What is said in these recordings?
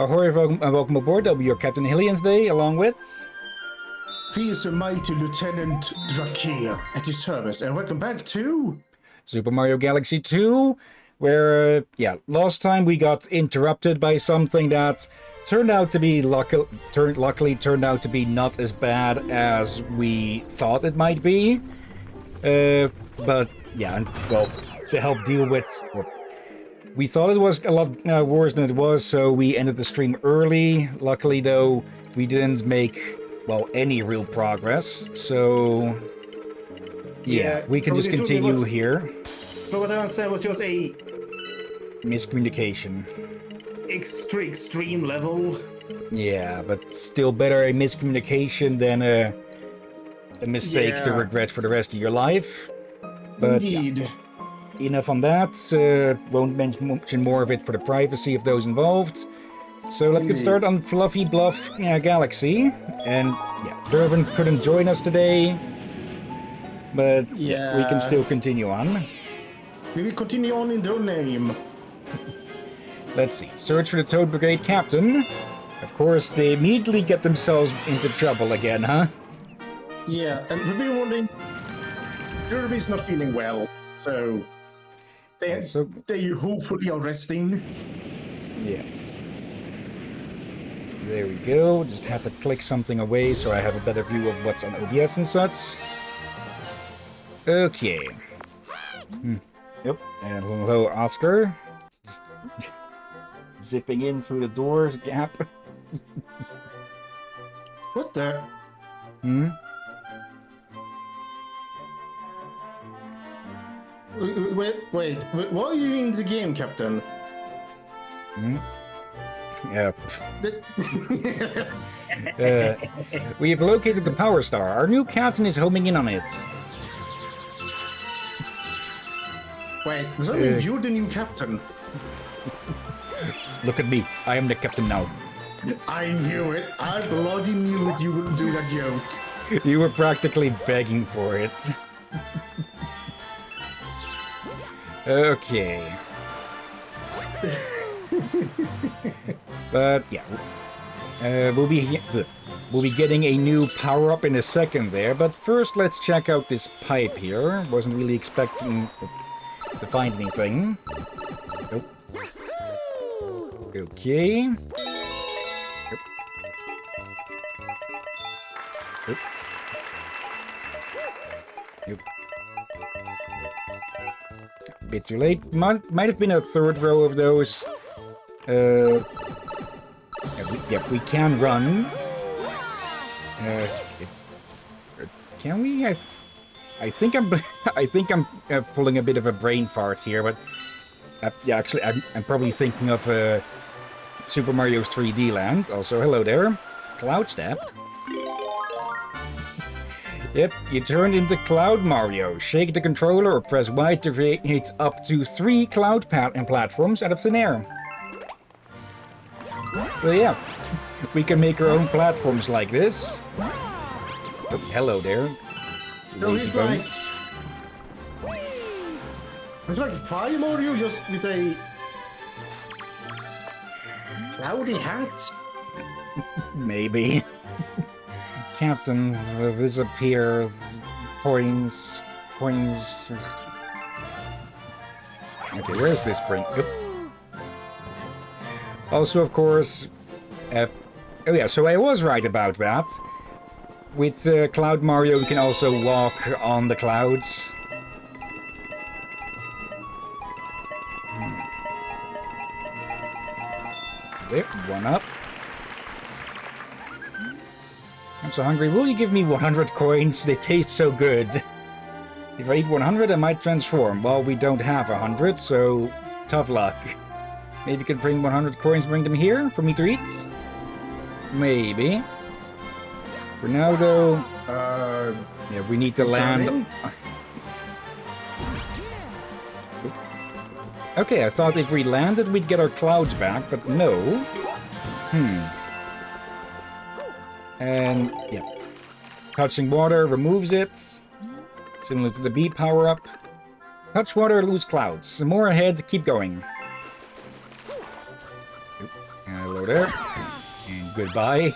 Ahoy, welcome aboard. I'll be your Captain Hillyan today, along with... Fierce and mighty Lieutenant Drakir at your service, and welcome back to... Super Mario Galaxy 2, where, last time we got interrupted by something that turned out to be, luckily turned out to be not as bad as we thought it might be. But, yeah, well, to help deal with... We thought it was a lot worse than it was, so we ended the stream early. Luckily, though, we didn't make, well, any real progress. So, yeah we can just continue here. So what I understand was just a... miscommunication. Extreme level. Yeah, but still better a miscommunication than a mistake to regret for the rest of your life. But, indeed. Yeah. Enough on that. Won't mention more of it for the privacy of those involved. So let's get started on Fluffy Bluff Galaxy. And Dervin couldn't join us today, but we can still continue on. We will continue on in their name. Let's see. Search for the Toad Brigade captain. Of course, they immediately get themselves into trouble again, huh? Yeah, and we've been wondering... Derby's not feeling well, so... They hopefully are resting. Yeah. There we go. Just have to click something away so I have a better view of what's on OBS and such. Okay. Yep. And hello, Oscar. Just zipping in through the door gap. What the? Wait, why are you in the game, Captain? Yep. We have located the Power Star. Our new captain is homing in on it. Wait, does that mean you're the new captain? Look at me. I am the captain now. I knew it. I bloody knew it. You wouldn't do that joke. You were practically begging for it. Okay. But yeah, we'll be getting a new power-up in a second there. But first, let's check out this pipe here. Wasn't really expecting to find anything. Nope. Okay. Yep. Yep. Yep. Bit too late. Might have been a third row of those. We can run. Can we? I think I'm pulling a bit of a brain fart here, but actually, I'm probably thinking of Super Mario 3D Land. Also, hello there, Cloud Step. Yep, you turn into Cloud Mario. Shake the controller or press Y to create up to 3 cloud platforms out of thin air. So yeah, we can make our own platforms like this. Oh, hello there. So it's like Fire Mario, just with a cloudy hat. Maybe. Captain disappears. Coins. Okay, where's this spring? Yep. Also, of course, oh yeah, so I was right about that. With Cloud Mario, we can also walk on the clouds. There, one up. I'm so hungry. Will you give me 100 coins? They taste so good. If I eat 100, I might transform. Well, we don't have 100, so tough luck. Maybe you could bring 100 coins, bring them here for me to eat? Maybe. For now, though, yeah, we need to land. Okay, I thought if we landed, we'd get our clouds back, but no. And, yeah. Touching water removes it. Similar to the B power-up. Touch water, lose clouds. Some more ahead, keep going. Hello there. And goodbye.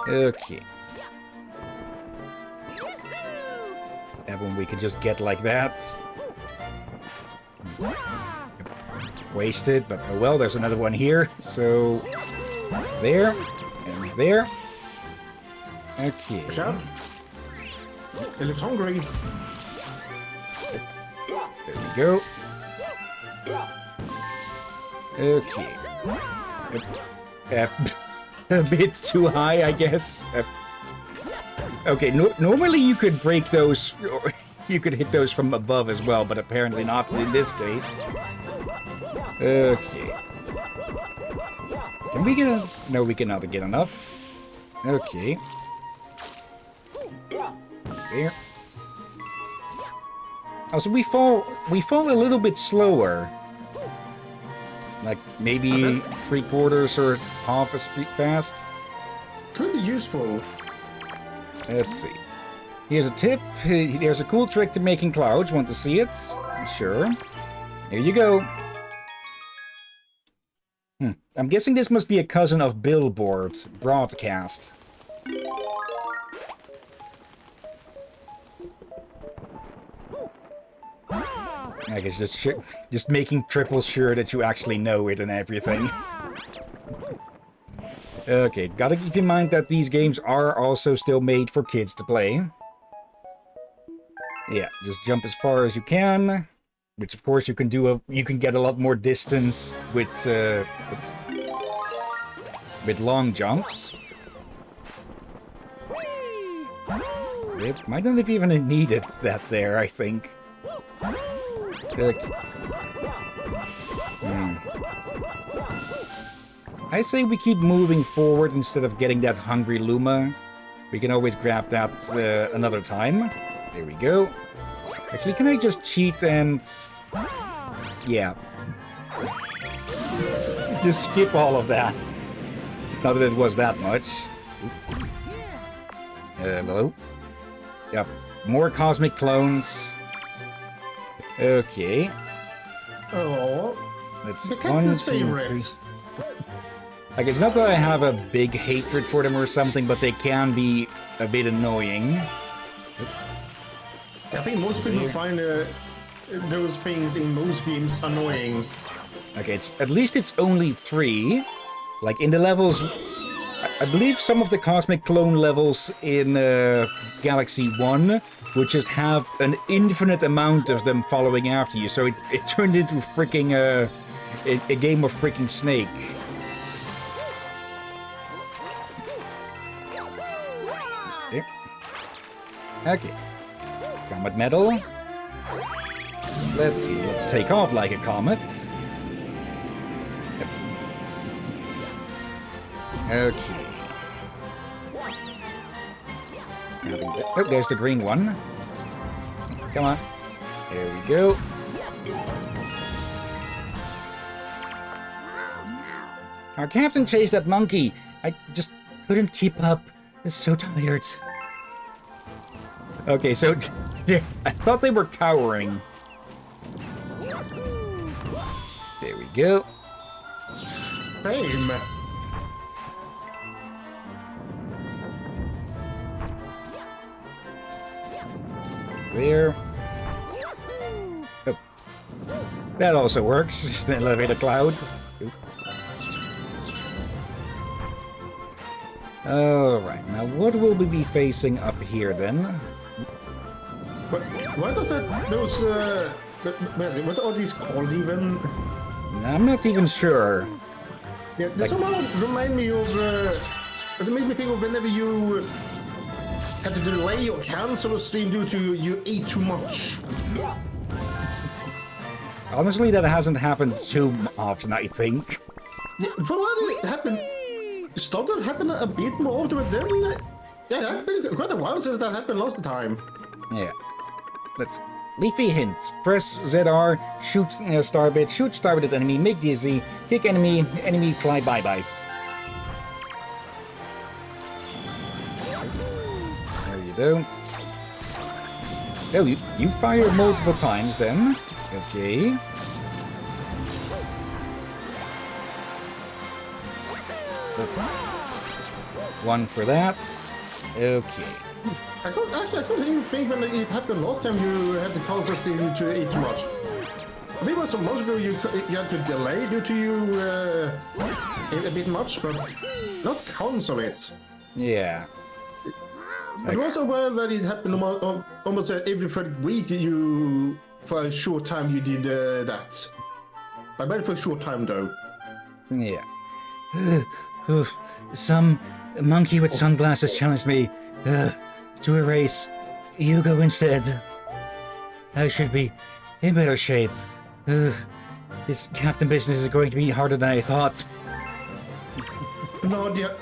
Okay. That one we can just get like that. Wasted, but oh well, there's another one here. So, there, and there. Okay. Watch out. It looks hungry. There we go. Okay. A bit too high, I guess. Okay, normally you could break those, or you could hit those from above as well, but apparently not in this case. Okay. Can we get a... No, we cannot get enough. Okay. There. Oh, so we fall a little bit slower. Like, maybe 3/4 or half a speed fast. Could be useful. Let's see. Here's a tip. There's a cool trick to making clouds. Want to see it? Sure. Here you go. I'm guessing this must be a cousin of Billboard Broadcast. I guess just making triple sure that you actually know it and everything. Okay, gotta keep in mind that these games are also still made for kids to play. Yeah, just jump as far as you can, which of course you can do. You can get a lot more distance with long jumps. It might not have even needed that there, I think. I say we keep moving forward instead of getting that hungry Luma. We can always grab that another time. There we go. Actually, can I just cheat and... Yeah. Just skip all of that. Not that it was that much. Hello? Yep. More cosmic clones. Okay. Oh. Let's the captain's favorites. Like, it's not that I have a big hatred for them or something, but they can be a bit annoying. I think most people find those things in most games annoying. Okay, at least it's only 3. Like, in the levels... I believe some of the Cosmic Clone levels in Galaxy 1 would just have an infinite amount of them following after you, so it turned into freaking a game of freaking Snake. Okay. Comet medal. Let's see, let's take off like a comet. Yep. Okay. Oh, there's the green one. Come on. There we go. Our captain chased that monkey. I just couldn't keep up. I'm so tired. Okay, so I thought they were cowering. There we go. Same. There. Oh. That also works. Just an elevator clouds. Alright, now what will we be facing up here then? But why does those what are these called even? I'm not even sure. Yeah, they somehow remind me of it made me think of whenever you had to delay or cancel a stream due to you ate too much. Honestly, that hasn't happened too often, I think. Yeah, for what it happened, started happening a bit more often, but then yeah, that's been quite a while since that happened last time. Yeah. Let's... Leafy hints. Press ZR, shoot starbit, shoot starbit at enemy, make dizzy, kick enemy, fly bye-bye. No, you don't. Oh, you fire multiple times then. Okay. That's one for that. Okay. I couldn't even think when it happened last time you had the console still to eat too much. I think it was some months ago you had to delay due to you a bit much, but not cancel it. Yeah. But it was a while that it happened almost every third week you, for a short time you did that. But very for a short time though. Yeah. Some monkey with sunglasses challenged me to a race. You go instead. I should be in better shape. This captain business is going to be harder than I thought. Nadia,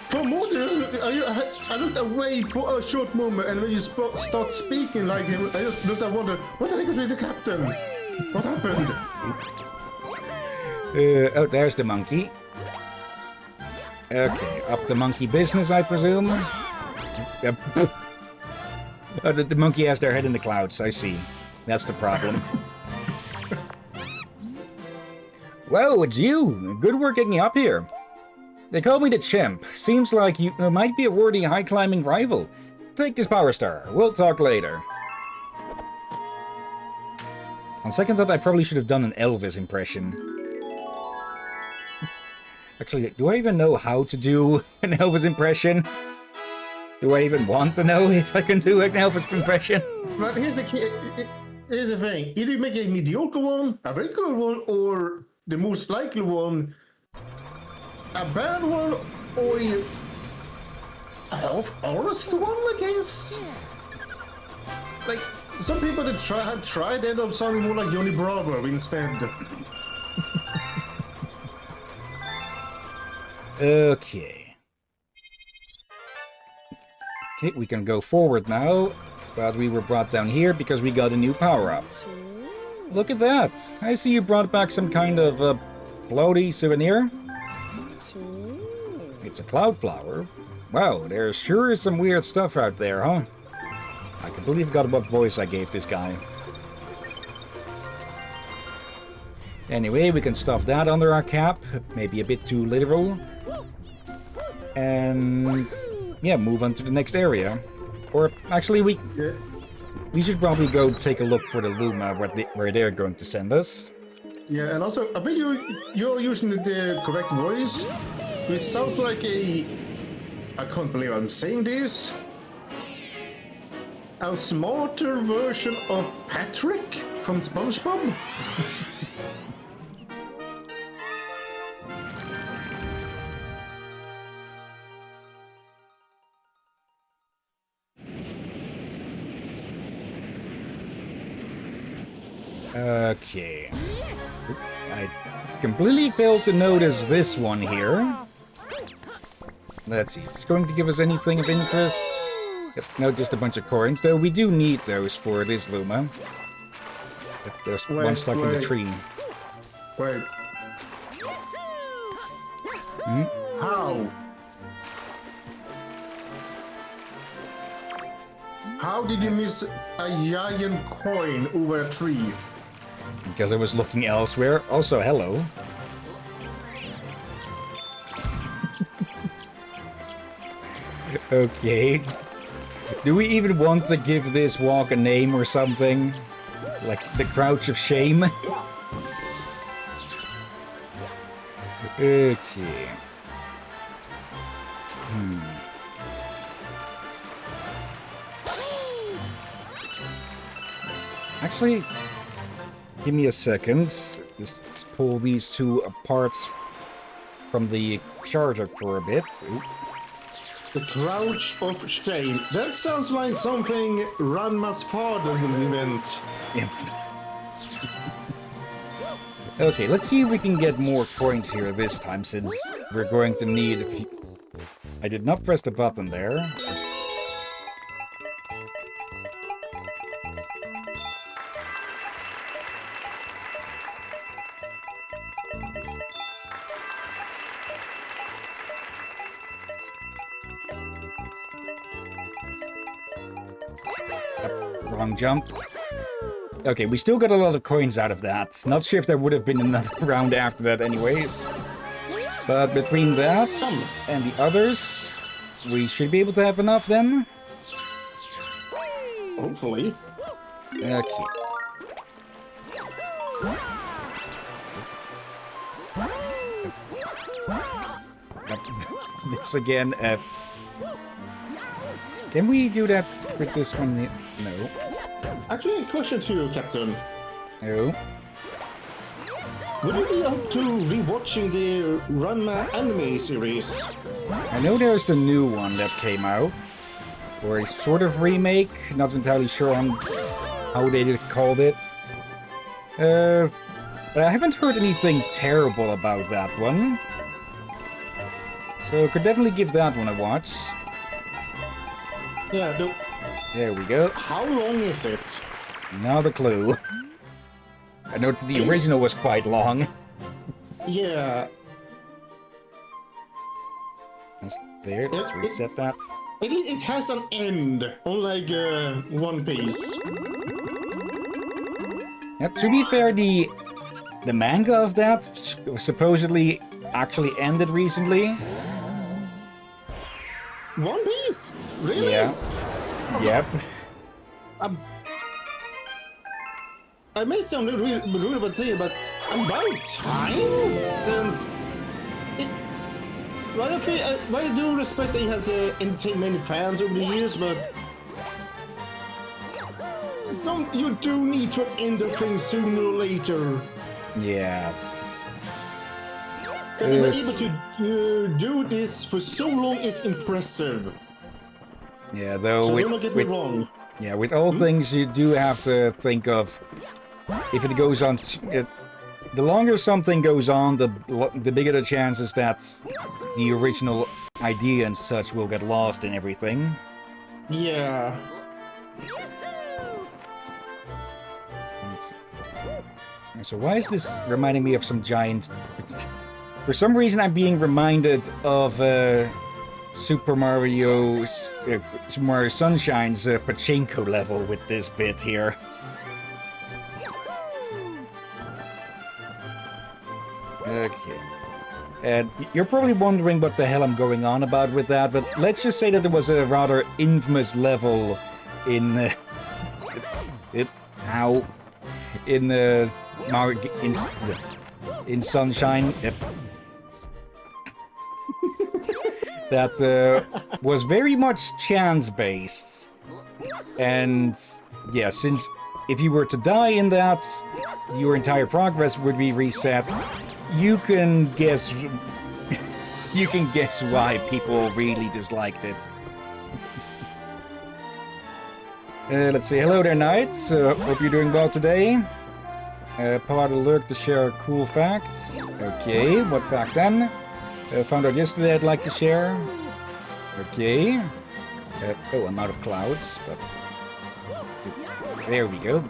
for more than I looked away for a short moment, and when you start speaking like him, I just looked and wondered, what the heck is with the captain? What happened? Oh, there's the monkey. Okay, up to monkey business, I presume. Oh, the monkey has their head in the clouds, I see. That's the problem. Whoa, it's you! Good work getting up here. They call me the Chimp. Seems like you might be a worthy high-climbing rival. Take this Power Star. We'll talk later. On second thought, I probably should have done an Elvis impression. Actually, do I even know how to do an Elvis impression? Do I even want to know if I can do an Elvis impression? But here's the key. Here's the thing. Either you make a mediocre one, a very good one, or the most likely one, a bad one, or a half honest one, I guess. Like some people that have tried end up sounding more like Johnny Bravo instead. Okay. Okay, we can go forward now, but we were brought down here because we got a new power-up. Look at that! I see you brought back some kind of floaty souvenir. It's a cloud flower. Wow, there sure is some weird stuff out there, huh? I completely forgot what voice I gave this guy. Anyway, we can stuff that under our cap. Maybe a bit too literal. And yeah, move on to the next area. Or actually, we should probably go take a look for the Luma where they're going to send us. Yeah, and also I think you're using the correct voice, which sounds like I can't believe I'm saying this, a smarter version of Patrick from SpongeBob. Okay. I completely failed to notice this one here. Let's see, it's going to give us anything of interest? Yep, no, just a bunch of coins, though we do need those for this Luma. Yep, there's one stuck in the tree. Wait. How? How did you miss a giant coin over a tree? Because I was looking elsewhere. Also, hello. Okay. Do we even want to give this walk a name or something? Like the Crouch of Shame? Okay. Actually, give me a second. Just pull these two apart from the charger for a bit. Ooh. The Crouch of Shame. That sounds like something Ranma's father would invent. Yeah. Okay, let's see if we can get more coins here this time, since we're going to need a few... I did not press the button there. Wrong jump. Okay, we still got a lot of coins out of that. Not sure if there would have been another round after that anyways. But between that and the others, we should be able to have enough then. Hopefully. Okay. This again. Can we do that with this one? No. Actually, a question to you, Captain. No. Would you be up to rewatching the Ranma anime series? I know there's the new one that came out, or a sort of remake. Not entirely sure on how they called it. But I haven't heard anything terrible about that one. So could definitely give that one a watch. Yeah, There we go. how long is it? Not a clue. I know the original was quite long. Yeah, There, let's reset that. it has an end, unlike One Piece. Now, to be fair, the manga of that supposedly actually ended recently. One Piece? Really? Yeah. Yep. I may sound rude about saying, but about time since it. Well, I do respect that he has entertained many fans over the years, but you do need to end the thing sooner or later. Yeah. That they were able to do this for so long is impressive. Yeah, though So don't get me wrong. Yeah, with all things you do have to think of if it goes on. The longer something goes on, the bigger the chances that the original idea and such will get lost in everything. Yeah. So why is this reminding me of some giant... For some reason I'm being reminded of Super Mario Sunshine's pachinko level with this bit here. Okay. And you're probably wondering what the hell I'm going on about with that, but let's just say that there was a rather infamous level in... in Sunshine that was very much chance-based. And yeah, since if you were to die in that, your entire progress would be reset. You can guess why people really disliked it. Let's see. Hello there, Knights. Hope you're doing well today. Part alert to share a cool fact. Okay, what fact then? Found out yesterday I'd like to share. Okay. Oh, I'm out of clouds, but... There we go.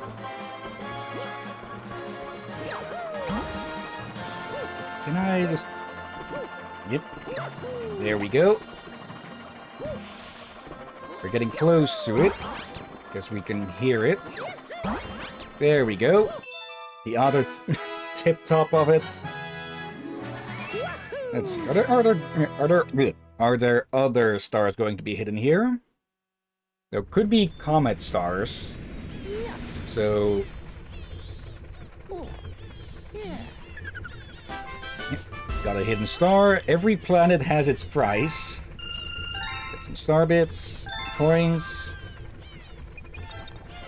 Can I just... Yep. There we go. We're getting close to it. Guess we can hear it. There we go. The other tip top of it. Let's see. Are there other stars going to be hidden here? There could be comet stars. So... Got a hidden star. Every planet has its price. Get some star bits, coins.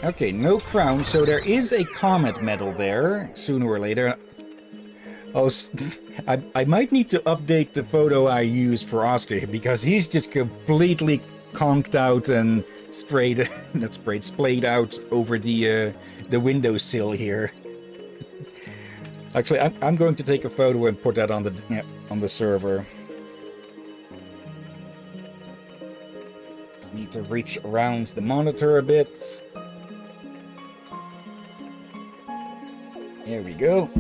Okay, no crown, so there is a comet medal there, sooner or later. I might need to update the photo I used for Oscar, because he's just completely conked out and splayed out over the windowsill here. Actually, I'm going to take a photo and put that on the server. Just need to reach around the monitor a bit. There we go.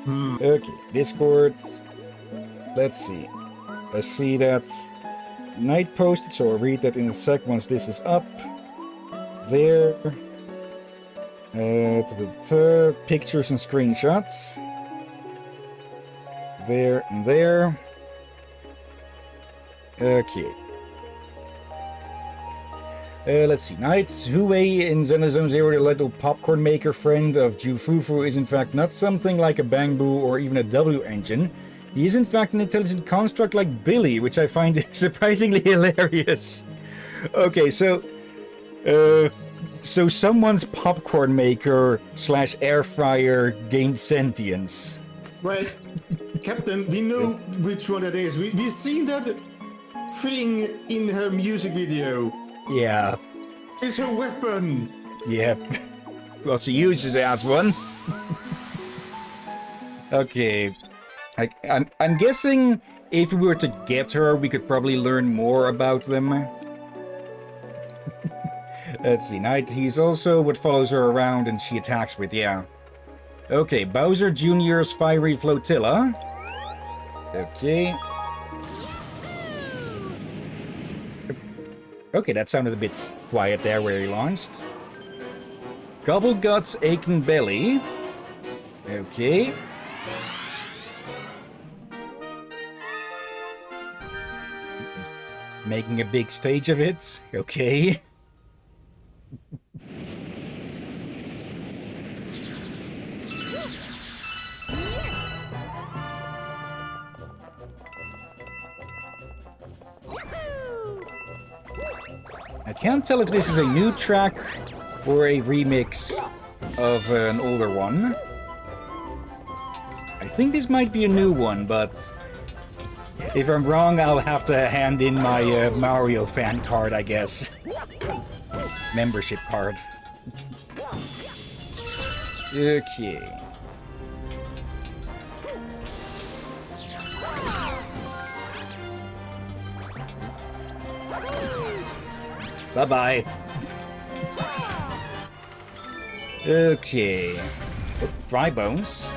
Okay, Discord. Let's see. I see that Knight posted, so I'll read that in a sec once this is up. There. Pictures and screenshots. There and there. Okay. Let's see. Knight Huey in Xenozone Zero, the little popcorn maker friend of Jufufu, is in fact not something like a Bangbu or even a W engine. He is in fact an intelligent construct like Billy, which I find surprisingly hilarious. Okay, so someone's popcorn maker / air fryer gained sentience. Right, Captain, we know which one it is. We've seen that thing in her music video. Yeah. It's her weapon. Yep. Well, she uses it as one. Okay. I'm guessing if we were to get her, we could probably learn more about them. Let's see. Knight, he's also what follows her around and she attacks with, yeah. Okay, Bowser Jr.'s Fiery Flotilla. Okay. Okay, that sounded a bit quiet there where he launched. Gobblegut's Aching Belly. Okay. He's making a big stage of it. Okay. I can't tell if this is a new track or a remix of an older one. I think this might be a new one, but if I'm wrong, I'll have to hand in my Mario fan card, I guess. Membership card. Okay. Bye-bye. Okay. Dry bones.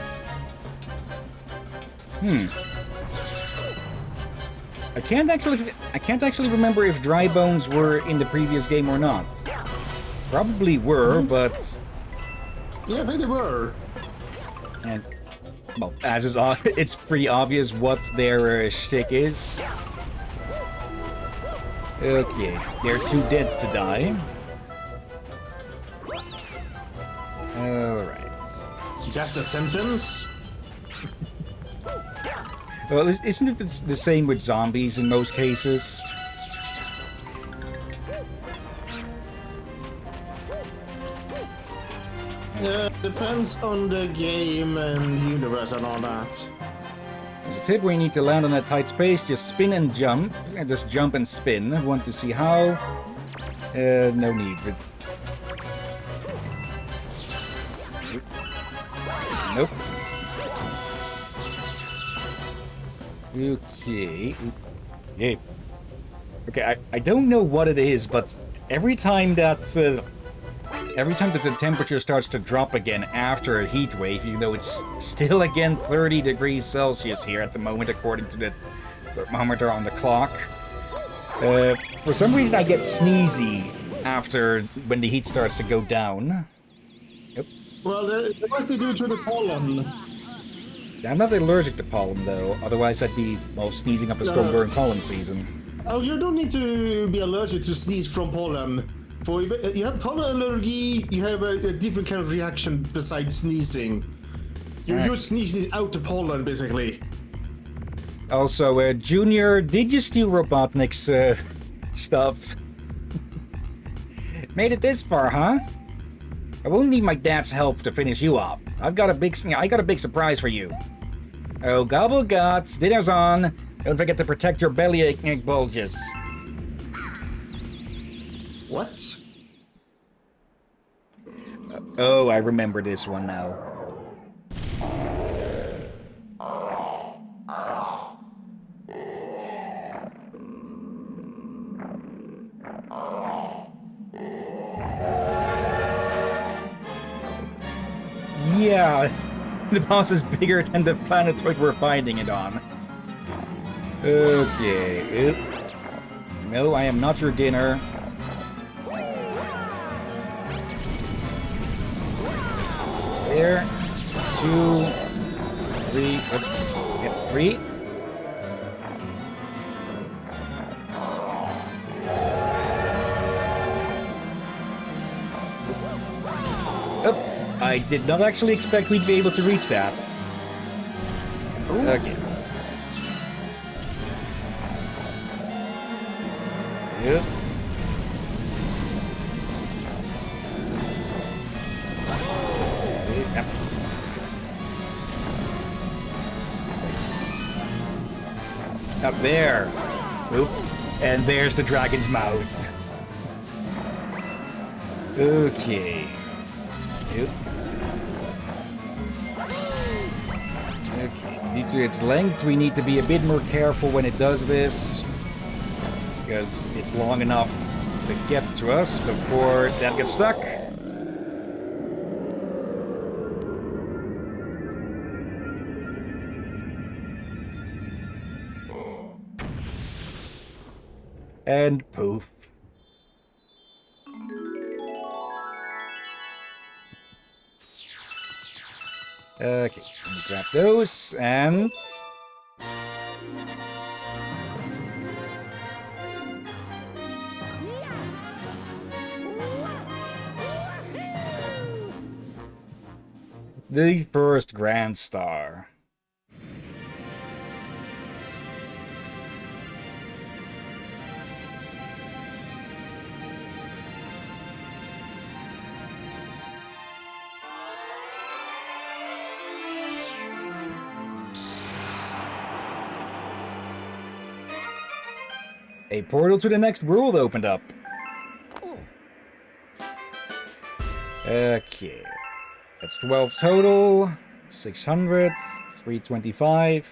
I can't actually remember if dry bones were in the previous game or not. Probably were, but Yeah, I think they were. and well, as is it's pretty obvious what their shtick is. Okay, they're too dead to die. Alright. That's a sentence? Well, isn't it the same with zombies in most cases? Yeah, depends on the game and universe and all that. There's a tip where you need to land on a tight space, just spin and jump. And just jump and spin. Want to see how? No need. But... Nope. Okay. Yeah. Okay, I don't know what it is, but every time that the temperature starts to drop again after a heat wave, even though it's still again 30 degrees Celsius here at the moment, according to the thermometer on the clock. For some reason, I get sneezy when the heat starts to go down. Yep. Well, it might be due to the pollen. I'm not allergic to pollen, though. Otherwise, I'd be, well, sneezing up a storm during pollen season. Oh, you don't need to be allergic to sneeze from pollen. For if you have pollen allergy, you have a different kind of reaction besides sneezing. You're sneezing out the pollen, basically. Also, Junior, did you steal Robotnik's stuff? Made it this far, huh? I won't need my dad's help to finish you off. I got a big surprise for you. Oh, gobble guts, dinner's on. Don't forget to protect your bellyache bulges. What? Oh, I remember this one now. Yeah, the boss is bigger than the planetoid we're finding it on. Okay. Oop. No, I am not your dinner. There. 2, 3. Yep, 3. Oh, I did not actually expect we'd be able to reach that. Okay. Yep. Yep. Up there. Oop. And there's the dragon's mouth. Okay. Yep. Okay. Due to its length, we need to be a bit more careful when it does this, because it's long enough to get to us before that gets stuck. And poof. Okay, let me grab those, and... the first Grand Star. A portal to the next world opened up. Okay. That's 12 total. 600. 325.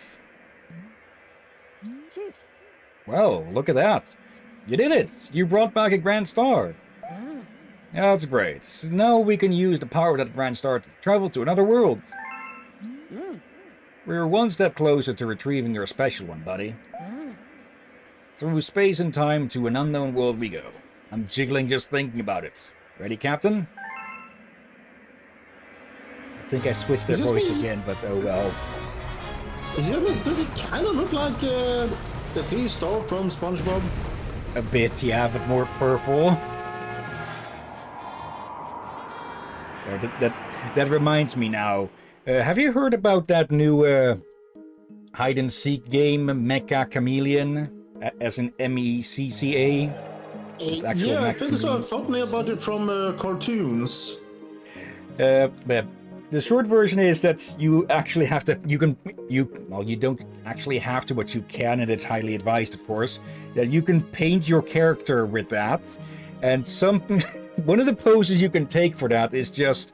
Well, look at that. You did it! You brought back a Grand Star. That's great. Now we can use the power of that Grand Star to travel to another world. We're one step closer to retrieving your special one, buddy. Through space and time to an unknown world we go. I'm jiggling just thinking about it. Ready, Captain? I think I switched their voice again, but oh well. Does it kind of look like the sea star from SpongeBob? A bit, yeah, but more purple. That reminds me now. Have you heard about that new hide-and-seek game, Mecha Chameleon? As in MECCA? Yeah, I think I saw something about it from cartoons. But the short version is that you actually have to, well, you don't actually have to, but you can, and it's highly advised, of course, that you can paint your character with that, and one of the poses you can take for that is just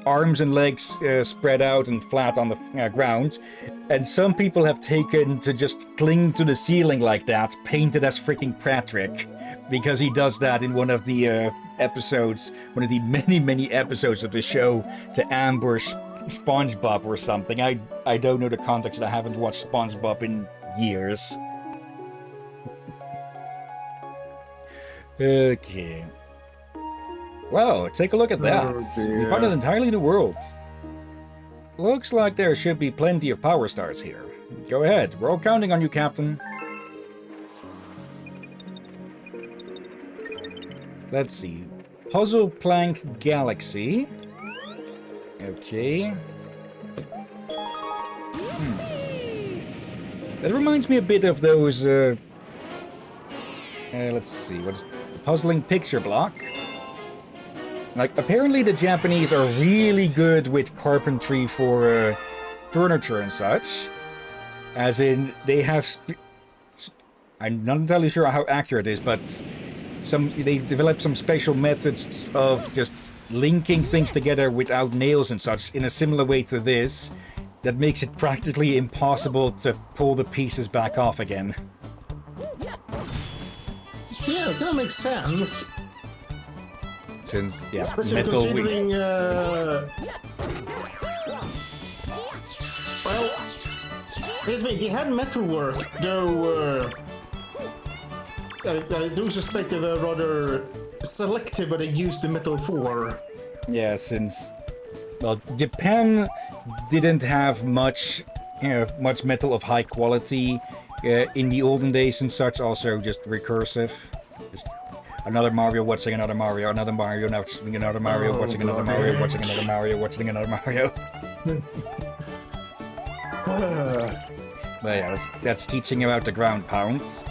arms and legs spread out and flat on the ground, and some people have taken to just cling to the ceiling like that, painted as freaking Patrick, because he does that in one of the episodes, one of the many episodes of the show, to ambush SpongeBob or something. I don't know the context, I haven't watched SpongeBob in years. Okay. Wow, take a look at that. We found an entirely new world. Looks like there should be plenty of power stars here. Go ahead, we're all counting on you, Captain. Let's see. Puzzle Plank Galaxy. Okay. That reminds me a bit of those, let's see, what is the puzzling picture block? Like, apparently the Japanese are really good with carpentry for furniture and such. As in, they have... I'm not entirely sure how accurate it is, but they've developed some special methods of just linking things together without nails and such in a similar way to this that makes it practically impossible to pull the pieces back off again. Yeah, that makes sense. Since, yeah, especially metal... considering, well, they had metal work, though, I do suspect they were rather selective what they used the metal for. Yeah, since, well, Japan didn't have much much metal of high quality in the olden days and such. Also, just recursive. Just another Mario watching another Mario, another Mario, now watching another Mario, watching another Mario, watching another Mario, watching another Mario. But yeah, that's teaching about the ground pounds.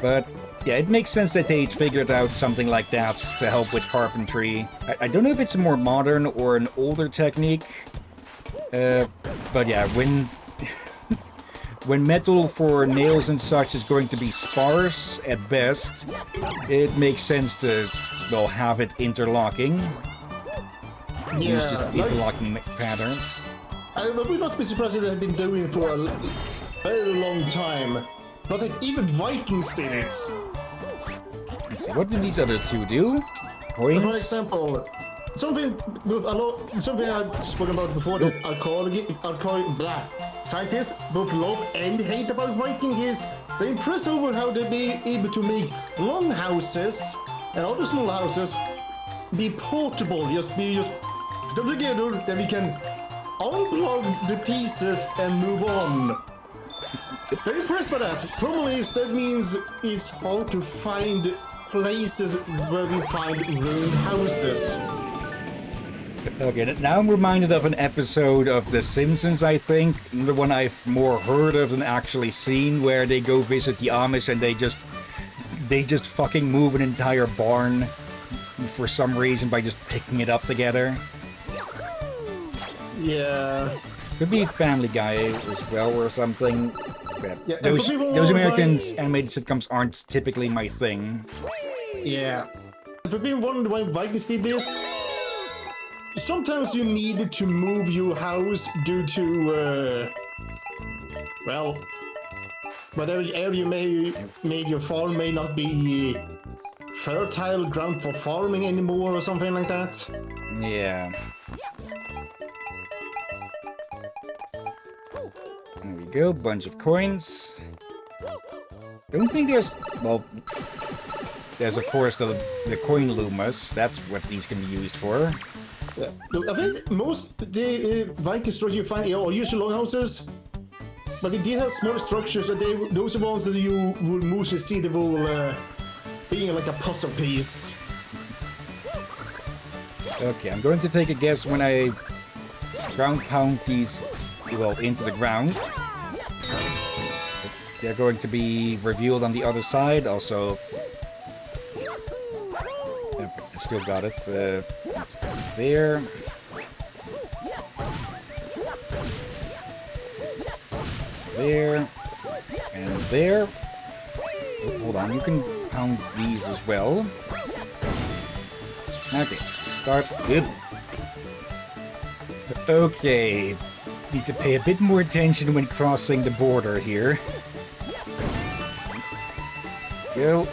But yeah, it makes sense that they figured out something like that to help with carpentry. I don't know if it's a more modern or an older technique. But yeah, when metal for nails and such is going to be sparse at best, it makes sense to, well, have it interlocking. Yeah, Use just interlocking patterns. I would not be surprised if they've been doing it for a very long time. Not that even Vikings did it. Let's see, what did these other two do? Coins? For example, something I've spoken about before that scientists both love and hate about Viking is they're impressed over how they've been able to make long houses and other small houses be portable, just put them together, then we can unplug the pieces and move on. They're impressed by that. Problem is that means it's hard to find places where we find ruined houses. Okay, now I'm reminded of an episode of The Simpsons, I think. The one I've more heard of than actually seen, where they go visit the Amish and they just fucking move an entire barn for some reason by just picking it up together. Yeah. Could be Family Guy as well or something. But Yeah, those Americans animated sitcoms aren't typically my thing. Yeah. If you've been wondering why Vikings did this, sometimes you need to move your house due to, well, whatever area you made your farm may not be fertile ground for farming anymore or something like that. Yeah. There we go, bunch of coins. Don't think there's, well, there's of course the coin lumas. That's what these can be used for. Yeah. I think most the Viking structures you find are usually long houses, but we did have smaller structures, and those are the ones that you will mostly see the will being like a puzzle piece. Okay, I'm going to take a guess when I ground pound these, well, into the ground. They're going to be revealed on the other side. Also, yep, I still got it. Let's go there. There. And there. Oh, hold on, you can pound these as well. Okay, start. Good. Okay. Need to pay a bit more attention when crossing the border here. Go.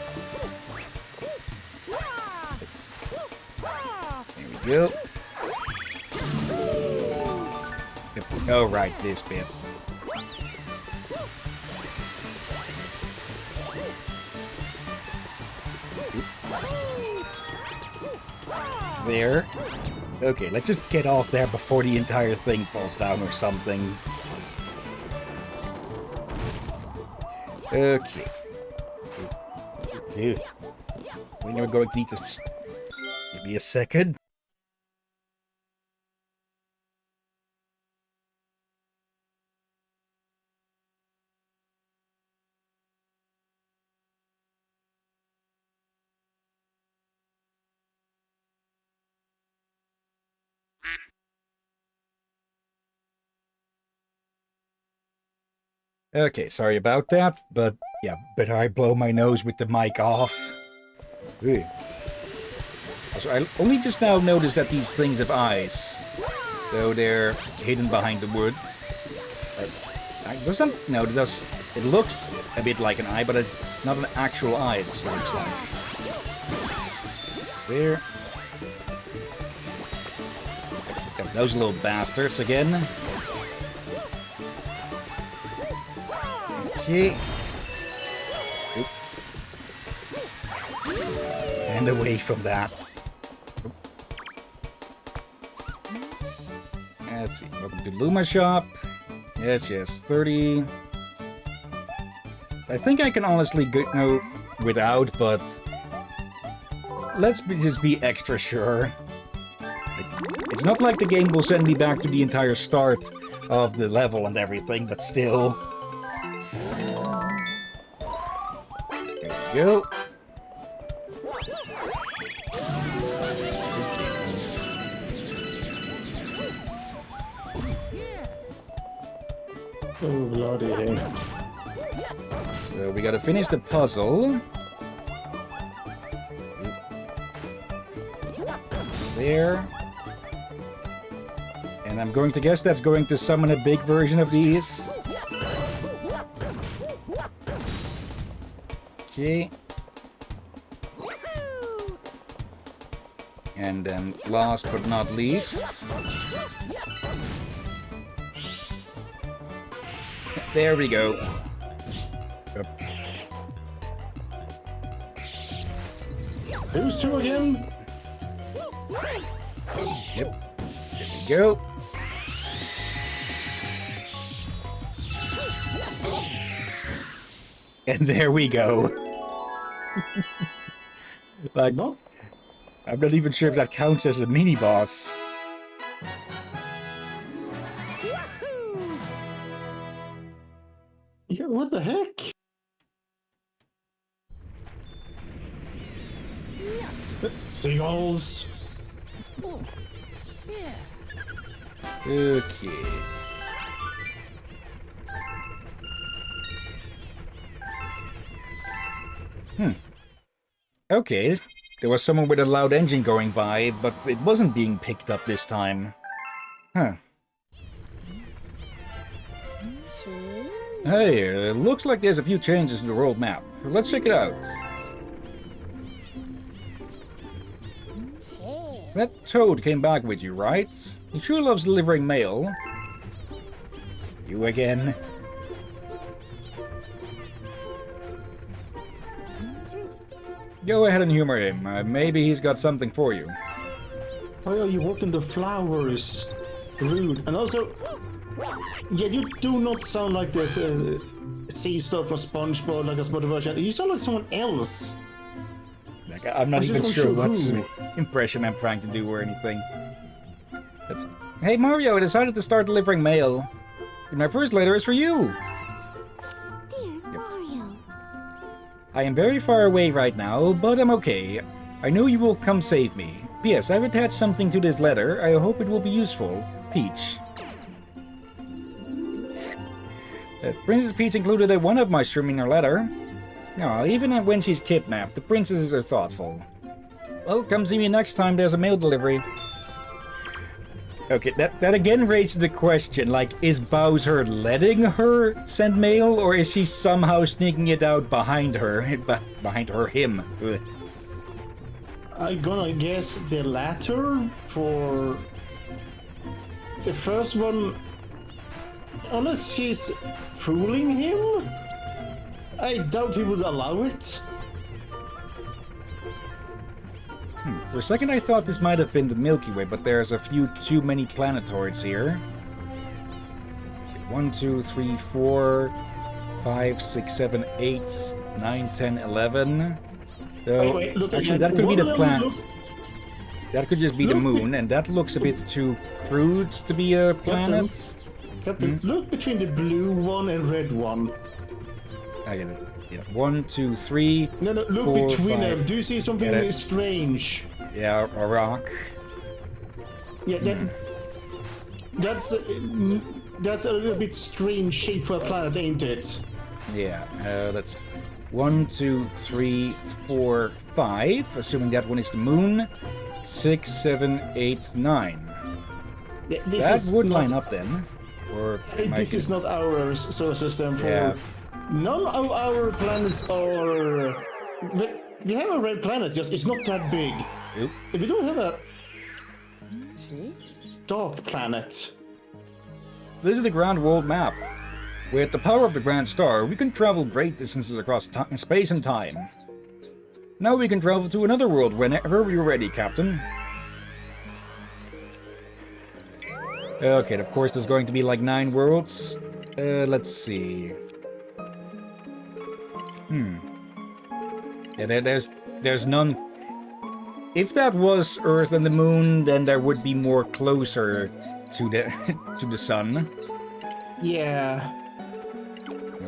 There we go. Yep. Oh, right, this bit. There. Okay, let's just get off there before the entire thing falls down or something. Okay. Ew. When are we going to need to... Give me a second. Okay, sorry about that, but yeah, better I blow my nose with the mic off. Ew. Also, I only just now noticed that these things have eyes, though they're hidden behind the woods. It doesn't. No, it does. It looks a bit like an eye, but it's not an actual eye. It looks like. There. Got those little bastards again. Okay. Oop. And away from that. Oop. Let's see. Welcome to Luma Shop. Yes, yes. 30. I think I can honestly go without, but let's just be extra sure. It's not like the game will send me back to the entire start of the level and everything, but still. There we go. Oh, bloody hell. So we gotta finish the puzzle. There. And I'm going to guess that's going to summon a big version of these. Okay. And then last but not least... There we go. Up. Who's two again? Yep. There we go. And there we go. Like, No. I'm not even sure if that counts as a mini-boss. Yeah, what the heck? Seagulls. Okay. Okay. There was someone with a loud engine going by, but it wasn't being picked up this time. Huh. Hey, it looks like there's a few changes in the world map. Let's check it out. That Toad came back with you, right? He sure loves delivering mail. You again. Go ahead and humor him. Maybe he's got something for you. Why are you walking the flowers? Rude. And also, yeah, you do not sound like this sea stuff from SpongeBob, like a smarter version. You sound like someone else. Like, I'm not I even just sure don't what know impression I'm trying to do or anything. That's... Hey Mario, I decided to start delivering mail. My first letter is for you. Dear Mario. I am very far away right now, but I'm okay. I know you will come save me. P.S. I've attached something to this letter. I hope it will be useful. Peach. Princess Peach included a one-up mushroom in her letter. No, even when she's kidnapped, the princesses are thoughtful. Well, come see me next time there's a mail delivery. Okay, that again raises the question, like, is Bowser letting her send mail, or is she somehow sneaking it out behind her? Him. Ugh. I'm gonna guess the latter for the first one. Unless she's fooling him, I doubt he would allow it. For a second I thought this might have been the Milky Way, but there's a few too many planetoids here. 1, 2, 3, 4, 5, 6, 7, 8, 9, 10, 11. So, Wait, look actually, again. that could be the One planet. looks- That could just be the moon, and that looks a bit too crude to be a planet. Captain, look between the blue one and red one. I get it. Yeah, 1, 2, 3. No, look 4, between 5. them. Do you see something Get it. strange? Yeah, a rock. Yeah, that's a little bit strange shape for a planet, ain't it? Yeah, that's 1, 2, 3, 4, 5. Assuming that one is the moon. 6, 7, 8, 9. That would line up then. Or This is not our solar system. For Yeah. none of our planets are. We have a red planet, just it's not that big. Oop. If you don't have a dark planet, This is the Grand World Map. With the power of the Grand Star, we can travel great distances across space and time. Now we can travel to another world whenever we're ready, Captain. Okay, of course there's going to be like 9 worlds. Let's see. Yeah, there's none. If that was Earth and the Moon, then there would be more closer to the to the sun. Yeah.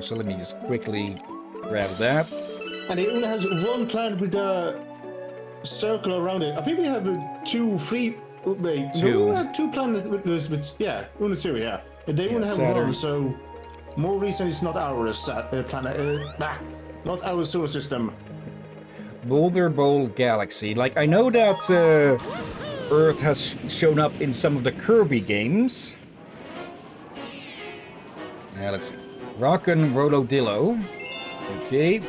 So let me just quickly grab that. And it only has one planet with a circle around it. I think we have three. Wait, Two. No, we have 2 planets with yeah, only 2. Yeah, they only have Saturn. 1. So more reason it's not our planet. Not our solar system. Boulder Bowl Galaxy. Like, I know that Earth has shown up in some of the Kirby games. Let's see. Rockin' Rododillo. Okay.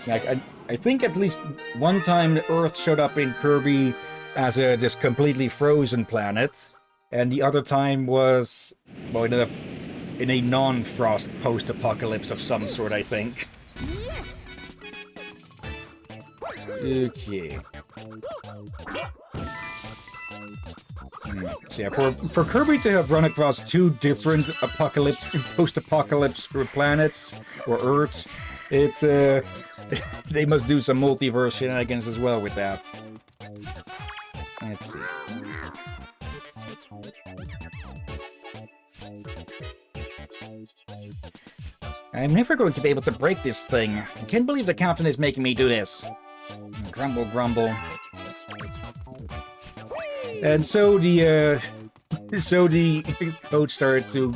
Like, I think at least one time the Earth showed up in Kirby as a just completely frozen planet. And the other time was, well, in a non-frost post-apocalypse of some sort, I think. Okay. So yeah, for Kirby to have run across 2 different post-apocalypse planets or Earths, they must do some multiverse shenanigans as well with that. Let's see. I'm never going to be able to break this thing. I can't believe the captain is making me do this. Grumble, grumble. And so the Toad started to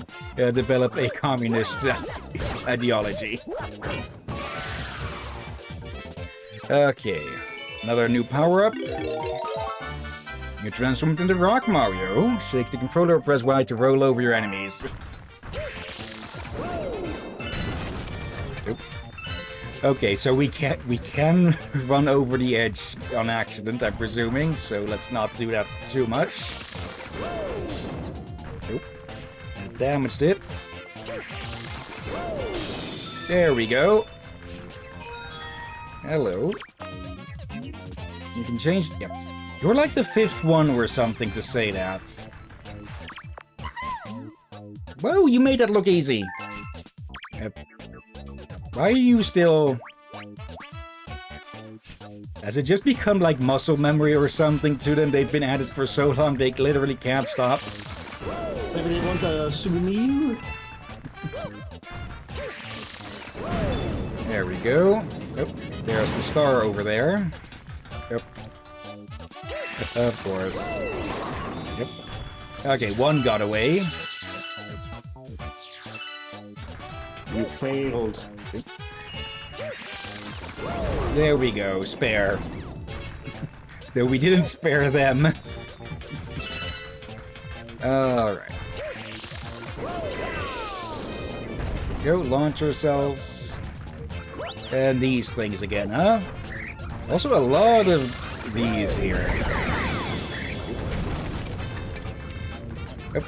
develop a communist ideology. Okay, another new power-up. You transformed into Rock Mario. Shake the controller or press Y to roll over your enemies. Oop. Okay, so we can run over the edge on accident, I'm presuming, so let's not do that too much. Oop. I damaged it. There we go. Hello. You can change... Yep. You're like the 5th one or something to say that. Whoa, you made that look easy. Why are you still... Has it just become like muscle memory or something to them? They've been at it for so long they literally can't stop. Maybe they want a souvenir? There we go. Oh, there's the star over there. Yep. Of course. Yep. Okay, one got away. You failed. There we go, spare. Though we didn't spare them. Alright. Go, launch ourselves. And these things again, huh? Also a lot of these here. Yep.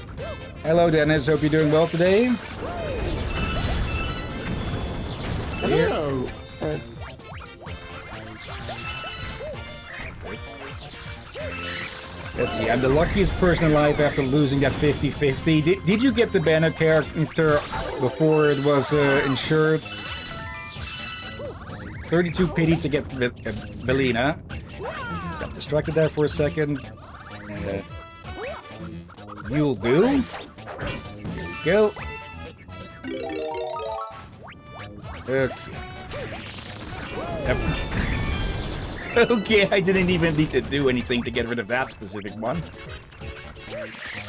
Hello, Dennis. Hope you're doing well today. Hello. Let's see, I'm the luckiest person alive after losing that 50-50. Did you get the banner character before it was insured? 32 pity to get Velina. Got distracted there for a second. You'll do. Here we go. Okay. Yep. Okay, I didn't even need to do anything to get rid of that specific one.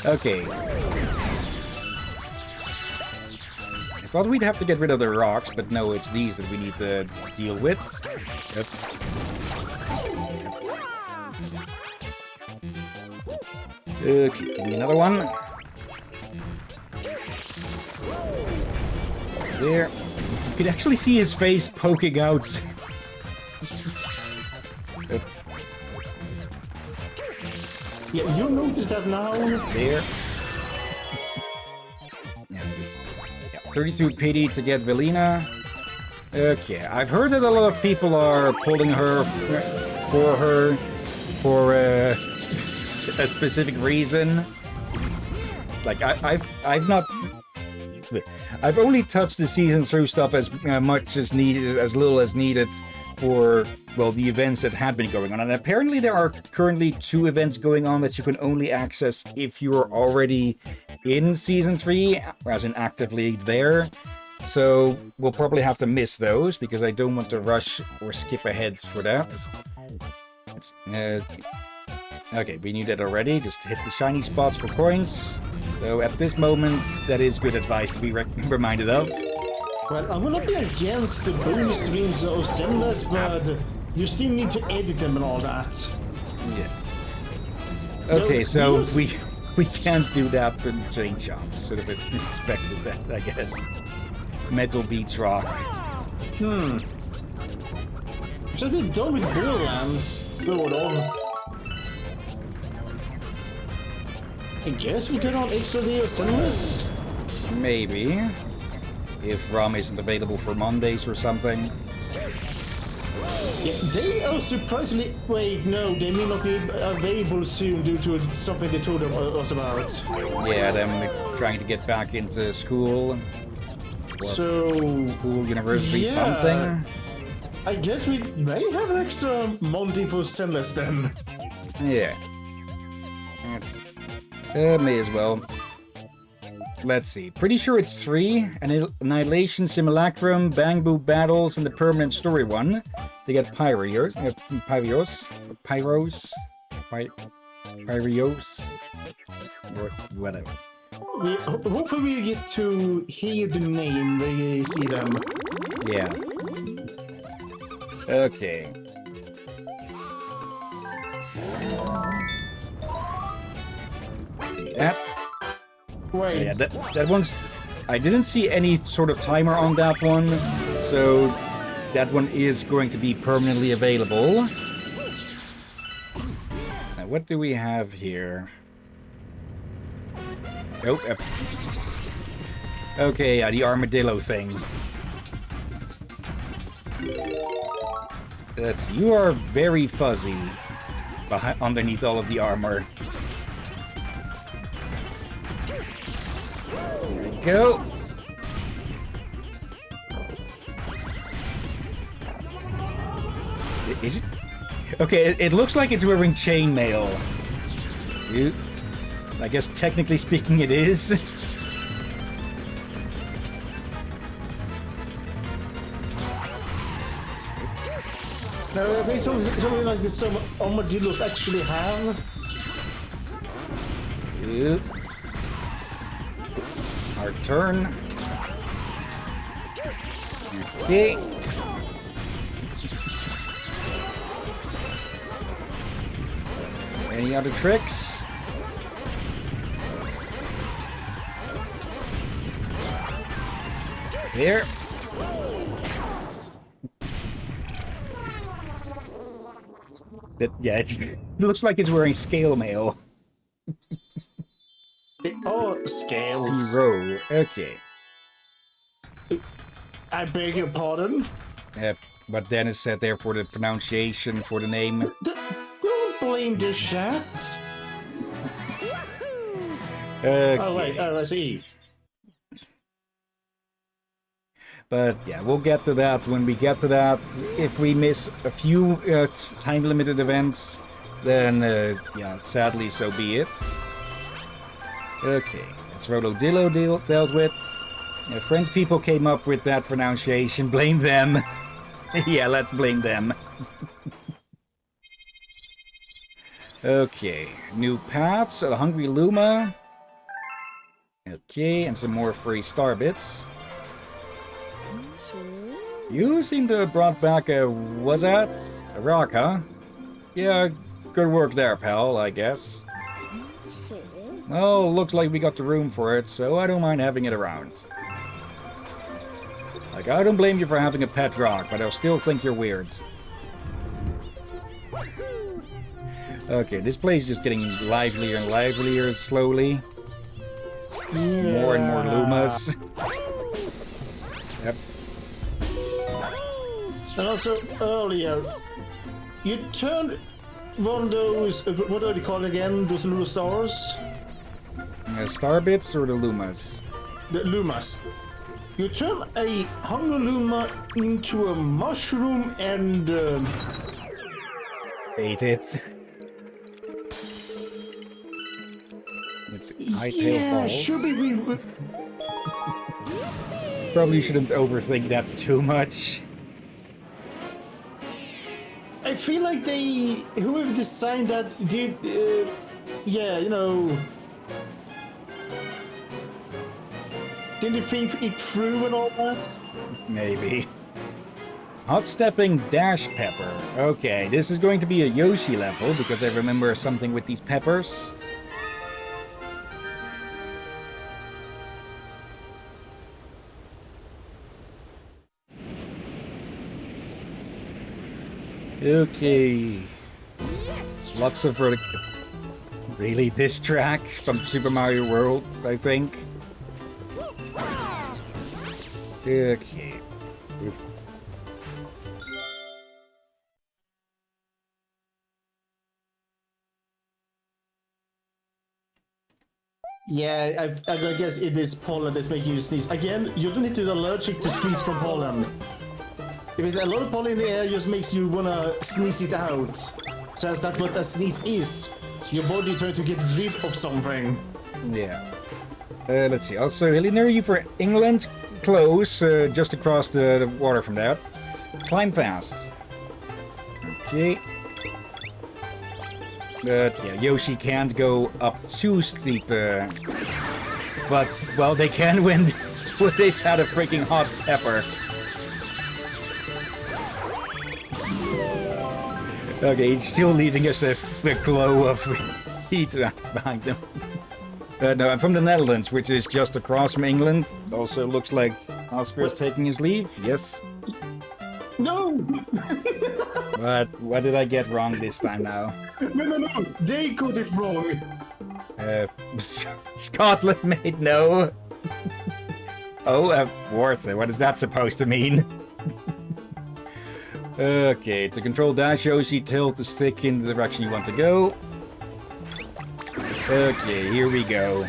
Okay. I thought we'd have to get rid of the rocks, but no, it's these that we need to deal with. Yep. Okay, give me another one. There. You can actually see his face poking out. Yeah, you notice that now? There. Yeah, 32 pity to get Velina. Okay, I've heard that a lot of people are pulling her for a specific reason. like I've not. I've only touched the season through stuff as much as needed, as little as needed for, well, the events that had been going on. And apparently there are currently 2 events going on that you can only access if you're already in Season 3, as in actively there. So we'll probably have to miss those, because I don't want to rush or skip ahead for that. Okay, we knew that already. Just hit the shiny spots for coins. So at this moment, that is good advice to be reminded of. Well, I will not be against the bonus streams of Zenless, but you still need to edit them and all that. Yeah. Okay, so we can't do that to chain chomps. Sort of expected that, I guess. Metal beats rock. So we're done with Borderlands, sort of. I guess we could on extra day of Zenless? Maybe. If ROM isn't available for Mondays or something. Yeah, they are surprisingly... Wait, no, they may not be available soon due to something they told us about. Yeah, them trying to get back into school. So... School, university, yeah, something. I guess we may have an extra Monday for Zenless then. Yeah. That's... may as well. Let's see. Pretty sure it's 3. Annihilation, Simulacrum, Bang Boo Battles, and the Permanent Story one. To get Pyrios. Pyros? Or whatever. Hopefully we get to hear the name when we see them. Yeah. Okay. That's... Wait. Yeah, that one's... I didn't see any sort of timer on that one, so that one is going to be permanently available. Now, what do we have here? Oh, okay, yeah, the armadillo thing. Let's see, you are very fuzzy underneath all of the armor. Go. Is it? Okay, it looks like it's wearing chainmail. I guess technically speaking it is. No, I think something like this some armadillos actually have. Yep. Our turn. Okay. Any other tricks? Here. Yeah, it looks like it's wearing scale mail. Oh, scales. Hero. Okay. I beg your pardon? But then it's set there for the pronunciation for the name. Don't blame the chat. Okay. Oh, wait, I see. But yeah, we'll get to that when we get to that. If we miss a few time-limited events, then yeah, sadly, so be it. Okay, that's Rododillo dealt with. French people came up with that pronunciation. Blame them. Yeah, let's blame them. Okay, new paths. A Hungry Luma. Okay, and some more free star bits. You seem to have brought back a... was that? A rock, huh? Yeah, good work there, pal, I guess. Well, looks like we got the room for it, so I don't mind having it around. Like, I don't blame you for having a pet rock, but I'll still think you're weird. Okay, this place is just getting livelier and livelier slowly. Yeah. More and more Lumas. Yep. And also, earlier, you turned one of those, what are they called again, those little stars? Star bits or the Lumas? The Lumas. You turn a Hunger Luma into a mushroom and... Ate it. It's Hightail Falls. should be... Probably shouldn't overthink that too much. I feel like whoever designed that did, yeah, you know, didn't they think it through and all that? Maybe. Hot stepping dash pepper. Okay, this is going to be a Yoshi level because I remember something with these peppers. Okay. Lots of really this track from Super Mario World, I think. Okay. Yeah, I guess it is pollen that's making you sneeze. Again, you don't need to be allergic to sneeze from pollen. If it's a lot of pollen in the air, it just makes you wanna sneeze it out. Since that's what a sneeze is. Your body trying to get rid of something. Yeah. Let's see. Also, really near you for England. Close, just across the water from that. Climb fast. Okay. But yeah, Yoshi can't go up too steep. But, well, they can when they've had a freaking hot pepper. Okay, it's still leaving us the glow of heat behind them. No, I'm from the Netherlands, which is just across from England. Also looks like Oscar is taking his leave. Yes. No! But what did I get wrong this time now? No. They got it wrong. Scotland made no. Oh, Wartha. What is that supposed to mean? Okay, to control dash, Yoshi, tilt the stick in the direction you want to go. Okay, here we go.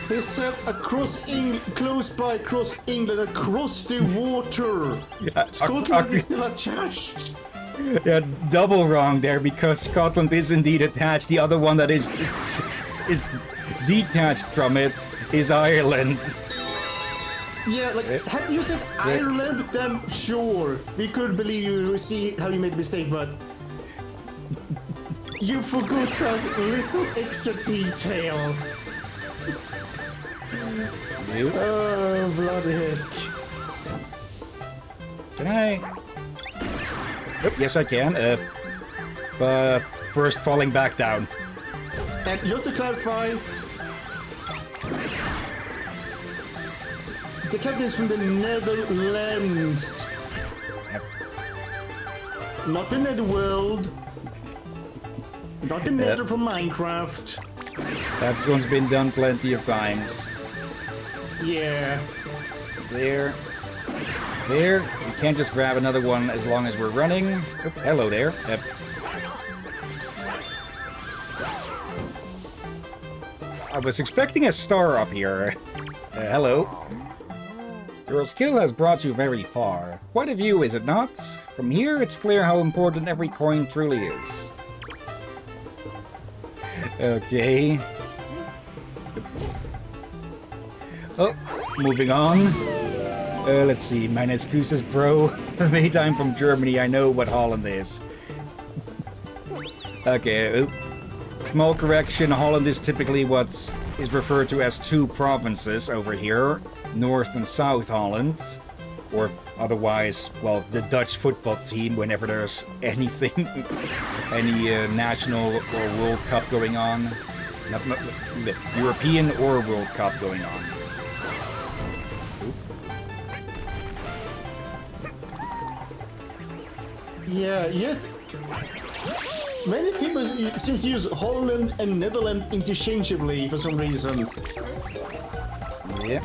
They said close by across England, across the water. Scotland is still attached. Yeah, double wrong there because Scotland is indeed attached. The other one that is detached from it is Ireland. Yeah, like, had you said Ireland, then sure, we could believe you, see how you made a mistake, but you forgot that little extra detail. You? Oh, bloody heck. Can I? Oh, yes, I can. But first falling back down. And just to clarify, the captain is from the Netherlands. Yep. Not the Netherworld. Not the Nether from Minecraft. That one's been done plenty of times. Yeah. There. There. We can't just grab another one as long as we're running. Oh, hello there. Yep. I was expecting a star up here. Hello. Your skill has brought you very far. Quite a view, is it not? From here, it's clear how important every coin truly is. Okay. Oh, moving on. Let's see. Meine excuses, bro. Mate, I'm from Germany. I know what Holland is. Okay. Small correction. Holland is typically what is referred to as two provinces over here. North and South Holland. Or otherwise, well, the Dutch football team whenever there's anything, any national or World Cup going on. Not, European or World Cup going on. Yeah, yet many people seem to use Holland and Netherlands interchangeably for some reason. Yeah.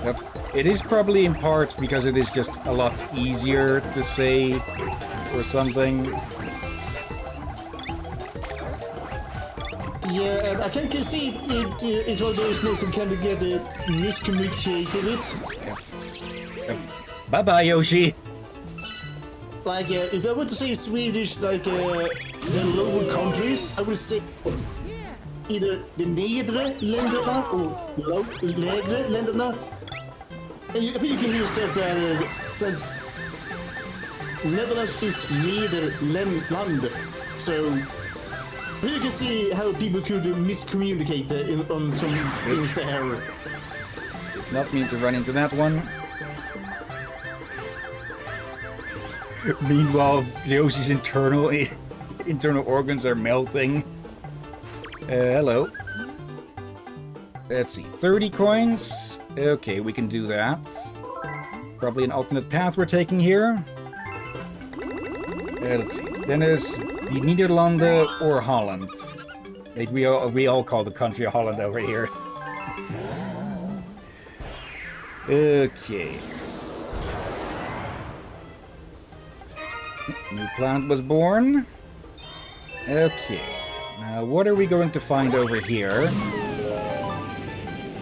Yep. It is probably in part because it is just a lot easier to say or something. And I can see it's one of those things that can get miscommunicated with. Bye-bye, Yoshi. Like, if I were to say Swedish, like, the lower countries, I would say either the nedre länderna or lägre länderna. And I think you can hear yourself there, since Netherlands is Nederland. So, you can see how people could miscommunicate on some things there. Did not mean to run into that one. Meanwhile, Yoshi's internal organs are melting. Hello. Let's see, 30 coins. Okay, we can do that. Probably an alternate path we're taking here. Let's see. Then there's the Nederlanden or Holland. We all call the country Holland over here. Okay. New planet was born. Okay. Now, what are we going to find over here?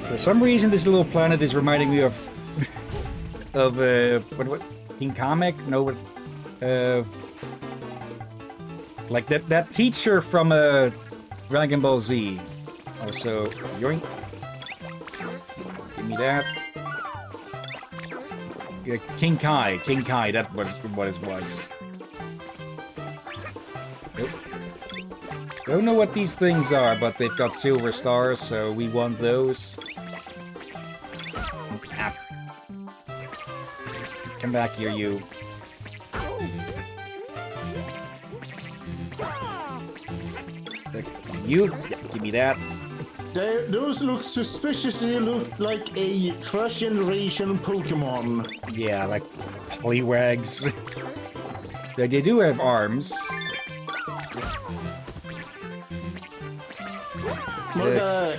For some reason, this little planet is reminding me of what King Kamek? No, what? Like that teacher from Dragon Ball Z. Also, yoink. Give me that. Yeah, King Kai. That's what it was. Nope. Don't know what these things are, but they've got silver stars, so we want those. Ah. Come back here, you. You, give me that. Those look suspiciously like a first generation Pokemon. Yeah, like Poliwags. They do have arms. Like a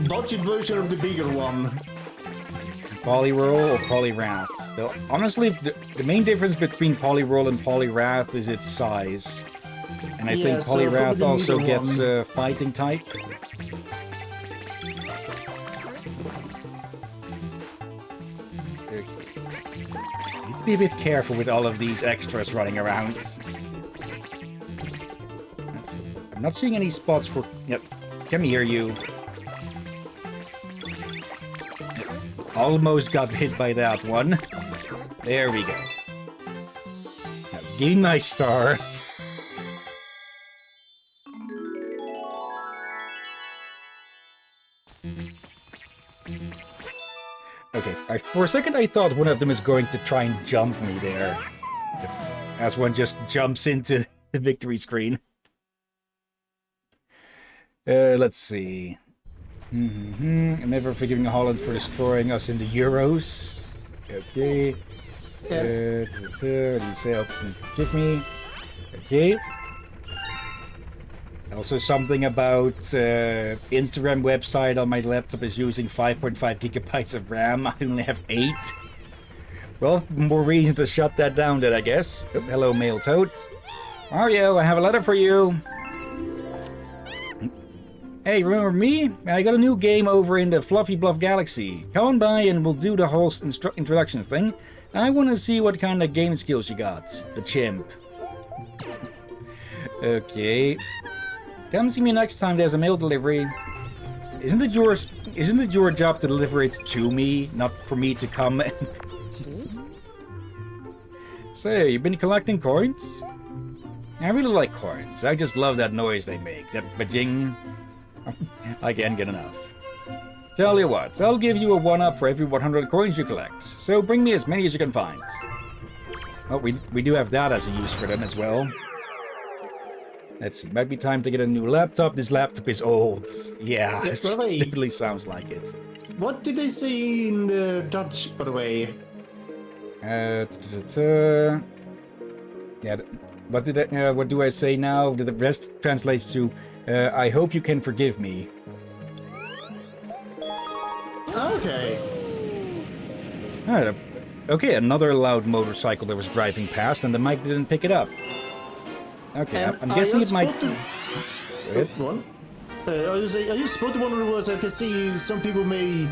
budget version of the bigger one. Poliwhirl or Poliwrath. So, honestly, the main difference between Poliwhirl and Poliwrath is its size. And I think Poliwrath also gets fighting type. Okay. Need to be a bit careful with all of these extras running around. I'm not seeing any spots for... Yep. Come here, you. Almost got hit by that one. There we go. Now, give me my star. Okay, for a second I thought one of them is going to try and jump me there. As one just jumps into the victory screen. Let's see. Never forgiving Holland for destroying us in the Euros. Okay. What do you say? Forgive me. Okay. Also something about Instagram website on my laptop is using 5.5 gigabytes of RAM. I only have 8. Well, more reason to shut that down then, I guess. Oh, hello, Mail Toad. Mario, I have a letter for you. Hey, remember me? I got a new game over in the Fluffy Bluff Galaxy. Come on by and we'll do the whole introduction thing. I want to see what kind of game skills you got. The chimp. Okay. Come see me next time there's a mail delivery. Isn't it your job to deliver it to me, not for me to come? Say, you been collecting coins? I really like coins. I just love that noise they make. That bajing. I can't get enough. Tell you what, I'll give you a 1-up for every 100 coins you collect. So bring me as many as you can find. Well, we do have that as a use for them as well. Let's see, might be time to get a new laptop. This laptop is old. Yeah, it definitely sounds like it. What did they say in the Dutch, by the way? Yeah, what do I say now? The rest translates to, I hope you can forgive me. Okay. Alright, okay, another loud motorcycle that was driving past and the mic didn't pick it up. Okay, I'm guessing it might... One. I use both one of the words. I can see some people may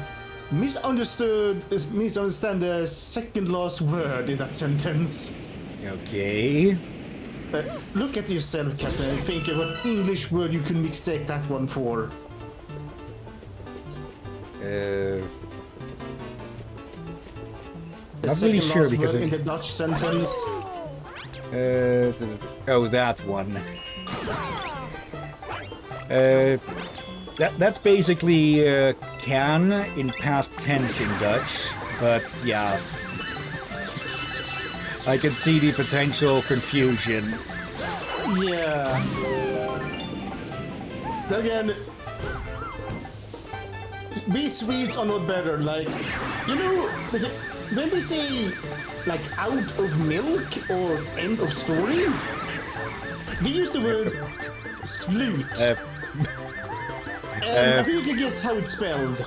misunderstand the second last word in that sentence. Okay. Look at yourself, Captain, and think of what English word you can mistake that one for. The Not really second sure last because word of... in the Dutch sentence. Oh, that one. That's basically can in past tense in Dutch, but yeah. I can see the potential confusion. Yeah. Again, we Swedes are not better. Like, you know, when we say like out of milk or end of story, we use the word slut. I think you can guess how it's spelled.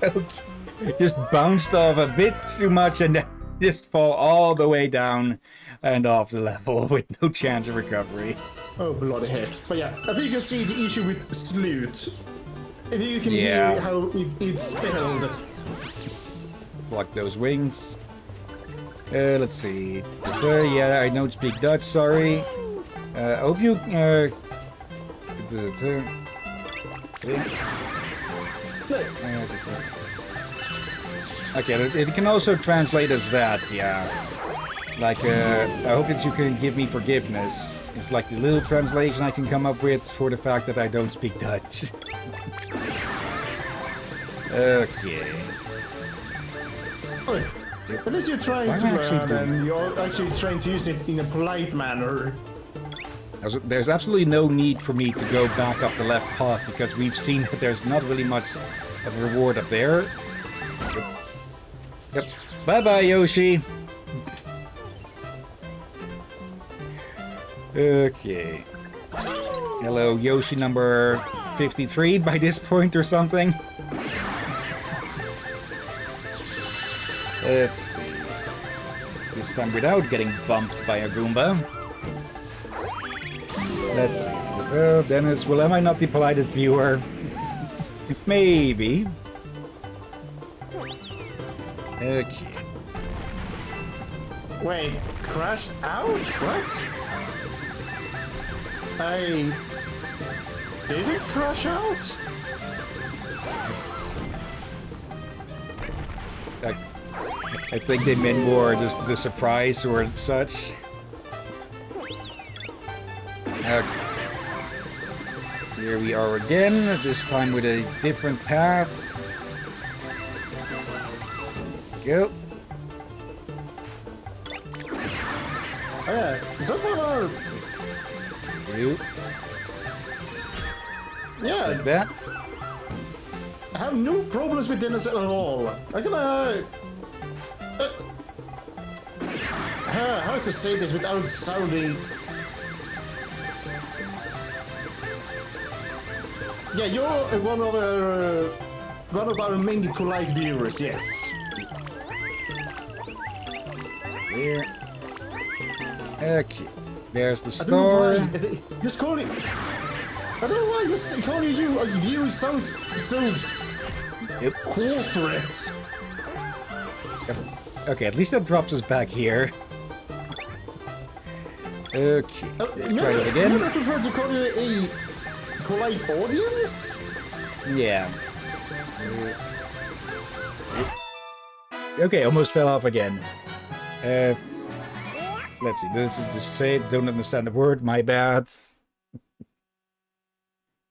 Okay. Just bounced off a bit too much and then just fall all the way down and off the level with no chance of recovery. Oh, bloody heck. But yeah, I think you can see the issue with slut. If you can Yeah. hear how it's spelled. Block those wings. Let's see. Yeah, I don't speak Dutch, sorry. I hope you... Okay, it can also translate as that, yeah. Like, I hope that you can give me forgiveness. It's like the little translation I can come up with for the fact that I don't speak Dutch. Okay. Okay. Unless you're trying I'm to actually learn and you're actually trying to use it in a polite manner. There's absolutely no need for me to go back up the left path because we've seen that there's not really much of a reward up there. Yep. Bye-bye, Yoshi. Okay. Hello, Yoshi number 53 by this point or something. Let's see. This time without getting bumped by a Goomba. Let's see. Dennis, well, am I not the politest viewer? Maybe. Okay. Wait, crashed out? What? I didn't crash out? I think they meant more just the surprise or such. Okay. Here we are again, this time with a different path. Go. Oh yeah, someone are... You. Yeah, Like that. I have no problems with Dennis at all. I can, how to say this without sounding... Yeah, you're one of our mainly polite viewers, yes. There. Okay. There's the I don't know star. why. Is it, just call it... I don't know why just calling you a viewer sounds so Yep. corporate. Okay, at least that drops us back here. Okay, let's try it again. You prefer to call you a polite audience? Yeah. Okay, almost fell off again. Let's see, this is just say it, don't understand the word, my bad.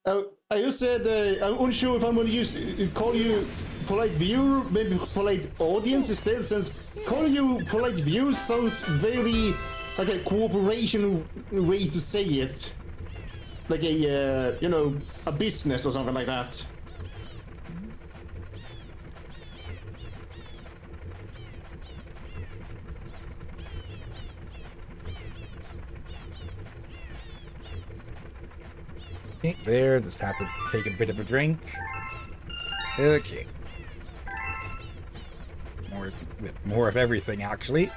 I just said I'm unsure if I'm going to use call you polite viewer, maybe polite audience instead, since calling you polite viewer sounds very like a corporation way to say it, like a you know, a business or something like that. Okay, there, just have to take a bit of a drink. Okay. More of everything, actually.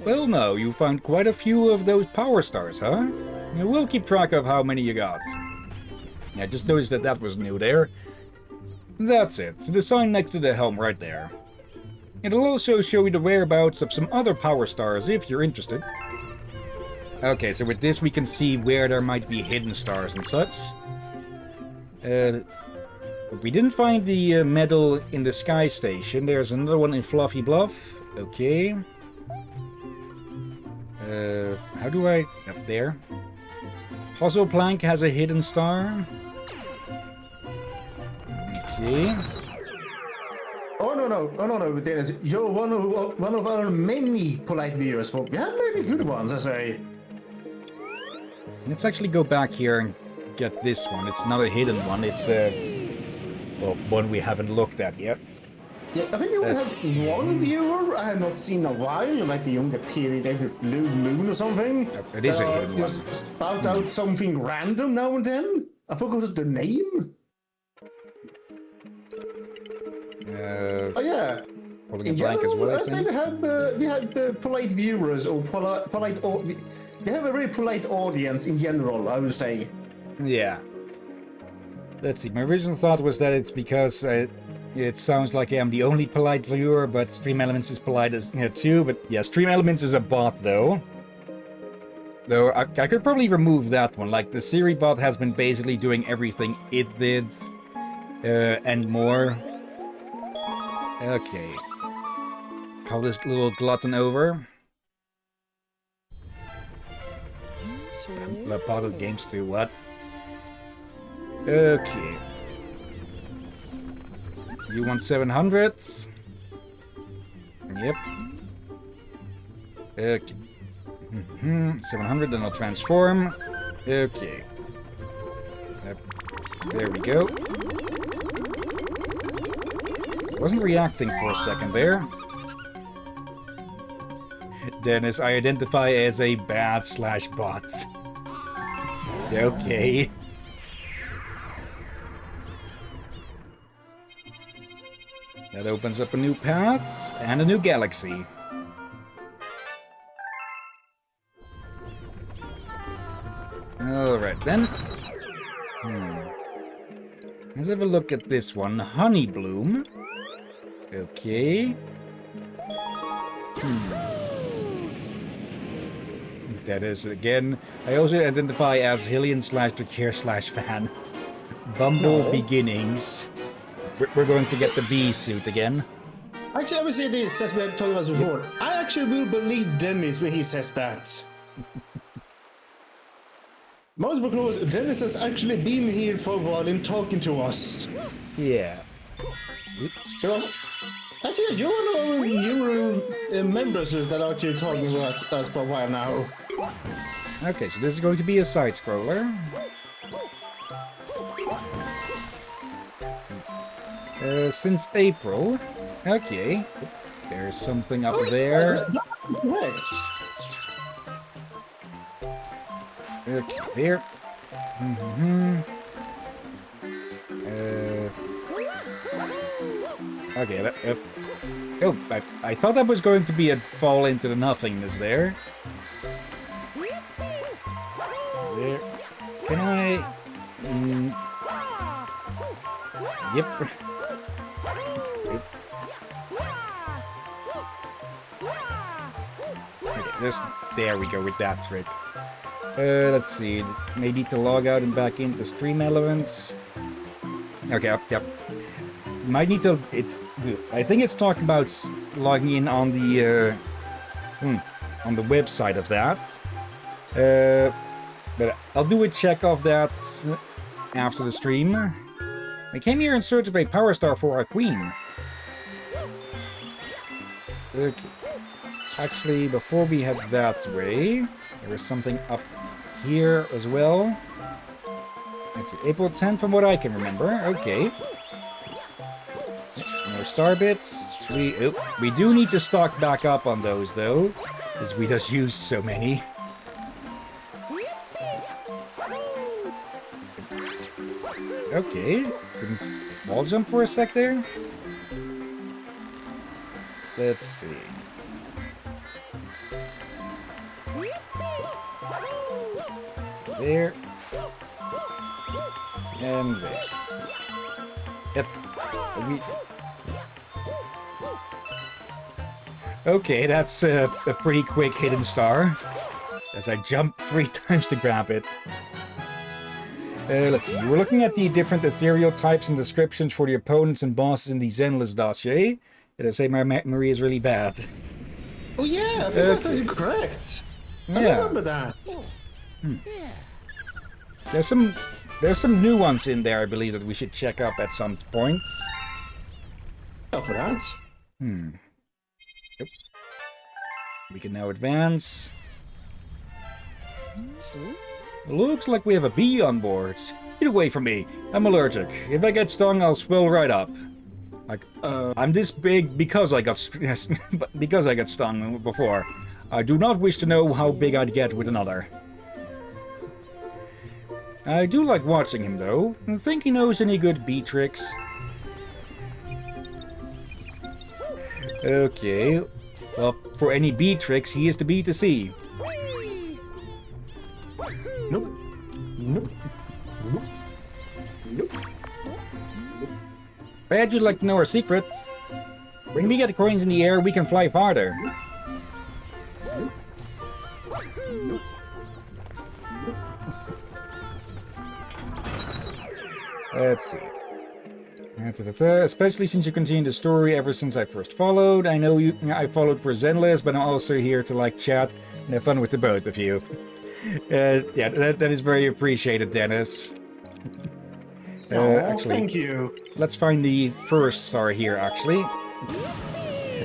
Well, no, you found quite a few of those power stars, huh? And we'll keep track of how many you got. Yeah, just noticed that that was new there. That's it. So the sign next to the helm right there. It'll also show you the whereabouts of some other power stars if you're interested. Okay, so with this we can see where there might be hidden stars and such. We didn't find the medal in the Sky Station. There's another one in Fluffy Bluff. Okay. How do I... Up there. Puzzle Plank has a hidden star. Okay. Oh no, Dennis, you're one of our many polite viewers. We have many good ones, I say. Let's actually go back here and get this one. It's not a hidden one. It's well, one we haven't looked at yet. Yeah, I think we have one viewer I have not seen in a while, like the younger period every blue moon or something. It is a hidden one. Just spout out something random now and then. I forgot the name. Oh yeah. Holding a blank as well, I I say think. we have polite viewers or polite. We have a very polite audience in general, I would say. Yeah. Let's see. My original thought was that it's because it sounds like I'm the only polite viewer, but Stream Elements is polite as too. But yeah, Stream Elements is a bot though. Though I could probably remove that one. Like the Siri bot has been basically doing everything it did, and more. Okay. Call this little glutton over. Potted games too, what? Okay. You want 700? Yep. Okay. 700, then I'll transform. Okay. There we go. Wasn't reacting for a second there. Dennis, I identify as a bad/bot. Okay. That opens up a new path and a new galaxy. Alright then. Let's have a look at this one. Honey Bloom. Okay. That is, again, I also identify as Hillyan/Drakir/fan. Bumble Beginnings. We're going to get the bee suit again. Actually, I will say this, as we have talked about before. I actually will believe Dennis when he says that. Most because Dennis has actually been here for a while and talking to us. Yeah. Actually, you're one of our new members that are actually talking to us for a while now. Okay, so this is going to be a side-scroller. Since April. Okay. There's something up there. Okay, there. Okay, oh, I thought that was going to be a fall into the nothingness there. There. Can I... Yep. Okay, there we go with that trick. Let's see. May need to log out and back into Stream Elements. Okay, yep. Might need to... I think it's talking about logging in on the website of that. But I'll do a check of that after the stream. I came here in search of a power star for our queen. Okay. Actually, before we head that way, there is something up here as well. It's April 10th from what I can remember. Okay. More star bits. We do need to stock back up on those though, because we just used so many. Okay. Couldn't wall jump for a sec there. Let's see. there. And there. Yep. Okay, that's a pretty quick hidden star. As I jump 3 times to grab it. Let's see. We're looking at the different ethereal types and descriptions for the opponents and bosses in the Zenless dossier. Did I say my memory is really bad? Oh yeah, I think that's correct. I remember that. There's some new ones in there, I believe, that we should check up at some point. Oh, for that. Yep. We can now advance. Looks like we have a bee on board. Get away from me. I'm allergic. If I get stung, I'll swell right up. Like, I'm this big because I got because I got stung before. I do not wish to know how big I'd get with another. I do like watching him, though. I think he knows any good bee tricks. Okay. Well, for any bee tricks, he is the bee to see. Nope. Nope. Nope. Nope. Bet you'd like to know our secrets. When we get the coins in the air, we can fly farther. Let's see. Especially since you continue the story ever since I first followed. I know I followed for Zenless, but I'm also here to like chat and have fun with the both of you. Yeah, that is very appreciated, Dennis. Actually, thank you. Let's find the first star here, actually.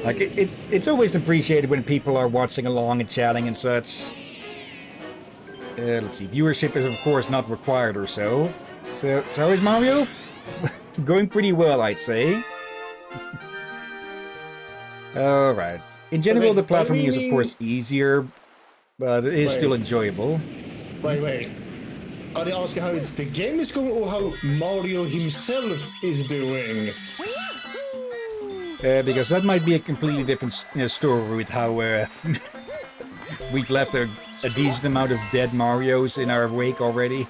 Like, it's always appreciated when people are watching along and chatting and such. Let's see. Viewership is, of course, not required or so. So how is Mario? Going pretty well, I'd say. Alright. In general, the platforming is, of course, easier, but it is still enjoyable. Wait. Are they asking how the game is going or how Mario himself is doing? Because that might be a completely different story with how we've left a decent amount of dead Marios in our wake already.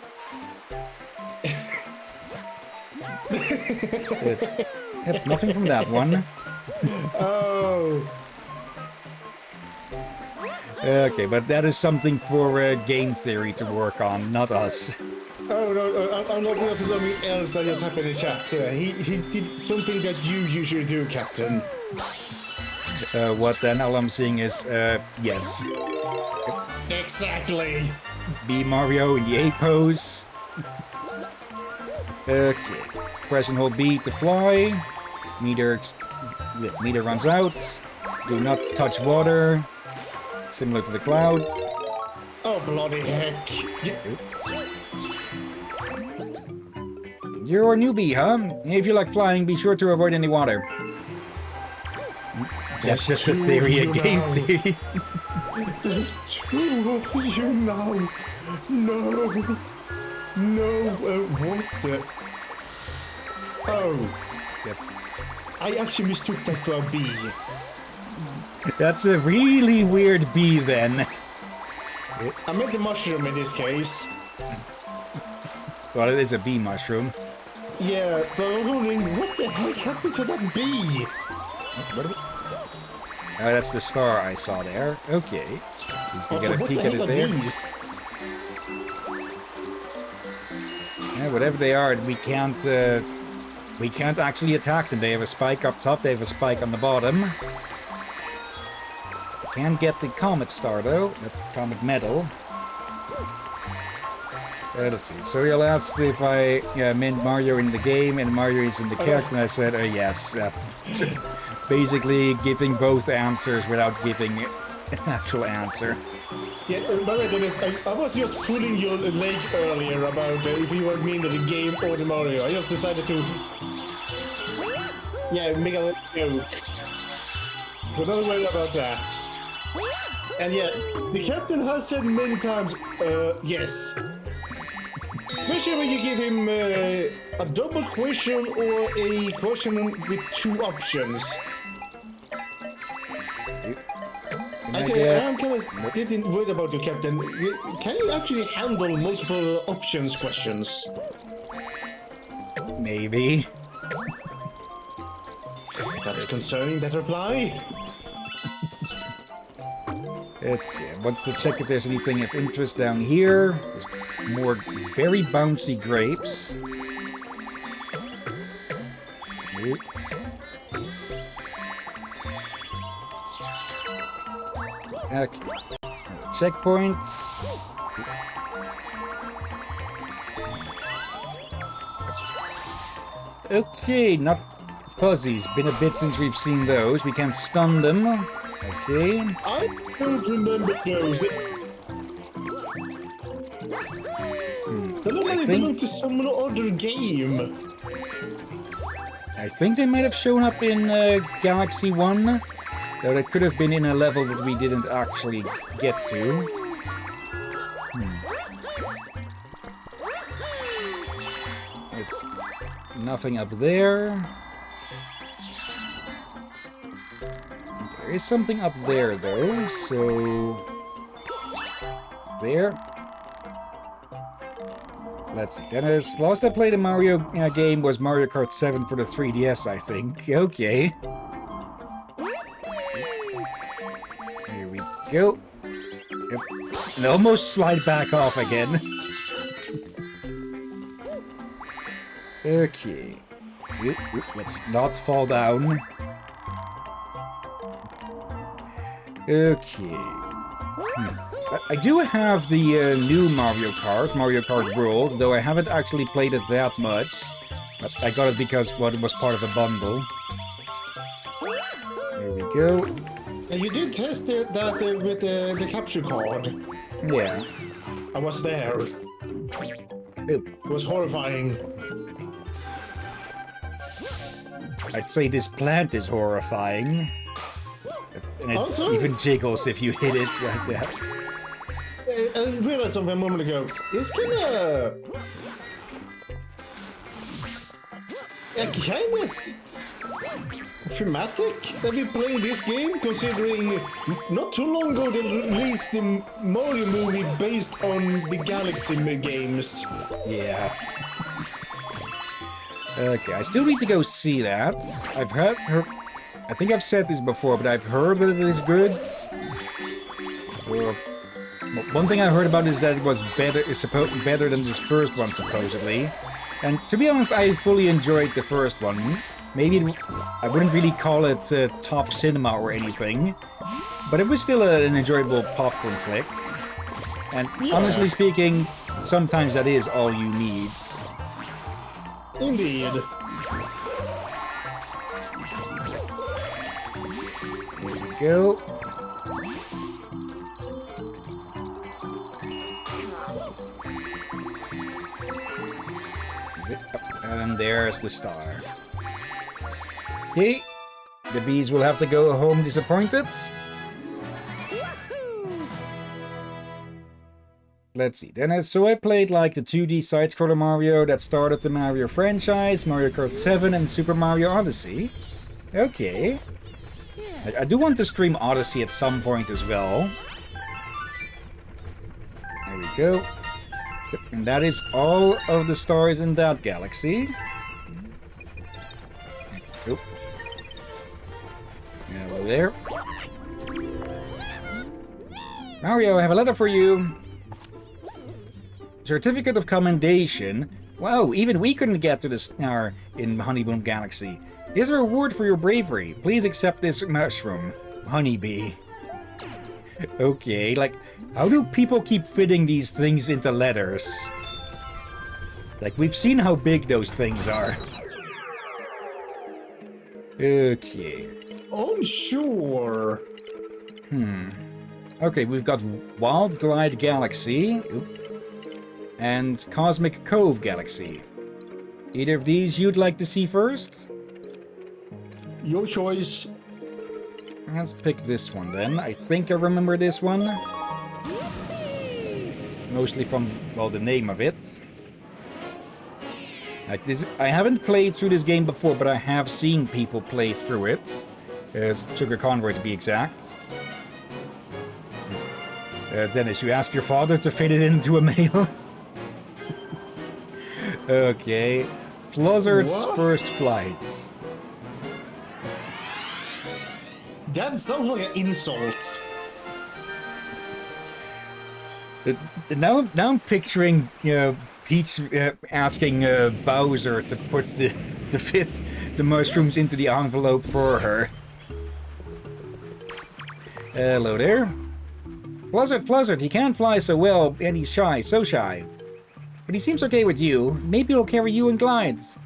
Yep, nothing from that one. Oh. Okay, but that is something for game theory to work on, not us. Oh no, I'm looking up for something else that just happened in chat. He did something that you usually do, Captain. What then? All I'm seeing is, yes. Exactly. B Mario in the A pose. Okay. Press and hold B to fly. Meter runs out. Do not touch water. Similar to the clouds. Oh, bloody heck. You're a newbie, huh? If you like flying, be sure to avoid any water. That's just a theory, a game theory. There's two of you now. No. What the? Oh. Yep. I actually mistook that for a bee. That's a really weird bee, then. I meant the mushroom in this case. Well, it is a bee mushroom. Yeah, but I was wondering, what the heck happened to that bee? That's the star I saw there. Okay. So you can get a peek at it there. Yeah, whatever they are, we can't actually attack them. They have a spike up top, they have a spike on the bottom. Can get the Comet Star, though. The Comet Medal. Let's see. So you'll ask if I meant Mario in the game and Mario is in the character, and I said yes. Basically giving both answers without giving an actual answer. Yeah, by the way, Dennis, I was just pulling your leg earlier about if you were mean to the game or the Mario. I just decided to... Yeah, make a joke. So don't worry about that. And yeah, the captain has said many times, yes. Especially when you give him a double question or a question with two options. I Actually, get? I'm kind of getting worried about you, Captain. Can you actually handle multiple options questions? Maybe. That's concerning, that reply. Let's see. I want to check if there's anything of interest down here. There's more very bouncy grapes. Nope. Okay. Checkpoints. Okay, not fuzzies. Been a bit since we've seen those. We can stun them. Okay. I don't remember those. They look like they belong to some other game. I think they might have shown up in Galaxy 1. Though that could have been in a level that we didn't actually get to. It's nothing up there. There is something up there, though, so... There. Let's see. Dennis, last I played a Mario game was Mario Kart 7 for the 3DS, I think. Okay. Here we go. Yep. And almost slide back off again. Okay. Let's not fall down. Okay. I do have the new Mario Kart World, though I haven't actually played it that much. But I got it because it was part of a bundle. There we go. And you did test that with the capture card. Yeah. I was there. Oop. It was horrifying. I'd say this plant is horrifying. And it Also? even jiggles if you hit it like that. I realized something a moment ago. It's kinda thematic that we play this game, considering not too long ago they released the Mario movie based on the Galaxy games. Yeah. Okay, I still need to go see that. I've heard I think I've said this before, but I've heard that it is good. One thing I heard about is that it was better than this first one, supposedly. And to be honest, I fully enjoyed the first one. Maybe I wouldn't really call it top cinema or anything, but it was still an enjoyable popcorn flick. And honestly speaking, sometimes that is all you need. Indeed. Here we go. And there's the star. Okay, the bees will have to go home disappointed. Let's see, Dennis. So I played like the 2D side-scroller Mario that started the Mario franchise, Mario Kart 7 and Super Mario Odyssey. Okay. I do want to stream Odyssey at some point as well. There we go. And that is all of the stars in that galaxy. Oop. Hello there. Mario, I have a letter for you. Certificate of Commendation. Wow, even we couldn't get to the star in Honeymoon Galaxy. Here's a reward for your bravery. Please accept this mushroom. Honeybee. Okay, like, how do people keep fitting these things into letters? Like, we've seen how big those things are. Okay. Unsure. Okay, we've got Wild Glide Galaxy. Oop. And Cosmic Cove Galaxy. Either of these you'd like to see first? Your choice. Let's pick this one then. I think I remember this one. Mostly from, well, the name of it. Like this, I haven't played through this game before, but I have seen people play through it. Sugar Convoy to be exact. Dennis, you ask your father to fit it into a mail? Okay. Fluzzard's What? first flight. That sounds like an insult. Now I'm picturing Peach asking Bowser to fit the mushrooms into the envelope for her. Hello there. Fluzzard, he can't fly so well, and he's shy, so shy. But he seems okay with you. Maybe he'll carry you in glides.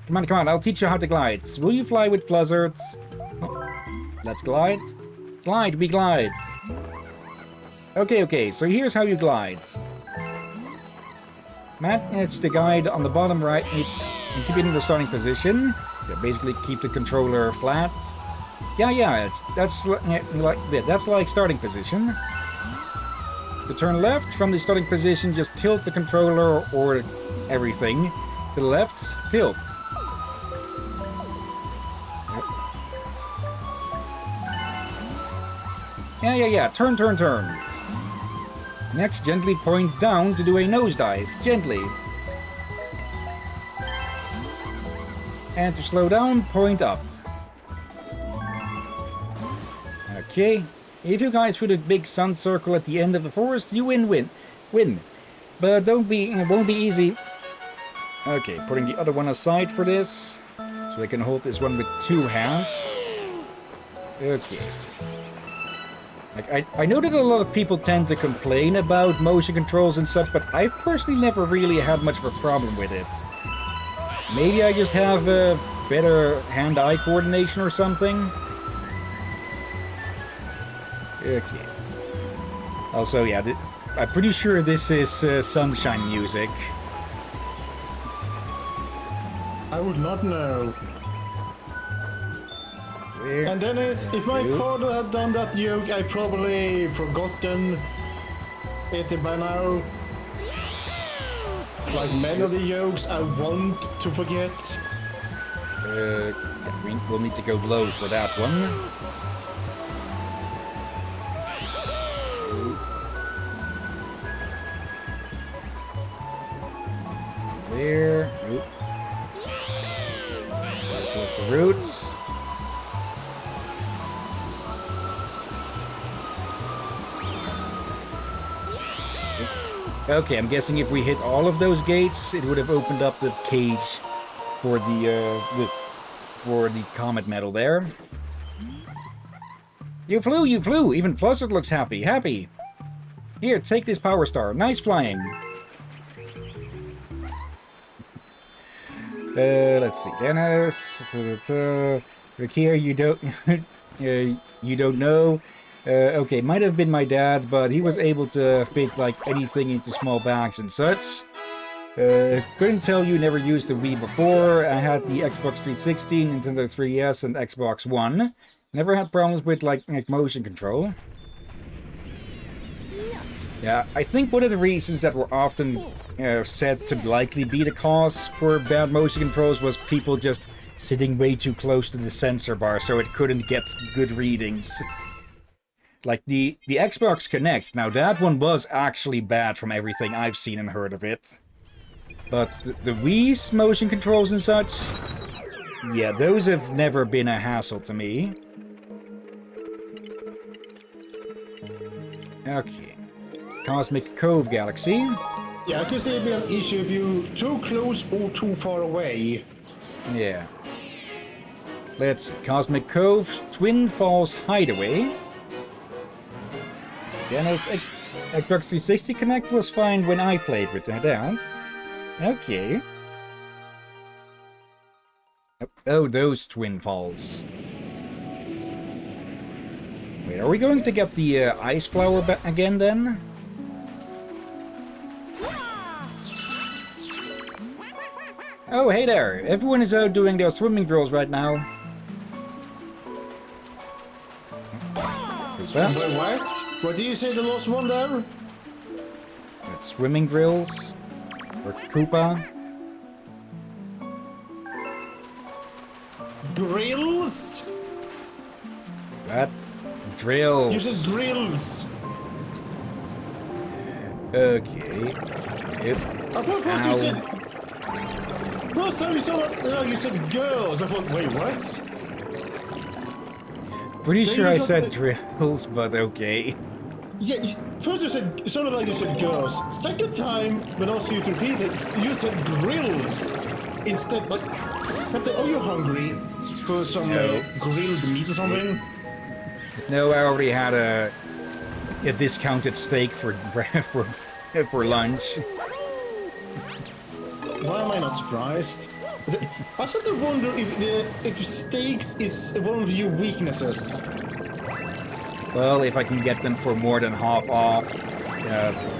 Come on, I'll teach you how to glide. Will you fly with Fluzzard? Oh, let's glide. Glide, we glide. Okay, so here's how you glide. Matt, it's the guide on the bottom right, and keep it in the starting position. Yeah, basically keep the controller flat. Yeah, that's like starting position. To turn left from the starting position, just tilt the controller or everything to the left. Tilt. Yeah. Turn. Next, gently point down to do a nosedive. Gently. And to slow down, point up. Okay. If you guys through the big sun circle at the end of the forest, you win. But it won't be easy. Okay, putting the other one aside for this. So I can hold this one with 2 hands. Okay. Like, I know that a lot of people tend to complain about motion controls and such, but I personally never really had much of a problem with it. Maybe I just have better hand-eye coordination or something. Okay. Also, yeah, I'm pretty sure this is sunshine music. I would not know. And Dennis, if my father had done that joke, I probably forgotten it by now. Like many of the jokes I want to forget. We'll need to go low for that one. There. Oop. There goes the roots. Okay, I'm guessing if we hit all of those gates, it would have opened up the cage for the comet medal there. You flew! Even Fluzzard looks happy. Here, take this power star. Nice flying. Let's see. Dennis. Look here, you don't... you don't know. Okay, might have been my dad, but he was able to fit like anything into small bags and such. Couldn't tell you, never used the Wii before. I had the Xbox 360, Nintendo 3DS, and Xbox One. Never had problems with like motion control. Yeah, I think one of the reasons that were often said to likely be the cause for bad motion controls was people just sitting way too close to the sensor bar so it couldn't get good readings. Like the Xbox Kinect, now that one was actually bad from everything I've seen and heard of it. But the Wii's motion controls and such, yeah, those have never been a hassle to me. Okay. Cosmic Cove Galaxy. Yeah, I could see it be an issue if you too close or too far away. Yeah. Let's see. Cosmic Cove, Twin Falls Hideaway. Dennis, Xbox 360 Connect was fine when I played with my dad. Okay. Oh, those Twin Falls. Wait, are we going to get the ice flower back again then? Oh, hey there! Everyone is out doing their swimming drills right now. Wait, what? What do you say the last one there? Swimming drills. Or Koopa. Grills? What? Drills. You said grills. Okay. Yep. I thought first you said. First time you said you said girls. I thought, wait, what? Pretty Then sure you I got said the- drills, but okay. Yeah, first you said it sounded like you said girls. Second time, when I asked you to repeat it, you said grills instead. But are you hungry for some No. grilled meat or something? No, I already had a discounted steak for for lunch. Why am I not surprised? I started to wonder if steaks is one of your weaknesses. Well, if I can get them for more than half off,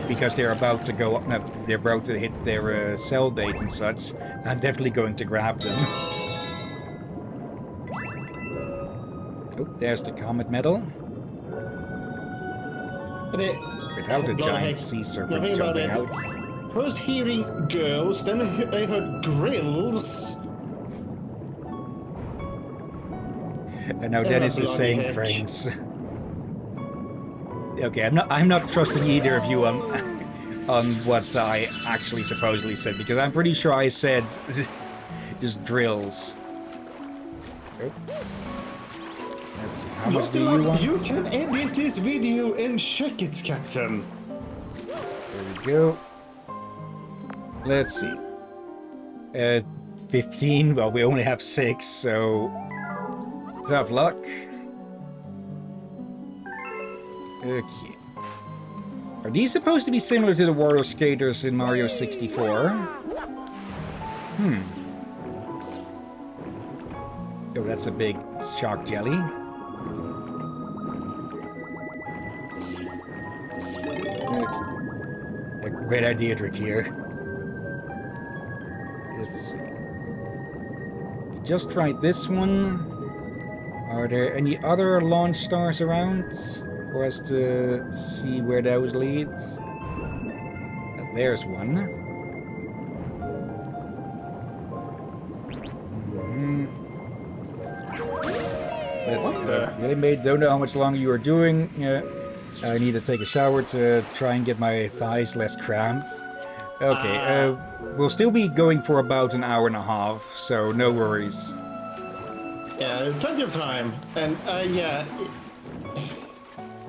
because they're about to go up, no, they're about to hit their sell date and such, I'm definitely going to grab them. Oh, there's the comet medal. Without a giant sea serpent jumping out. First hearing girls, then I heard grills. And now Dennis is saying heck. cranes. Okay, I'm not trusting either of you on what I actually supposedly said, because I'm pretty sure I said just drills. Oh. Let's see, how much do you want? You can edit this video and check it, Captain. There we go. Let's see. 15. Well, we only have 6, so tough luck. Okay. Are these supposed to be similar to the Wario skaters in Mario 64? Oh, that's a big shark jelly. A great idea, Trick here. Let's see. We just tried this one. Are there any other launch stars around for us to see where those lead? There's one. Let's see. Really made. Don't know how much longer you are doing. I need to take a shower to try and get my thighs less cramped. Okay, we'll still be going for about an hour and a half, so no worries. Yeah, plenty of time. And yeah,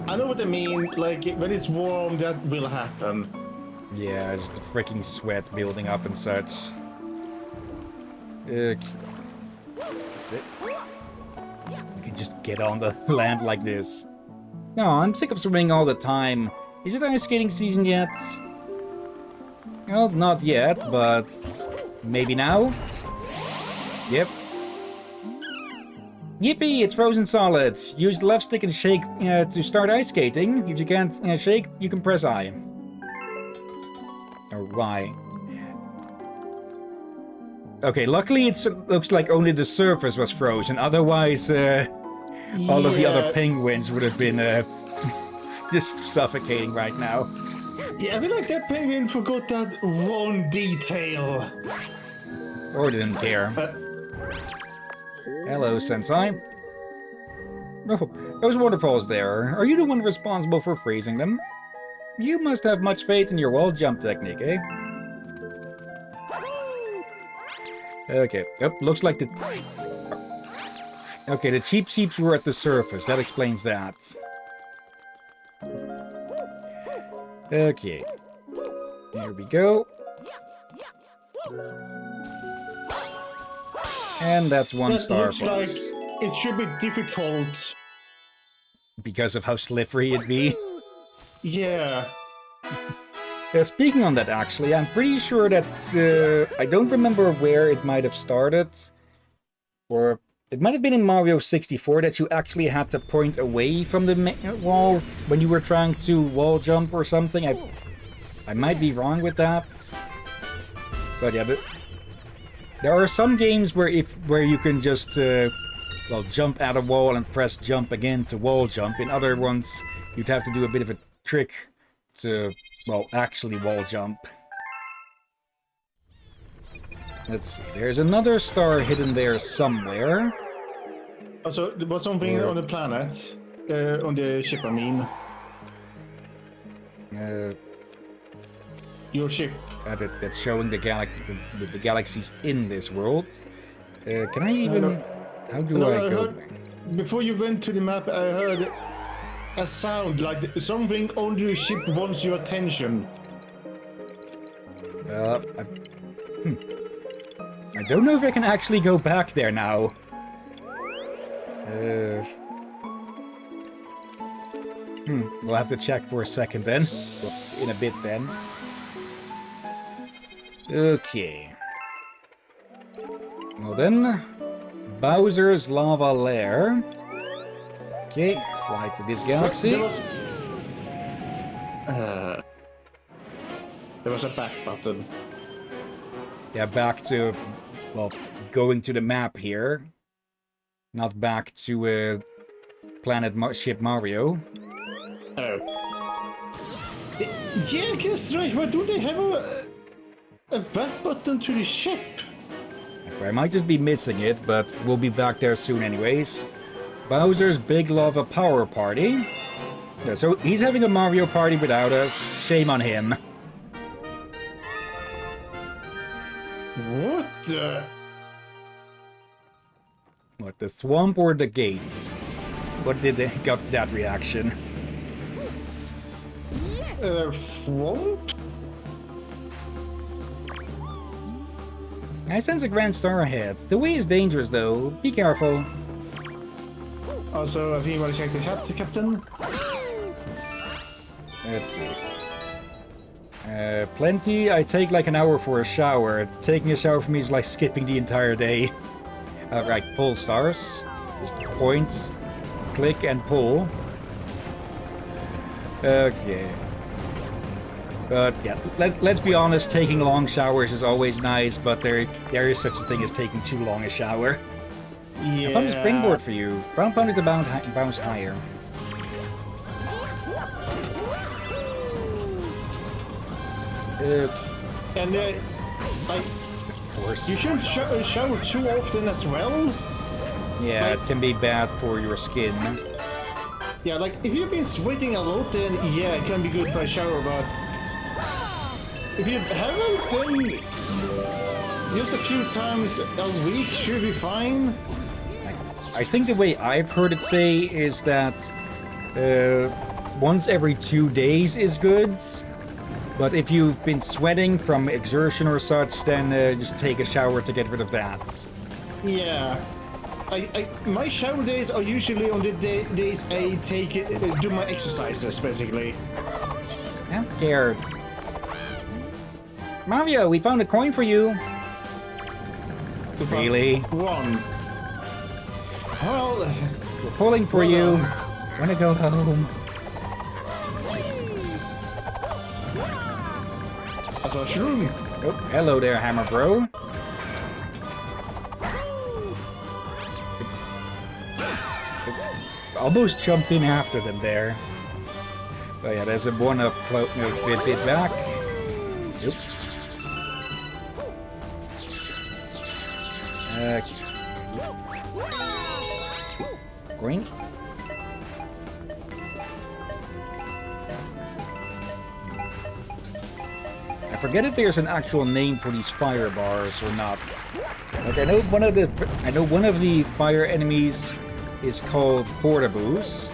I know what I mean. Like, when it's warm, that will happen. Yeah, just the freaking sweat building up and such. Okay. You can just get on the land like this. No, I'm sick of swimming all the time. Is it ice skating season yet? Well, not yet, but maybe now? Yep. Yippee, it's frozen solid. Use the left stick and shake to start ice skating. If you can't shake, you can press I. Or Y. Okay, luckily it looks like only the surface was frozen. Otherwise, all of the other penguins would have been just suffocating right now. Yeah, I feel like that penguin forgot that one detail. Or didn't care. Hello, Sensei. Oh, those waterfalls there. Are you the one responsible for freezing them? You must have much faith in your wall jump technique, eh? Okay. Oh, looks like the... Okay, the cheap seeps were at the surface. That explains that. Okay. Here we go. And that's one star looks like plus. it should be difficult. Because of how slippery it'd be. Yeah. Speaking on that, actually, I'm pretty sure that I don't remember where it might have started, or it might have been in Mario 64 that you actually had to point away from the wall when you were trying to wall jump or something. I might be wrong with that, but yeah, there are some games where you can just well, jump at a wall and press jump again to wall jump. In other ones, you'd have to do a bit of a trick to, well, actually wall jump. Let's see, there's another star hidden there somewhere. Also, there was something on the planet, on the ship, I mean. Your ship. That's showing the galaxies in this world. Can I even? How do No, I I go? heard, before you went to the map, I heard a sound like something on your ship wants your attention. I don't know if I can actually go back there now. We'll have to check for a second then. Well, in a bit then. Okay. Well then, Bowser's Lava Lair. Okay, fly to this galaxy. There was a back button. Yeah, back to, well, going to the map here. Not back to Ship Mario. Oh. Yeah, I guess right. Why do they have a back button to the ship? I might just be missing it, but we'll be back there soon anyways. Bowser's Big Lava Power Party. Yeah, so he's having a Mario Party without us. Shame on him. What the? What, the swamp or the gates? What did they got that reaction? Swamp? I sense a grand star ahead. The way is dangerous though. Be careful. Also, have you want to check the chat, Captain? Let's see. Plenty. I take like an hour for a shower. Taking a shower for me is like skipping the entire day. Right, pull stars. Just point, click, and pull. Okay. But yeah, let's be honest, taking long showers is always nice, but there is such a thing as taking too long a shower. Yeah. I found a springboard for you. Round pounded to bounce higher. Okay. And like, Of course. you shouldn't shower too often as well. Yeah, like- it can be bad for your skin. Yeah, like if you've been sweating a lot, then yeah, it can be good for a shower. But if you haven't, then just a few times a week should be fine. I think the way I've heard it say is that once every 2 days is good. But if you've been sweating from exertion or such, then just take a shower to get rid of that. Yeah. My shower days are usually on the days I do my exercises, basically. I'm scared. Mario, we found a coin for you. Really? One. Well, We're pulling for you. Wanna go home? that's a shroom. Oh, hello there, Hammer Bro. Almost jumped in after them there. Oh yeah, there's a one-up bit back. Oops. Green. I forget if there's an actual name for these fire bars or not. Like I know one of the fire enemies is called Portaboos,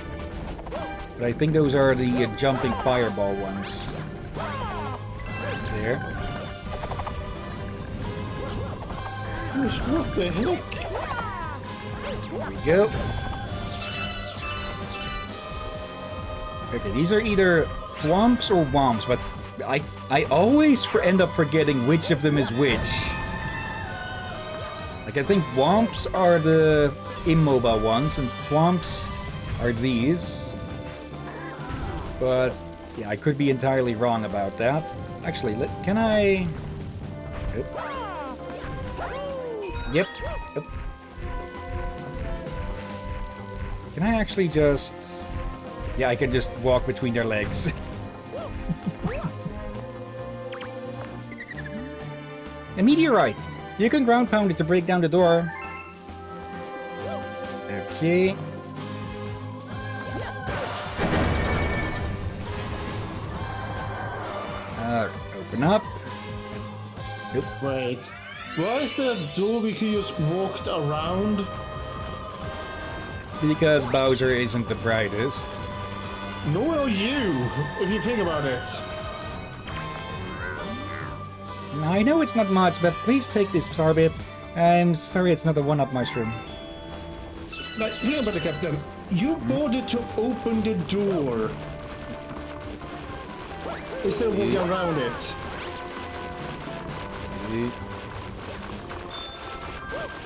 but I think those are the jumping fireball ones. There. What the heck? There we go. Okay, these are either thwomps or womps, but I always end up forgetting which of them is which. Like, I think womps are the immobile ones, and thwomps are these. But, yeah, I could be entirely wrong about that. Actually, can I... Yep. Yep. Can I actually just... Yeah, I can just walk between their legs. A meteorite! You can ground pound it to break down the door. Okay. Open up. Nope. Wait. Why is there a door we could just walk around? Because Bowser isn't the brightest. Nor are you, if you think about it. I know it's not much, but please take this Starbit. I'm sorry it's not a one-up mushroom. Like, think about it, Captain. You bothered to open the door instead of walking around it.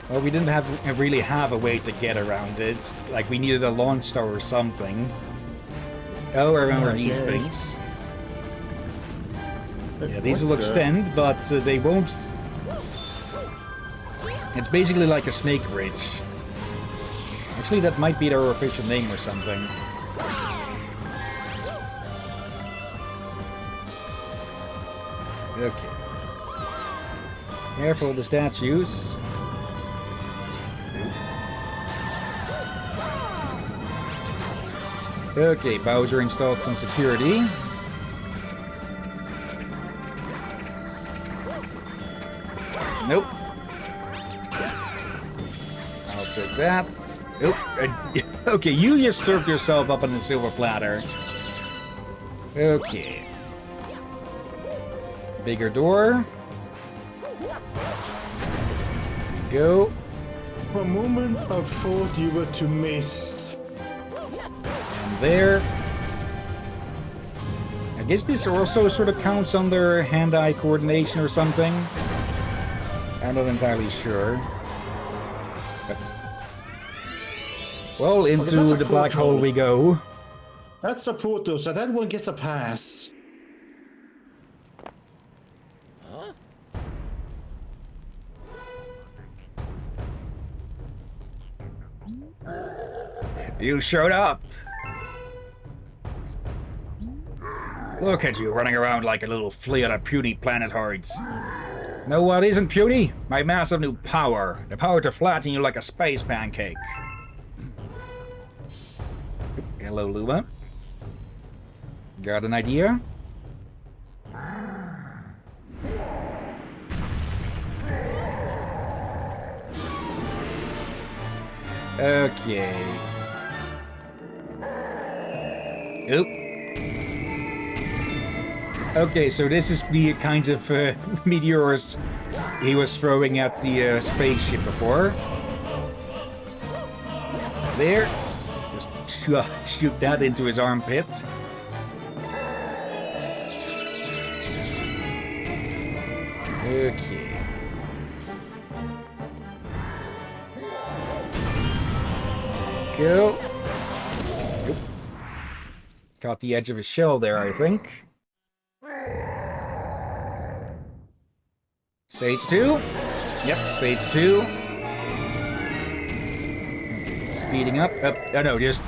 Well, we didn't really have a way to get around it. Like, we needed a launch star or something. Oh, I remember these things. Yeah, these will extend, but they won't... It's basically like a snake bridge. Actually, that might be their official name or something. Okay. Careful of the statues. Okay, Bowser installed some security. Nope. I'll take that. Nope. Okay, you just served yourself up on the silver platter. Okay. Bigger door. Go. For a moment, I thought you were to miss. And there. I guess this also sort of counts under hand-eye coordination or something. I'm not entirely sure. But... Well, into the black hole we go. That's a photo, so that one gets a pass. You showed up. Look at you running around like a little flea on a puny planet hordes. Know what isn't puny? My massive new power. The power to flatten you like a space pancake. Hello, Luma. Got an idea? Okay. Oop. Okay, so this is the kinds of meteors he was throwing at the spaceship before. There. Just shoot that into his armpit. Okay. Go. Yep. Caught the edge of his shell there, I think. Stage 2. Yep, stage 2. Okay, speeding up. Oh no, just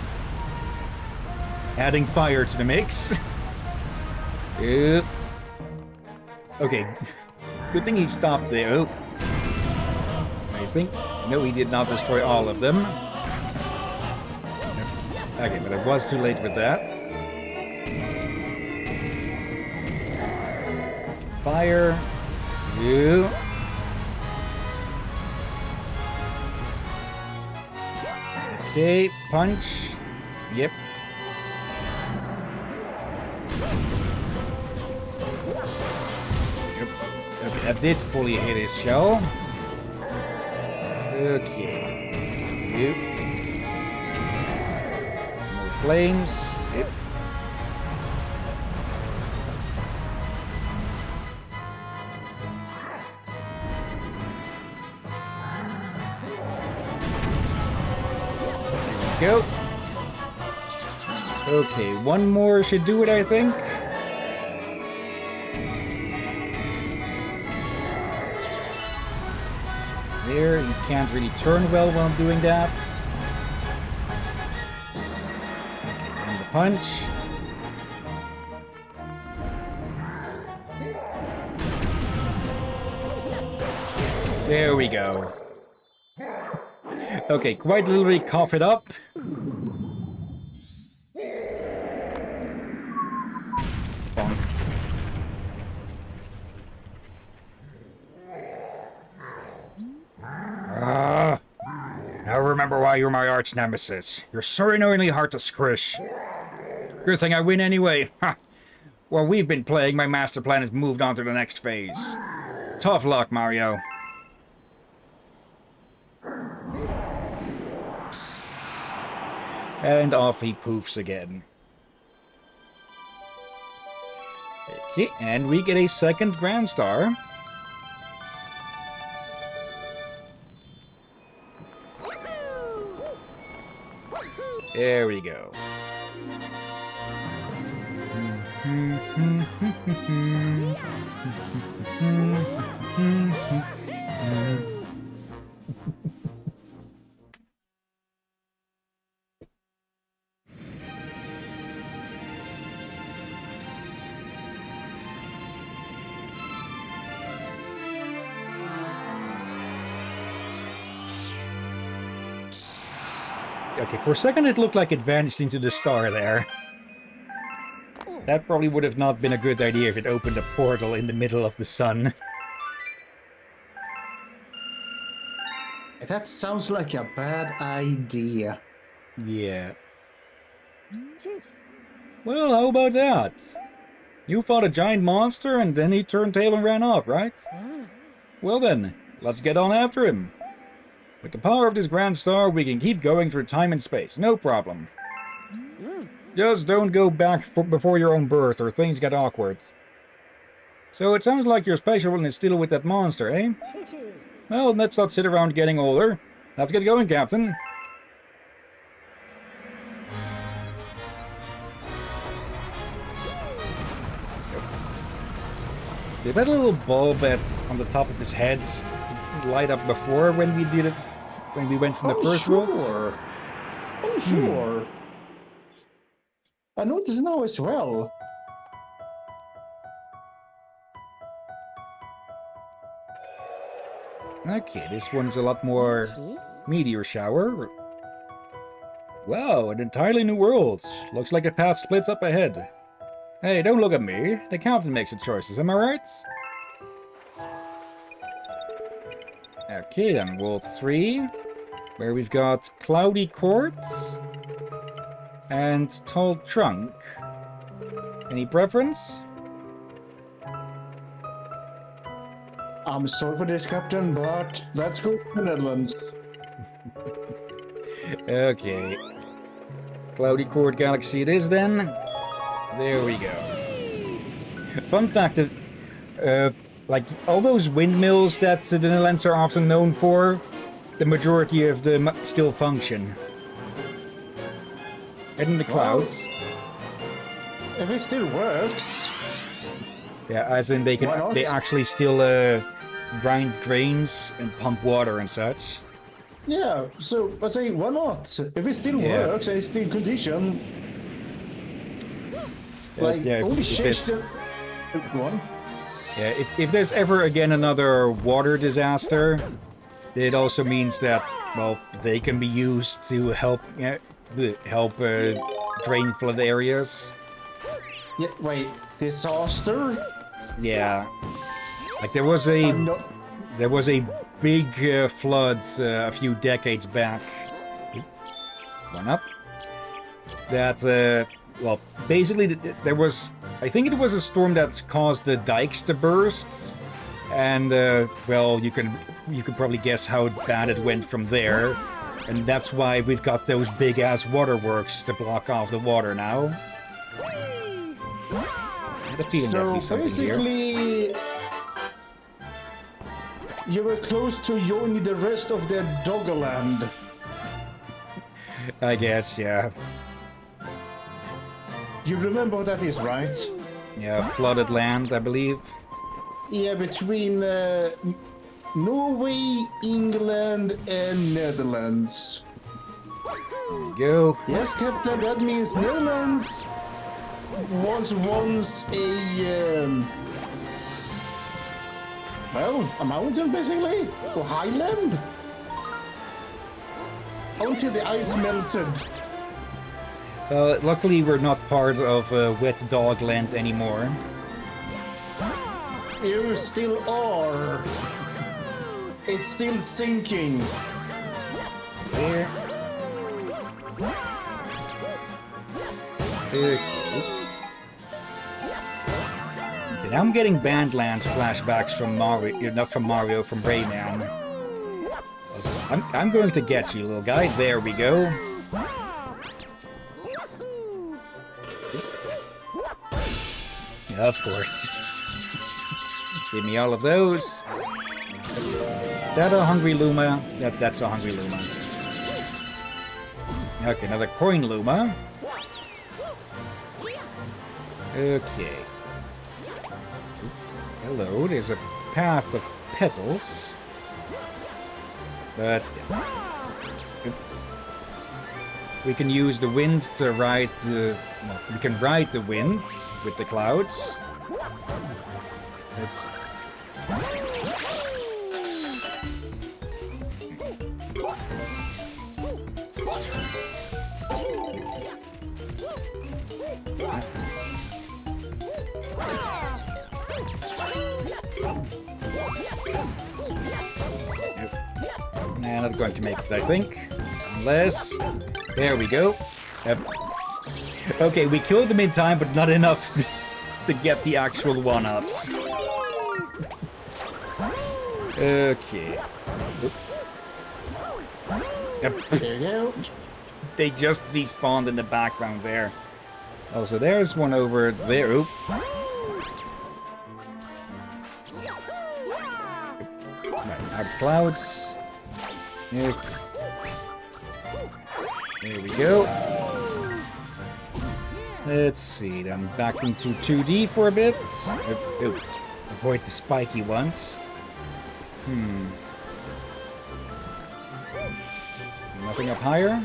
adding fire to the mix. Yep. Okay. Good thing he stopped there. Oh. I think. No, he did not destroy all of them. Okay, but it was too late with that. Fire. You. Okay, punch. Yep. Yep. Okay, that did fully hit his shell. Okay. Yep. More flames. Yep. Go. Okay, one more should do it, I think. There, you can't really turn well while doing that. Okay, and the punch. There we go. Okay, quite literally cough it up. Bonk. why you're my arch nemesis. You're so annoyingly hard to squish. Good thing I win anyway. Ha! While we've been playing, my master plan has moved on to the next phase. Tough luck, Mario. And off he poofs again. Okay, and we get a second Grand Star. There we go. Okay, for a second it looked like it vanished into the star there. That probably would have not been a good idea if it opened a portal in the middle of the sun. That sounds like a bad idea. Yeah. Well, how about that? You fought a giant monster and then he turned tail and ran off, right? Well then, let's get on after him. With the power of this Grand Star, we can keep going through time and space, no problem. Just don't go back before your own birth, or things get awkward. So it sounds like your special one is still with that monster, eh? Well, let's not sit around getting older. Let's get going, Captain. Did that little bulb on the top of his head light up before when we did it? When we went from the first world? Oh, sure. I notice now as well. Okay, this one's a lot more meteor shower. Wow, an entirely new world. Looks like a path splits up ahead. Hey, don't look at me. The captain makes the choices, am I right? Okay, then World 3, where we've got Cloudy Court and Tall Trunk. Any preference? I'm sorry for this, Captain, but let's go to the Netherlands. Okay. Cloudy Court Galaxy it is then. There we go. Fun fact, like all those windmills that the Netherlands are often known for, the majority of them still function. And in the clouds. Well, if it still works. Yeah, as in they actually still grind grains and pump water and such. Yeah, so I say, why not? If it still works and it's still condition. Like, only shit. Go on. Yeah, if there's ever again another water disaster, it also means that, well, they can be used to help drain flood areas. Yeah, wait, disaster? Yeah, like there was a big flood a few decades back. One up. That well, basically there was, I think it was a storm that caused the dikes to burst, and well, you can probably guess how bad it went from there, and that's why we've got those big ass waterworks to block off the water now. I had a feeling there'd be something basically, here. You were close to joining the rest of the Doggerland. I guess, yeah. You remember what that is, right? Yeah, flooded land, I believe. Yeah, between Norway, England, and Netherlands. There you go. Yes, Captain, that means Netherlands was once a well, a mountain basically, or highland, until the ice melted. Luckily we're not part of wet dog land anymore. You still are. It's still sinking. There. Okay. Okay, now I'm getting Bandlands flashbacks from Mario, not from Mario, from Rayman. I'm going to get you, little guy. There we go. Of course. Give me all of those. Is that a hungry Luma? That's a hungry Luma. Okay, another coin Luma. Okay. Hello, there's a path of petals. But we can use the wind to ride the... No, we can ride the wind with the clouds. Let's... Nah, not going to make it, I think. Unless... There we go. Yep. Okay, we killed them in time, but not enough to get the actual one-ups. Okay. Yep. There you go. They just despawned in the background there. Also, there's one over there. Oop. Right, out of clouds. Okay. There we go. Let's see, then back into 2D for a bit. Oh, avoid the spiky ones. Nothing up higher.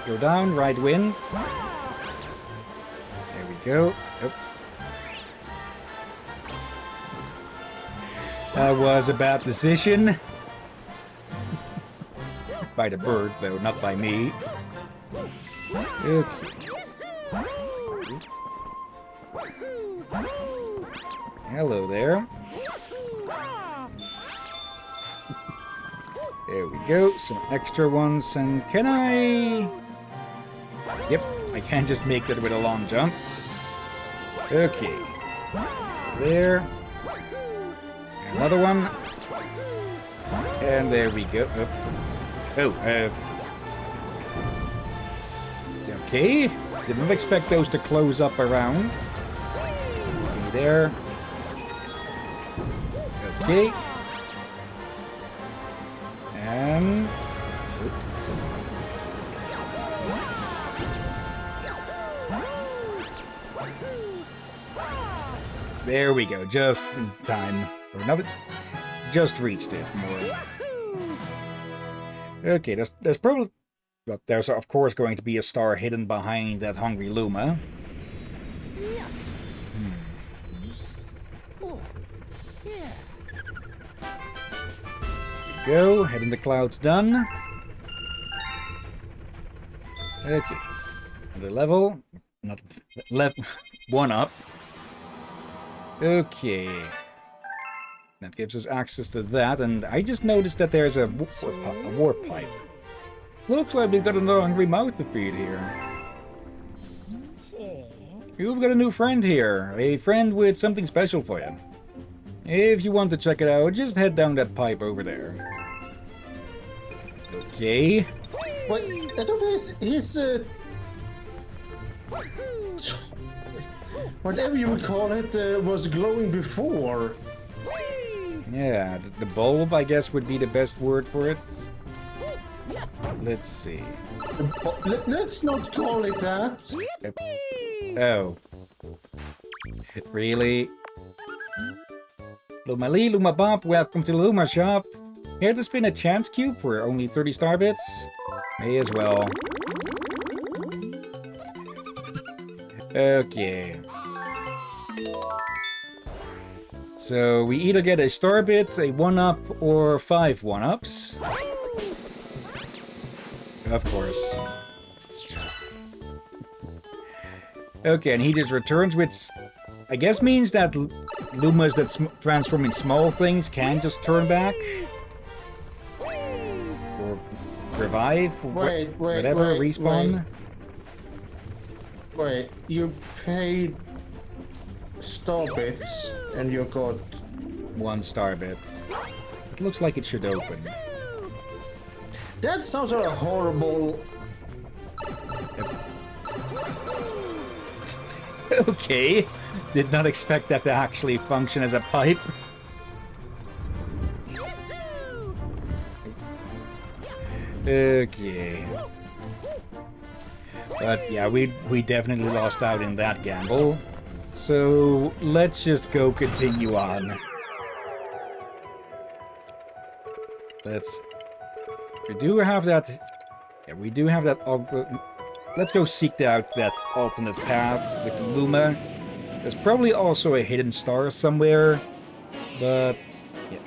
Go down, right wind. There we go. Oh. That was a bad decision. By the birds, though, not by me. Okay. Hello there. There we go, some extra ones, and can I... Yep, I can just make that with a long jump. Okay. There. Another one. And there we go. Okay. Did not expect those to close up around. Okay, there. Okay. And... There we go, just in time. Or another... Just reached it more. Okay, there's probably... But there's of course going to be a star hidden behind that hungry Luma. Go, head in the clouds done. Okay. Another level. Not one up. Okay. That gives us access to that, and I just noticed that there's a warp pipe. Looks like we've got another hungry mouth to feed here. You've got a new friend here. A friend with something special for you. If you want to check it out, just head down that pipe over there. Okay. Wait, I thought his whatever you would call it, was glowing before. Yeah, the bulb, I guess, would be the best word for it. Let's see. Let's not call it that. Oh. Really? Luma Lee, Luma Bob, welcome to the Luma shop. Here to spin a chance cube for only 30 star bits? May as well. Okay. So we either get a star bit, a 1-up, or 5 1-ups. Of course. Okay, and he just returns, which I guess means that Lumas that transform in small things can just turn back. Or revive, whatever, respawn. Wait, you paid star bits and you got 1 star bit. It looks like it should open. That sounds like a horrible. Okay. Did not expect that to actually function as a pipe. Okay. But yeah, we definitely lost out in that gamble. So let's just go continue on. We do have that. Yeah, we do have that other. Let's go seek out that alternate path with Luma. There's probably also a hidden star somewhere, but yeah.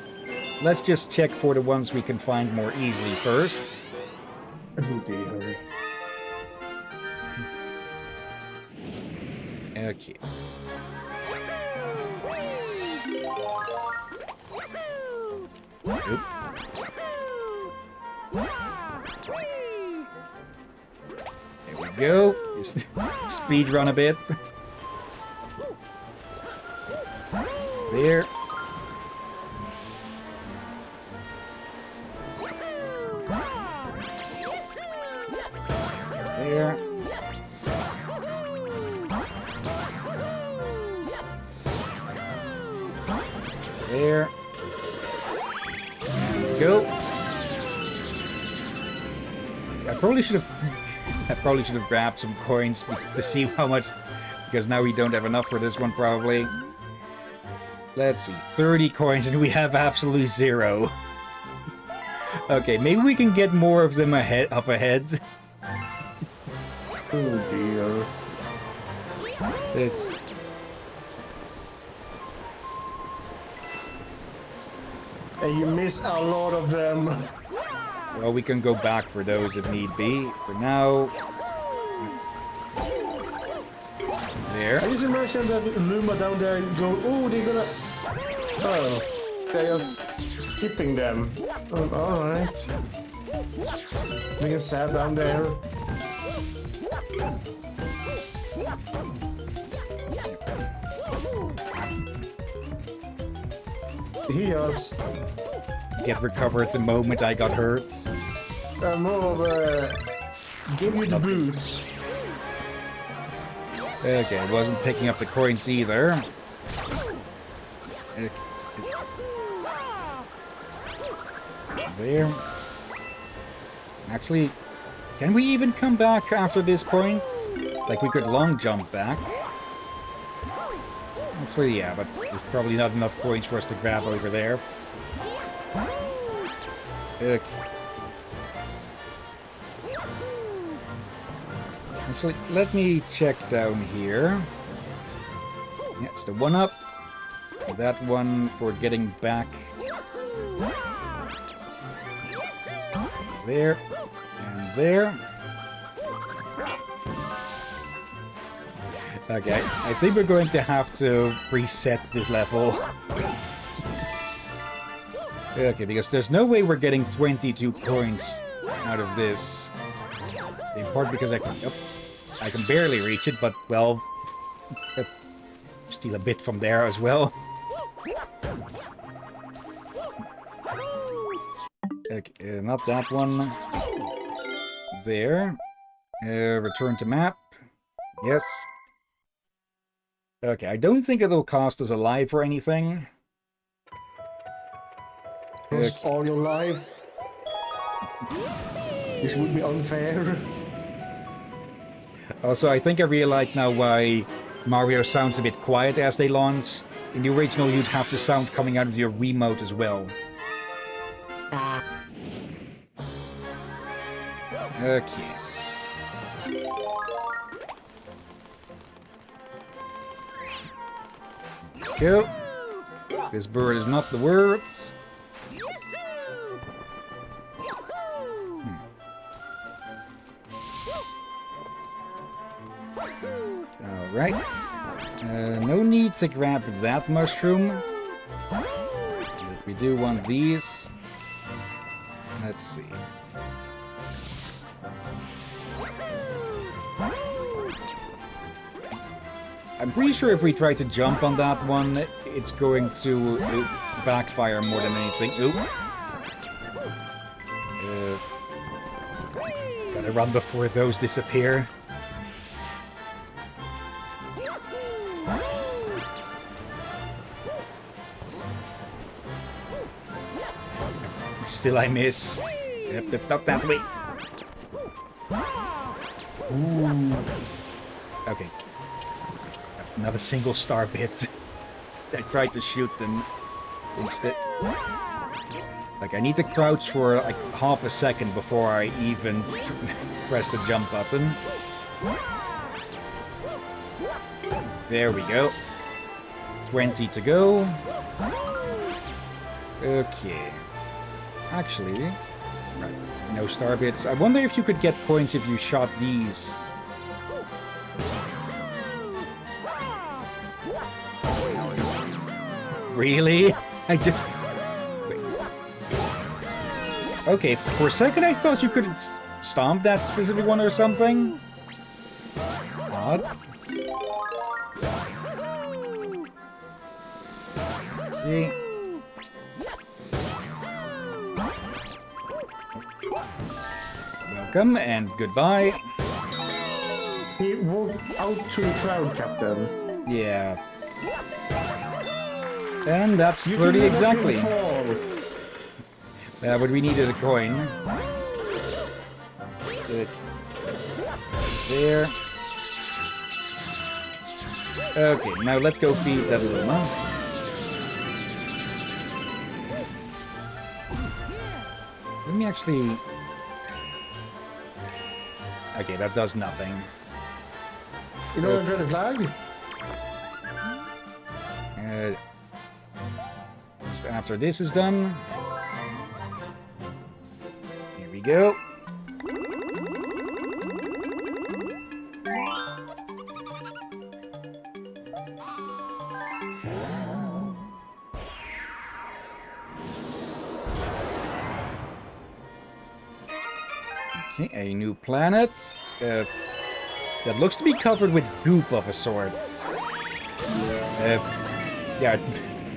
Let's just check for the ones we can find more easily first. Oh dear. Okay. Oop. There we go. Just speed run a bit. There. There. There. Go. I probably should have grabbed some coins to see how much, because now we don't have enough for this one probably. Let's see, 30 coins and we have absolutely 0. Okay, maybe we can get more of them up ahead. Oh dear. It's... And you miss a lot of them. Well, we can go back for those if need be. For now... There. I just imagine that Luma down there go, oh, they're gonna... Oh, they're just skipping them. Oh, alright. Being sad down there. He just... Get recovered the moment I got hurt. more of a... Give you the boots. Okay, I wasn't picking up the coins either. Okay. There. Actually, can we even come back after this point? Like, we could long jump back. Actually, yeah, but there's probably not enough coins for us to grab over there. Okay. Actually, let me check down here. Yeah, it's the one up. That one for getting back. There. And there. Okay, I think we're going to have to reset this level. Okay, because there's no way we're getting 22 coins out of this. In part because I can barely reach it, but, well, steal a bit from there as well. Okay, not that one. There. Return to map. Yes. Okay, I don't think it'll cost us a life or anything. Lost all your life. This would be unfair. Also, I think I realize now why Mario sounds a bit quiet as they launch. In the original, you'd have the sound coming out of your Wiimote as well. Okay. Go. This bird is not the words. Alright. No need to grab that mushroom. But we do want these. Let's see. I'm pretty sure if we try to jump on that one, it's going to backfire more than anything. Oop. Gotta run before those disappear. Still I miss. Yep, not that way. Ooh. Okay. Another single star bit. I tried to shoot them instead. Like, I need to crouch for like half a second before I even press the jump button. There we go. 20 to go. Okay. Actually, right, no star bits. I wonder if you could get coins if you shot these. Really? I just... Wait. Okay, for a second I thought you could stomp that specific one or something. Odd. Okay. Welcome and goodbye. He walked out to the cloud, Captain. Yeah. And that's 30 exactly. But we needed a coin. There. Okay, now let's go feed that Luma. Let me actually... Okay, that does nothing. You know the flag? Just after this is done. Here we go. Okay, a new planet. That looks to be covered with goop of a sort. Yeah,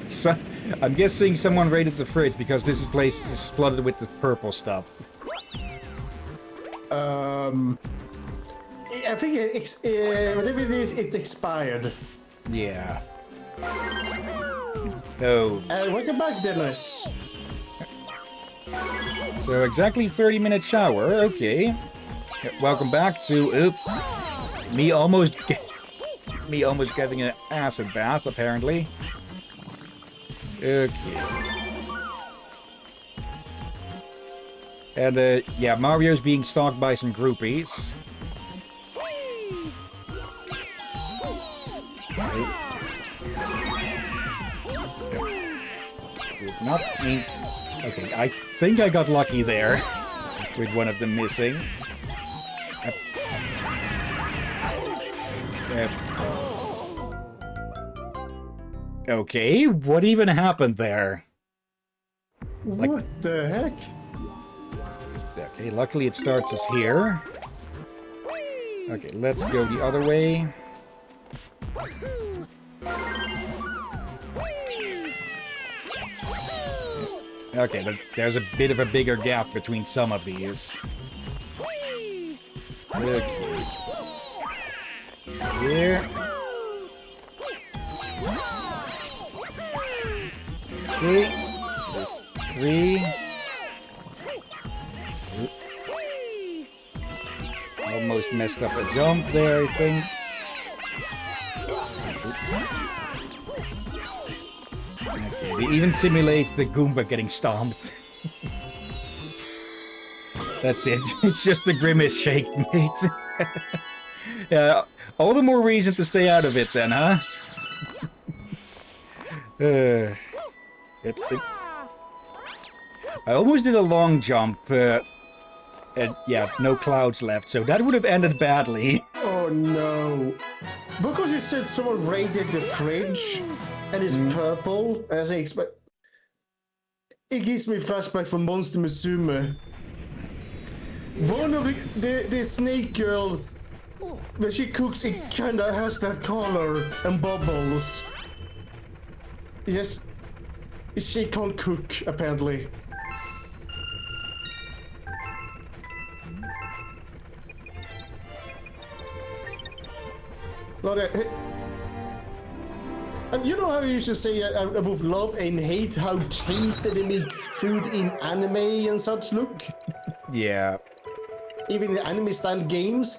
so, I'm guessing someone raided the fridge because this place is flooded with the purple stuff. I think whatever it is, it expired. Yeah. Oh. Welcome back, Dennis. So exactly 30-minute shower. Okay. Welcome back to me almost getting an acid bath apparently. Okay. And yeah, Mario's being stalked by some groupies. Did not mean... Okay, I think I got lucky there with one of them missing. Okay, what even happened there? Like, what the heck? Okay, luckily it starts us here. Okay, let's go the other way. Okay, there's a bit of a bigger gap between some of these. Okay. Here. Okay. There's 3. Almost messed up a jump there, I think. Okay, it even simulates the Goomba getting stomped. That's it. It's just a grimace shake, mate. Yeah, all the more reason to stay out of it then, huh? I almost did a long jump, and yeah, no clouds left, so that would have ended badly. Oh no. Because you said someone raided the fridge and it's purple, as I expect. It gives me flashback from Monster Musume. One of the snake girl when she cooks, it kinda has that color and bubbles. Yes, she can't cook, apparently. Not a, and you know how you used to say about love and hate how tasty they make food in anime and such look? Yeah. Even in anime-style games?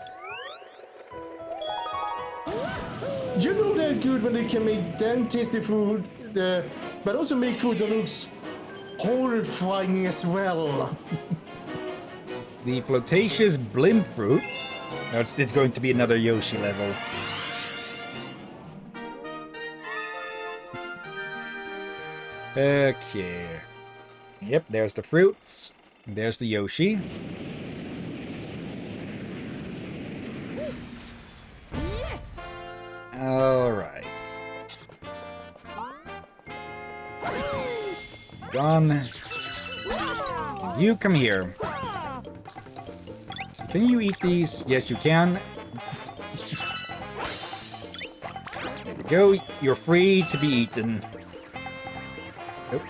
You know they're good when they can make damn tasty food, but also make food that looks horrifying as well. The flirtatious blimp fruits. No, it's going to be another Yoshi level. Okay. Yep, there's the fruits. There's the Yoshi. Yes. Alright. Gone. You come here. So can you eat these? Yes, you can. There we go. You're free to be eaten. Nope.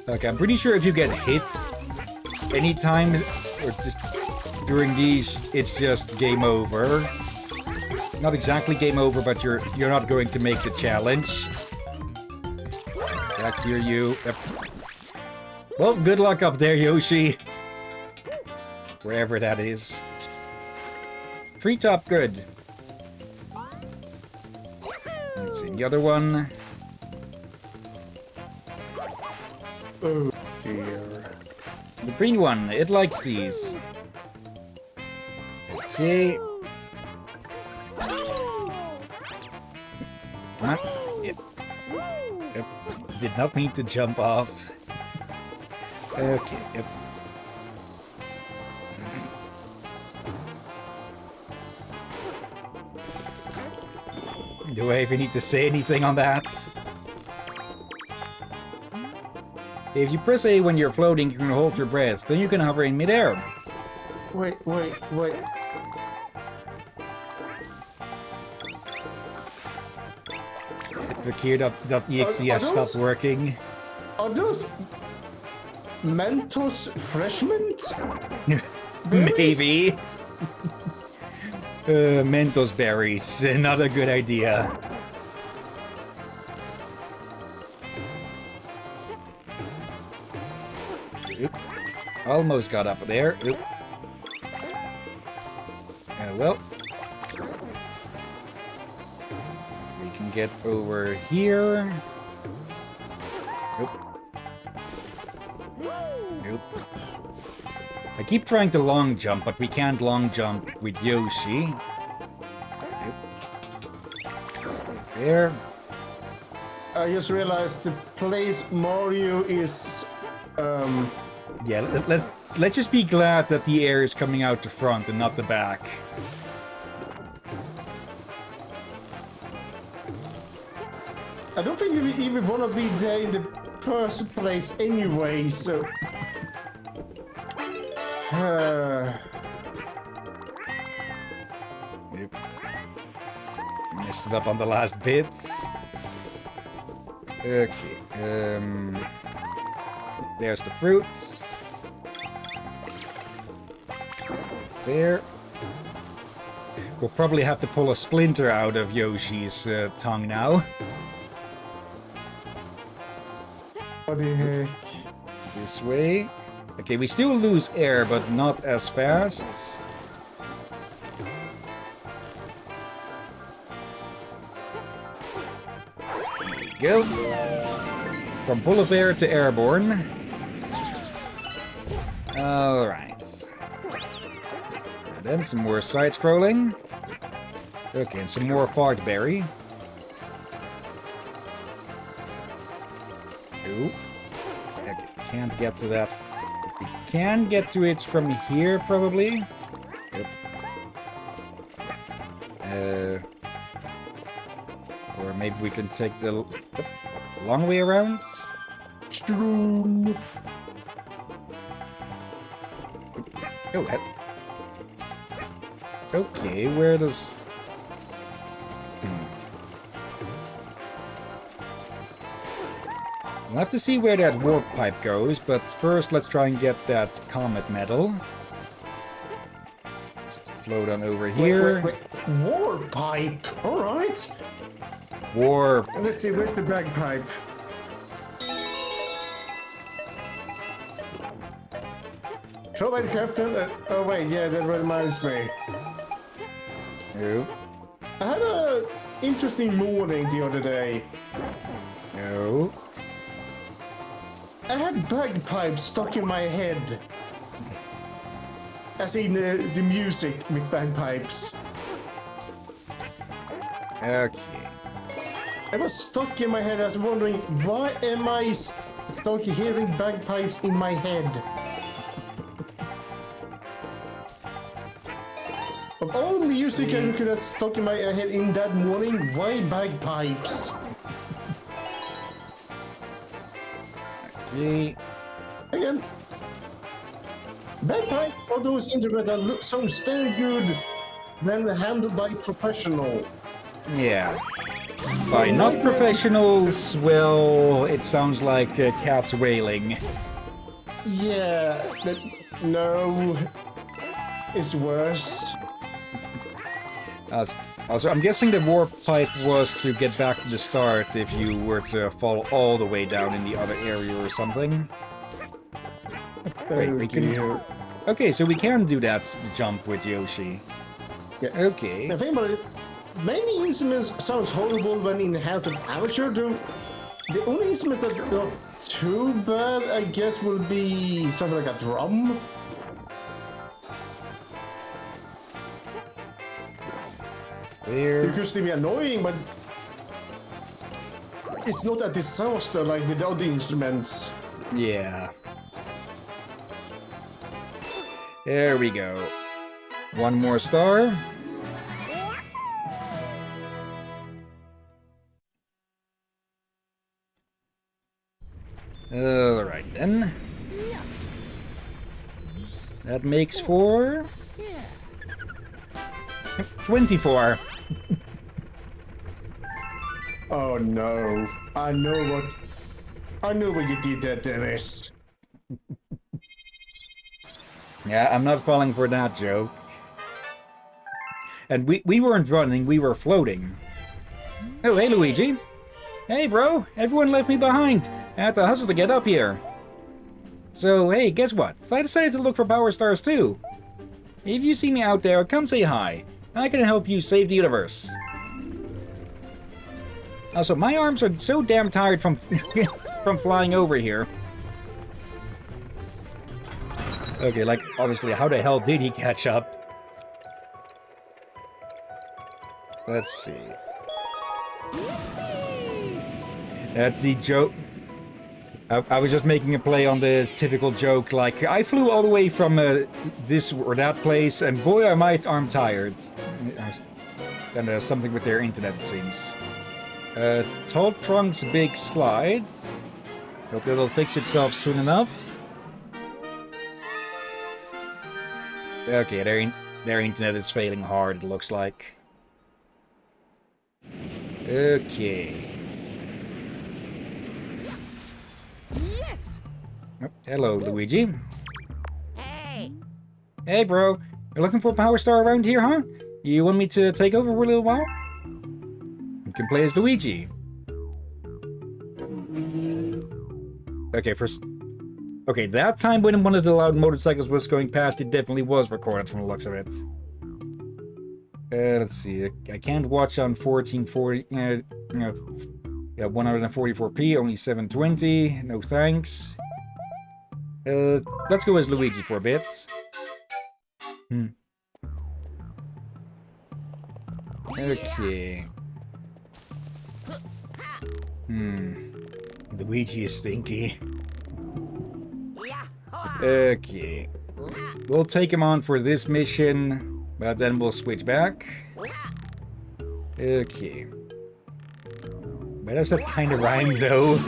Okay, I'm pretty sure if you get hit anytime or just during these, it's just game over. Not exactly game over, but you're not going to make the challenge. Back here, you. Yep. Well, good luck up there, Yoshi. Wherever that is. Treetop, good. Let's see, the other one. Oh dear. The green one, it likes these. Okay. Come on. Yep. Yep. Did not mean to jump off. Okay, yep. Do I even need to say anything on that? If you press A when you're floating, you can hold your breath. Then you can hover in midair. Wait. The Kir.exe stopped working. Are those Mentos Freshmint? Maybe. Mentos berries. Not a good idea. Oop. Almost got up there. Oop. Well. We can get over here. Nope. Nope. I keep trying to long jump, but we can't long jump with Yoshi. Nope. There. I just realized the place Mario is. Yeah, let's just be glad that the air is coming out the front and not the back. I don't think we even want to be there in the first place anyway, so. Yep. Messed it up on the last bits. Okay. There's the fruits. There. We'll probably have to pull a splinter out of Yoshi's tongue now. What the heck? This way. Okay, we still lose air, but not as fast. There we go. From full of air to airborne. Alright. And then some more side-scrolling. Okay, and some more Fartberry. Ooh. Okay, can't get to that. We can get to it from here, probably. Yep. Or maybe we can take the long way around. mushroom. Oh, okay, where does... We'll have to see where that warp pipe goes, but first let's try and get that comet medal. Just float on over here. Wait. War pipe. All right. Warp. Let's see. Where's the bagpipe? Show by the captain. Oh wait, yeah, that reminds me. No. I had a interesting morning the other day. No. I had bagpipes stuck in my head. As in the music with bagpipes. Okay. I was stuck in my head. I was wondering, why am I stuck hearing bagpipes in my head? Of all music I could have stuck in my head in that morning, why bagpipes? Okay. Again, bagpipes are those instruments that look so stand good when handled by professional. Yeah. By not professionals, well, it sounds like cats wailing. Yeah, but no, it's worse. Also, I'm guessing the warp pipe was to get back to the start if you were to fall all the way down in the other area or something. Wait, Oh we can... dear. Okay, so we can do that jump with Yoshi. Yeah. Okay. Now think about it. Many instruments sounds horrible when in the hands of amateur. The only instrument that not too bad, I guess, will be something like a drum. There. It used to be annoying, but it's not a disaster like with the other instruments. Yeah. There we go. One more star. Alright then. That makes for 24. Oh no! I know what you did there, Dennis. Yeah, I'm not falling for that joke. And we weren't running, we were floating. Oh, hey Luigi. Hey bro, everyone left me behind. I had to hustle to get up here. So, hey, guess what? I decided to look for Power Stars too. If you see me out there, come say hi. I can help you save the universe. Also, my arms are so damn tired from from flying over here. Okay, like, honestly, how the hell did he catch up? Let's see. At the joke... I was just making a play on the typical joke, like, I flew all the way from this or that place, and boy, are my arm tired. Then there's something with their internet, it seems. Tall trunks, big slides. Hope it'll fix itself soon enough. Okay, their internet is failing hard, it looks like. Okay. Yes. Oh, hello, Luigi. Hey. Hey, bro. You're looking for a Power Star around here, huh? You want me to take over for a little while? You can play as Luigi. Okay, first... Okay, that time when one of the loud motorcycles was going past, it definitely was recorded from the looks of it. Let's see. I can't watch on 1440... yeah, 144p, only 720. No thanks. Let's go as Luigi for a bit. Okay. Luigi is stinky. Okay. We'll take him on for this mission, but then we'll switch back. Okay. Why does that kind of rhyme, though?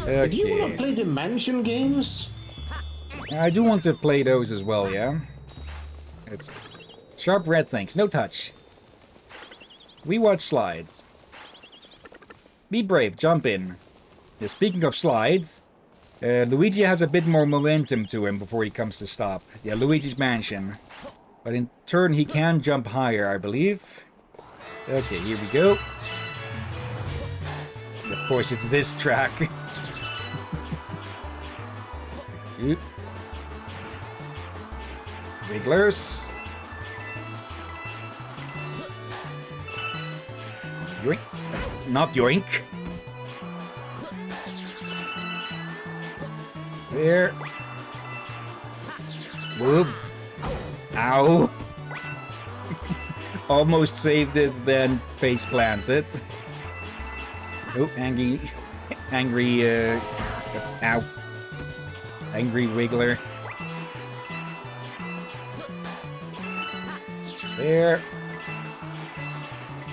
Do you want to Okay. play the mansion games? I do want to play those as well, yeah? It's sharp red things, no touch. We watch slides. Be brave, jump in. Yeah, speaking of slides, Luigi has a bit more momentum to him before he comes to stop. Yeah, Luigi's Mansion. But in turn, he can jump higher, I believe. Okay, here we go. And of course, it's this track. Oop. Wigglers. Yoink. Not yoink. There. Whoop. Ow. Almost saved it, then face planted. Oh, angry, ow. Angry wiggler. There.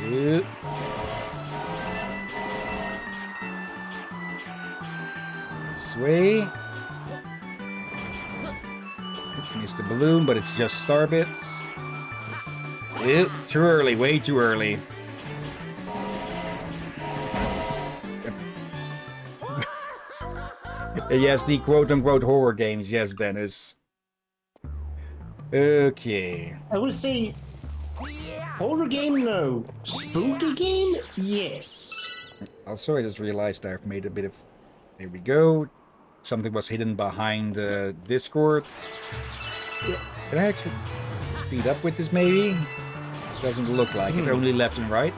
Oop. Sway. Missed the balloon, but it's just star bits. Ew, too early, way too early. Yes, the quote-unquote horror games, yes, Dennis. Okay. I would say horror game, no. Spooky game, yes. Also, I just realized I've made a bit of... There we go. Something was hidden behind Discord. Can I actually speed up with this, maybe? Doesn't look like it, only left and right.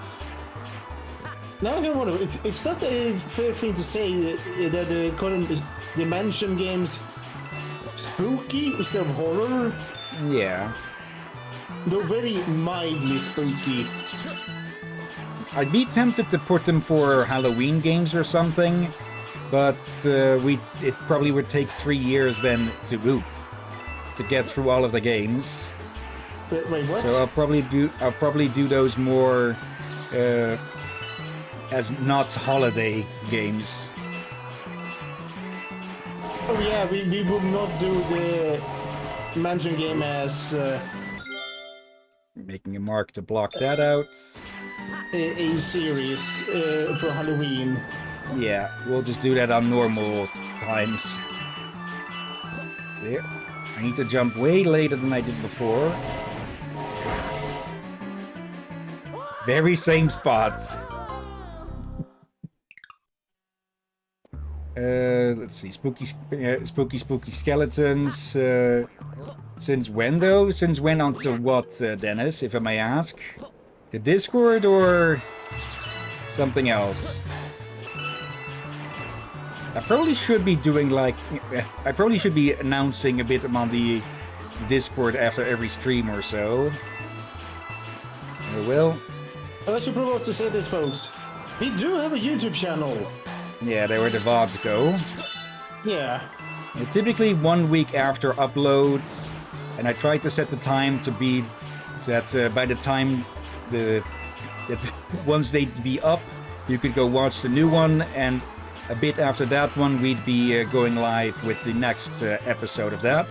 Now I don't want to. It's not a fair thing to say that the current Dimension games spooky instead of horror. Yeah. They're very mildly spooky. I'd be tempted to put them for Halloween games or something, but it probably would take 3 years then to get through all of the games. Wait, what? So I'll probably do those more as not holiday games. Oh yeah, we will not do the mansion game as Making a mark to block that out. a series for Halloween. Yeah, we'll just do that on normal times. There. I need to jump way later than I did before. Very same spots. Let's see. Spooky skeletons. Since when, though? Since when onto what, Dennis, if I may ask? The Discord or something else? I probably should be doing like... I probably should be announcing a bit on the Discord after every stream or so. I will. I should propose to say this, folks. We do have a YouTube channel. Yeah, there where the VODs go. Yeah. Typically 1 week after uploads, and I try to set the time to be that by the time once they'd be up, you could go watch the new one, and a bit after that one, we'd be going live with the next episode of that.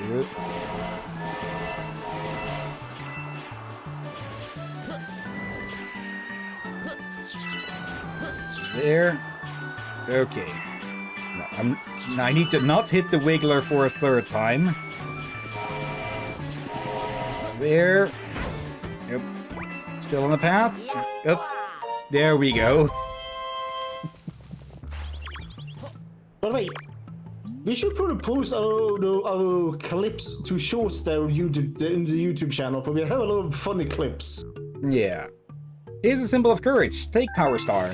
Yep. There. Okay. Now I need to not hit the Wiggler for a third time. There. Yep. Still on the path. Yep. There we go. By the way, we should put a post our clips to shorts there on YouTube, in the YouTube channel, for we have a lot of funny clips. Yeah. Here's a symbol of courage. Take Power Star.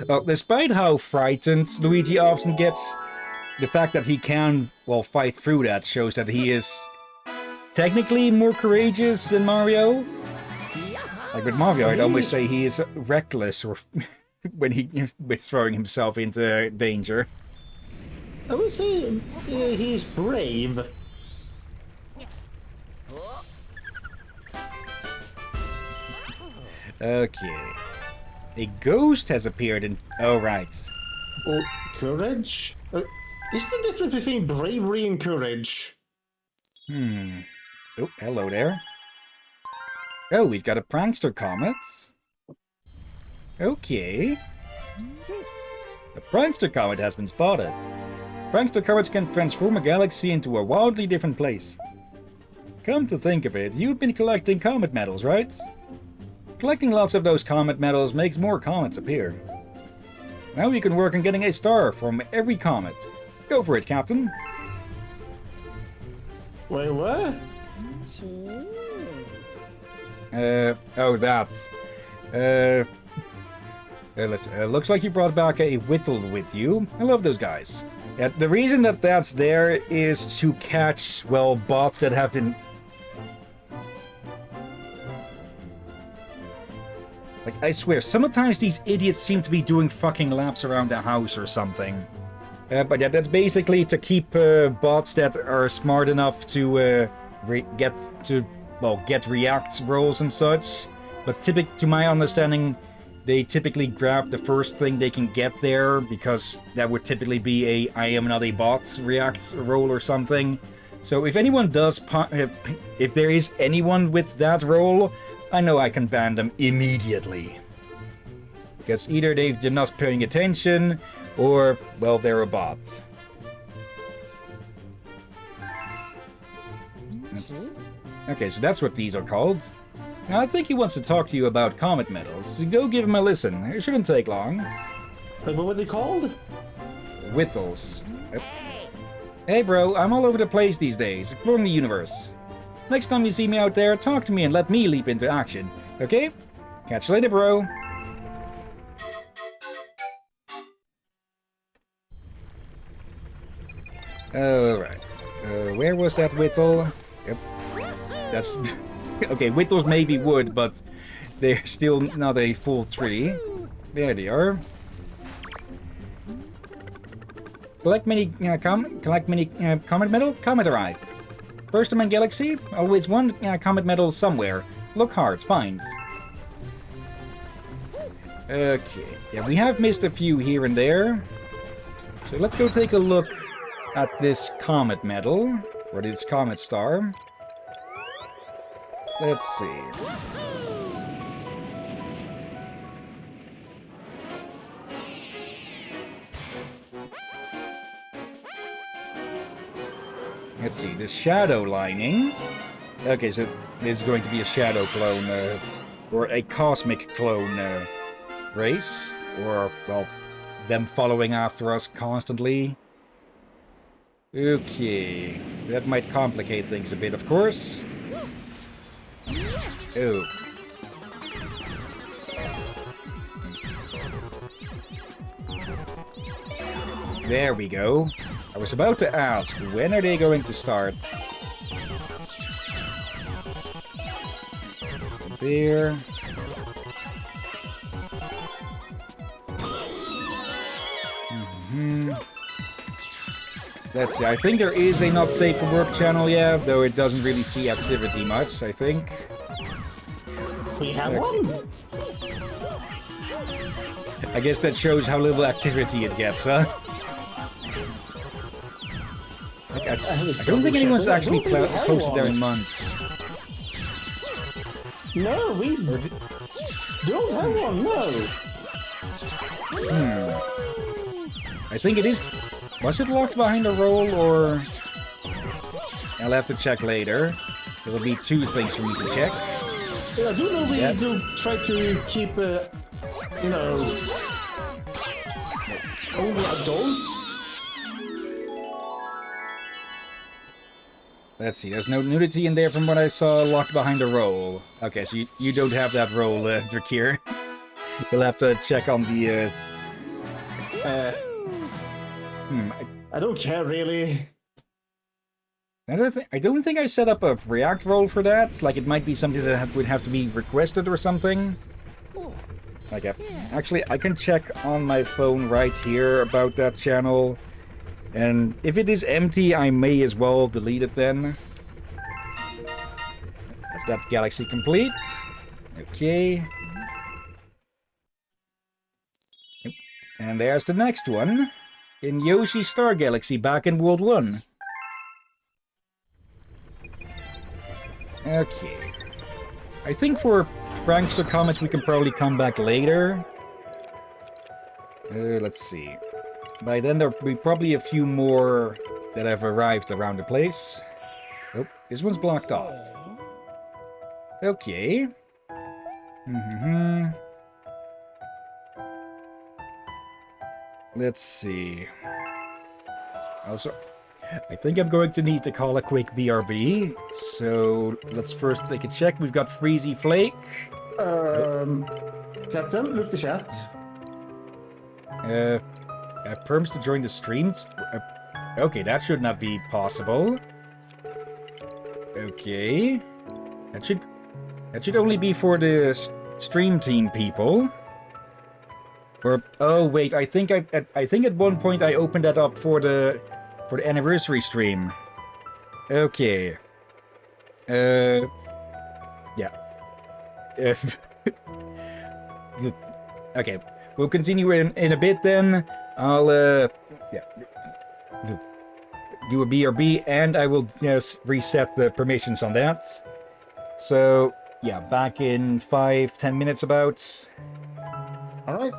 Well, despite how frightened Luigi often gets, the fact that he can, well, fight through that shows that he is technically more courageous than Mario. Like with Mario, I'd almost say he is reckless or when he's throwing himself into danger. I would say he's brave. Okay. A ghost has appeared in... Oh, right. Oh, courage? Is the difference between bravery and courage? Oh, hello there. Oh, we've got a prankster comet. Okay. The prankster comet has been spotted. Prankster comets can transform a galaxy into a wildly different place. Come to think of it, you've been collecting comet medals, right? Collecting lots of those comet medals makes more comets appear. Now you can work on getting a star from every comet. Go for it, Captain. Wait, what? Oh, that's... looks like you brought back a Whittle with you. I love those guys. The reason that that's there is to catch, well, bots that have been... Like, I swear, sometimes these idiots seem to be doing fucking laps around the house or something. But yeah, that's basically to keep bots that are smart enough to get react rolls and such. But to my understanding, they typically grab the first thing they can get there, because that would typically be a I am not a bot react roll or something. So if anyone does, if there is anyone with that roll, I know I can ban them immediately. Because either they're not paying attention, or, well, they're a bot. Okay, so that's what these are called. Now, I think he wants to talk to you about comet medals, so go give him a listen. It shouldn't take long. Wait, what were they called? Whittles. Hey bro, I'm all over the place these days, exploring the universe. Next time you see me out there, talk to me and let me leap into action, okay? Catch you later, bro. Alright. Where was that Whittle? Yep. That's... Okay, Whittles maybe would, but they're still not a full tree. There they are. Collect many comet medal. Comet arrive. First time in galaxy, always one comet medal somewhere. Look hard, find. Okay, yeah, we have missed a few here and there. So let's go take a look at this comet medal, or this comet star. Let's see. Let's see, this shadow lining. Okay, so this is going to be a shadow clone, or a cosmic clone race. Or, well, them following after us constantly. Okay, that might complicate things a bit, of course. Oh. There we go. I was about to ask, when are they going to start? There. Let's see, I think there is a not safe for work channel, yeah, though it doesn't really see activity much, I think. We have one. I guess that shows how little activity it gets, huh? Like, I don't think anyone's actually posted there in months. No, we don't have one, no. I think it is... Was it locked behind a roll, or... I'll have to check later. There'll be two things for me to check. Yeah, I do know we do try to keep, you know, only adults. Let's see, there's no nudity in there from what I saw, locked behind a roll. Okay, so you don't have that roll, Drakir. You'll have to check on the, I don't care, really. I don't think I set up a React roll for that. Like, it might be something that would have to be requested or something. Like, actually, I can check on my phone right here about that channel. And if it is empty, I may as well delete it then. That's that galaxy complete. Okay. And there's the next one. In Yoshi Star Galaxy back in World 1. Okay. I think for prankster comments we can probably come back later. Let's see. By then there'll be probably a few more that have arrived around the place. Oh, this one's blocked off. Okay. Let's see. Also, I think I'm going to need to call a quick BRB. So let's first take a check. We've got Freezy Flake. Captain, look the chat. Have perms to join the stream. Okay, that should not be possible. Okay, that should only be for the stream team people. Or oh wait, I think at one point I opened that up for the anniversary stream. Okay. Yeah. Okay, we'll continue in a bit then. I'll yeah, do a BRB and I will reset the permissions on that. So yeah, back in 5-10 minutes about. All right.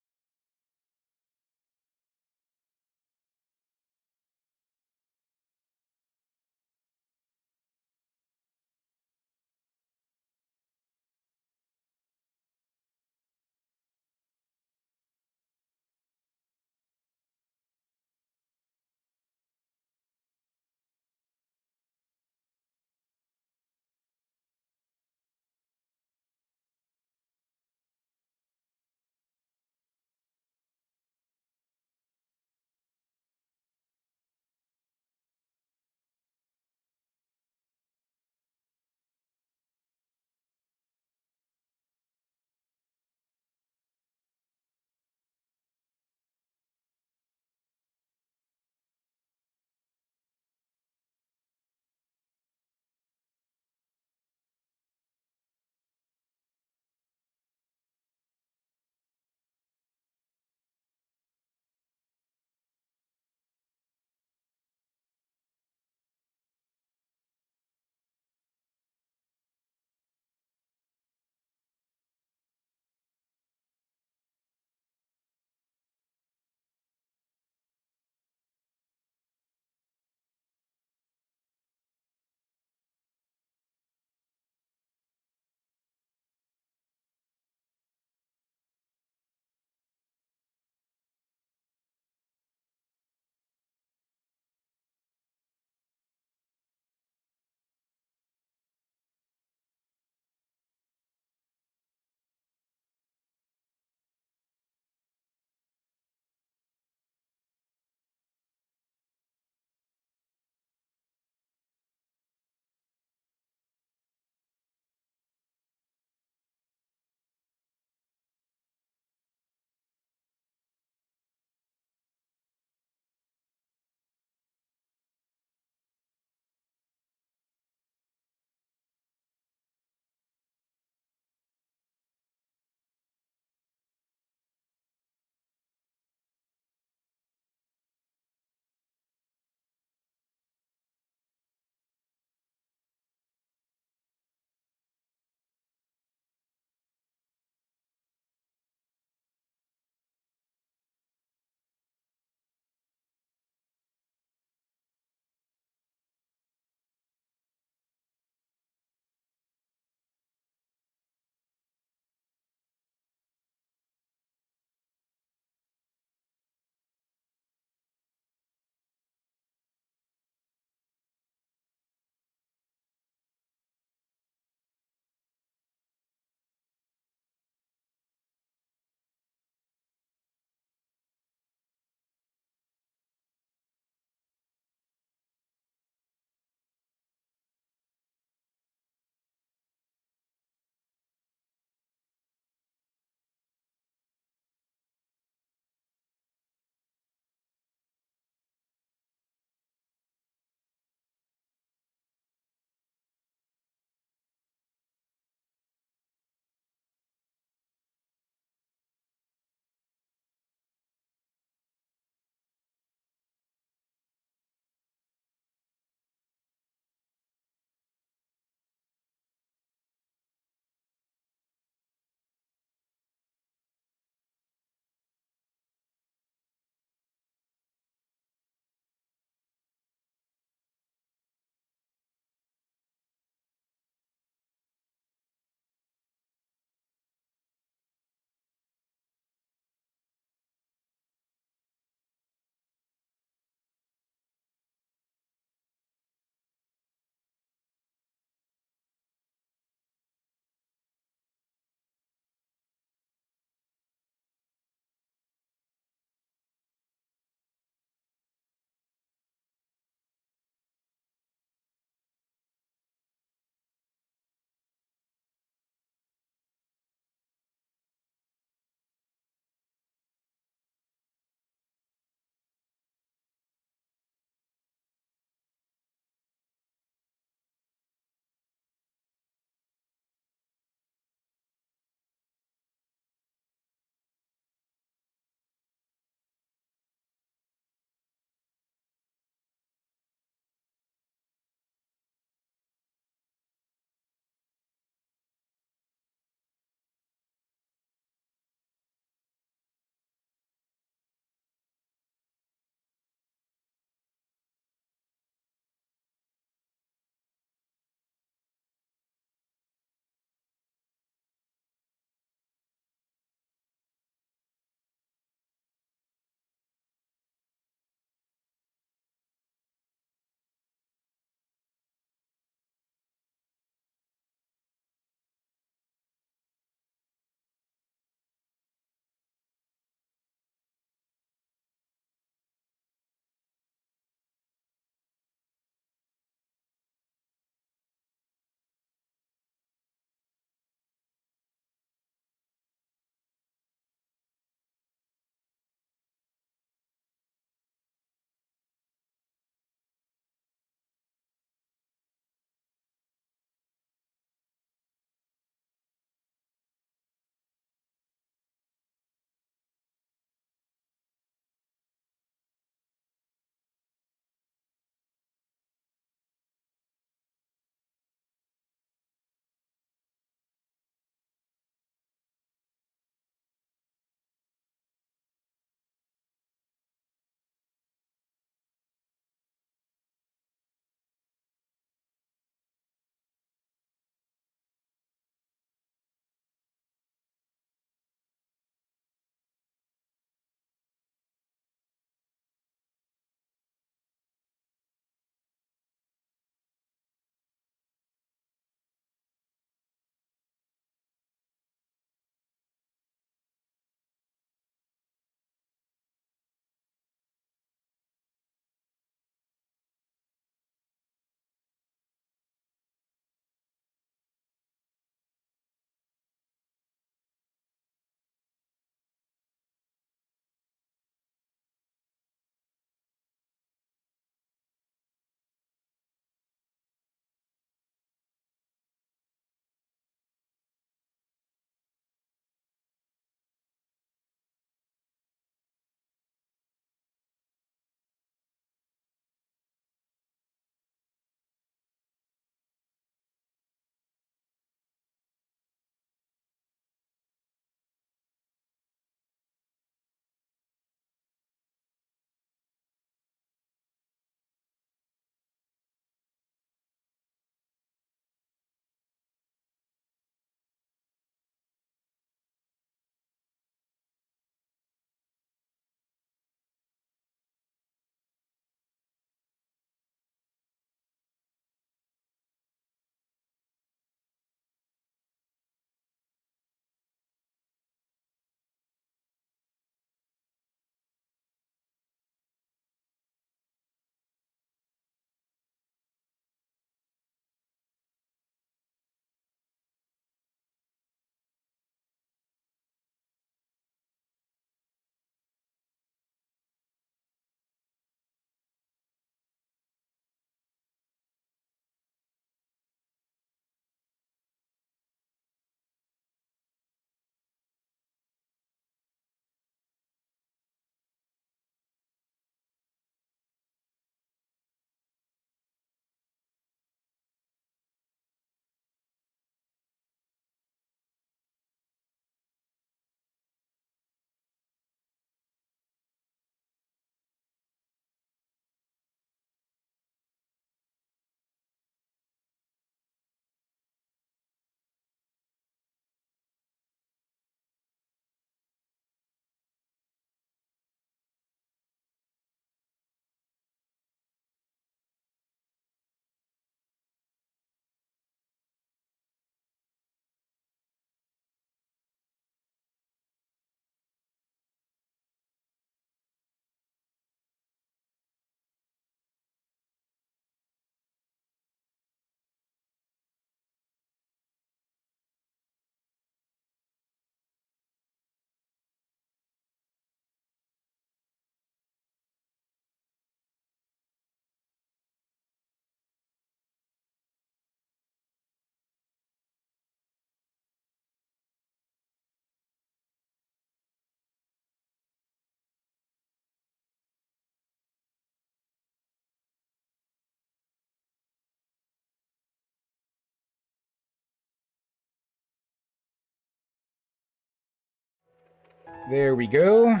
There we go.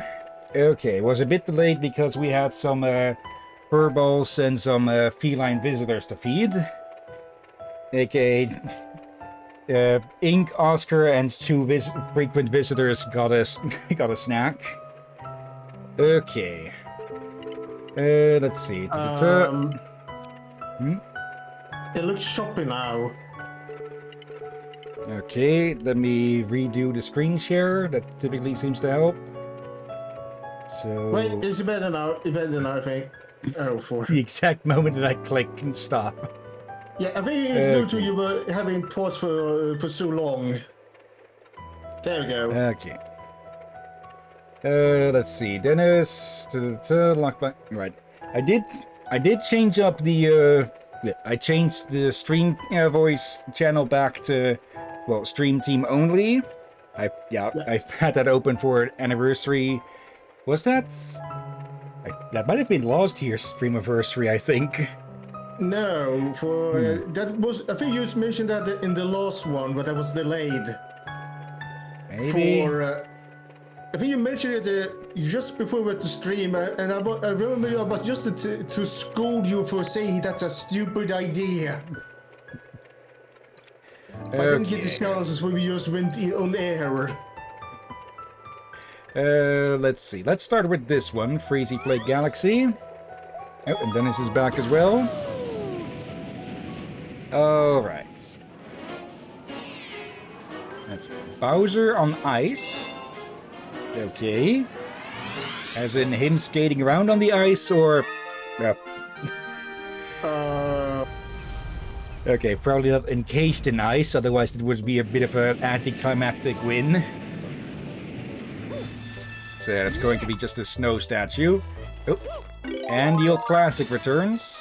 Okay, it was a bit delayed because we had some furballs and some feline visitors to feed. AKA Ink, Oscar, and two frequent visitors got got a snack. Okay. Let's see. It looks choppy now. Okay, let me redo the screen share. That typically seems to help. So... Wait, it's better now. It's better now, I think. Oh, for... the exact moment that I click and stop. Yeah, I think it's due to you having paused for so long. There we go. Okay. Let's see. Dennis... Lockback... Right. I did change up the... I changed the stream voice channel back to... Well, stream team only. I've had that open for anniversary. Was that? That might have been last year's streamiversary, I think. No, for that was. I think you mentioned that in the last one, but that was delayed. Maybe. For I think you mentioned it just before we went to stream, and I remember I was just to scold you for saying that's a stupid idea. I didn't get the chances when we just went on air. Let's see. Let's start with this one, Freezy Flake Galaxy. Oh, and Dennis is back as well. Alright. That's Bowser on ice. Okay. As in him skating around on the ice, or... Okay, probably not encased in ice, otherwise it would be a bit of an anticlimactic win. So it's going to be just a snow statue. Oh. And the old classic returns.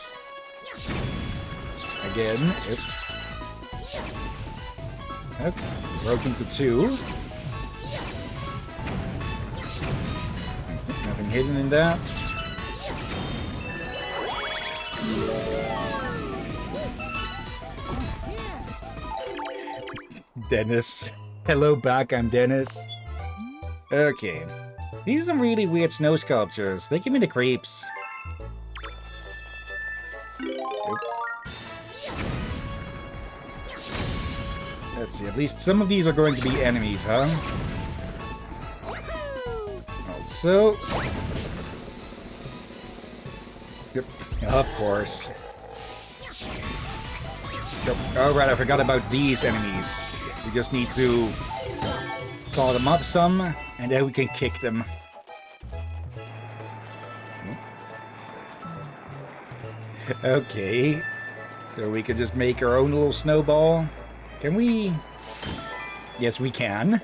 Again. Oh. Broken to 2. Nothing hidden in that. Dennis. Hello back, I'm Dennis. Okay. These are some really weird snow sculptures. They give me the creeps. Let's see, at least some of these are going to be enemies, huh? Also... Yep, of course. Yep. Oh, right, I forgot about these enemies. We just need to call them up some, and then we can kick them. Okay. So we can just make our own little snowball. Can we? Yes, we can.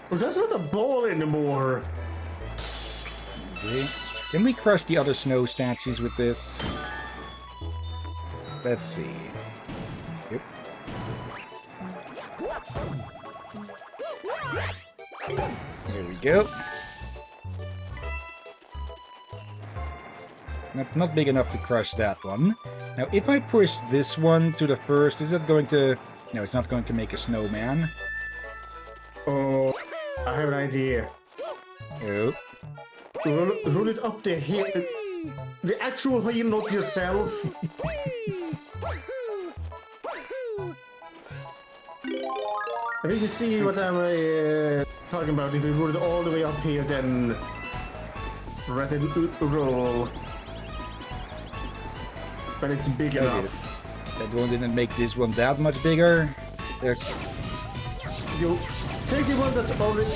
Well, that's not a ball anymore. Okay. Can we crush the other snow statues with this? Let's see. Yep. There we go. That's not big enough to crush that one. Now, if I push this one to the first, is it going to... No, it's not going to make a snowman. Oh, I have an idea. Oh. Roll it up the hill. The actual hill, not yourself. I think you see what I'm talking about. If we roll it all the way up here, then let it roll. But it's big enough. That one didn't make this one that much bigger. There. You take the one that's already...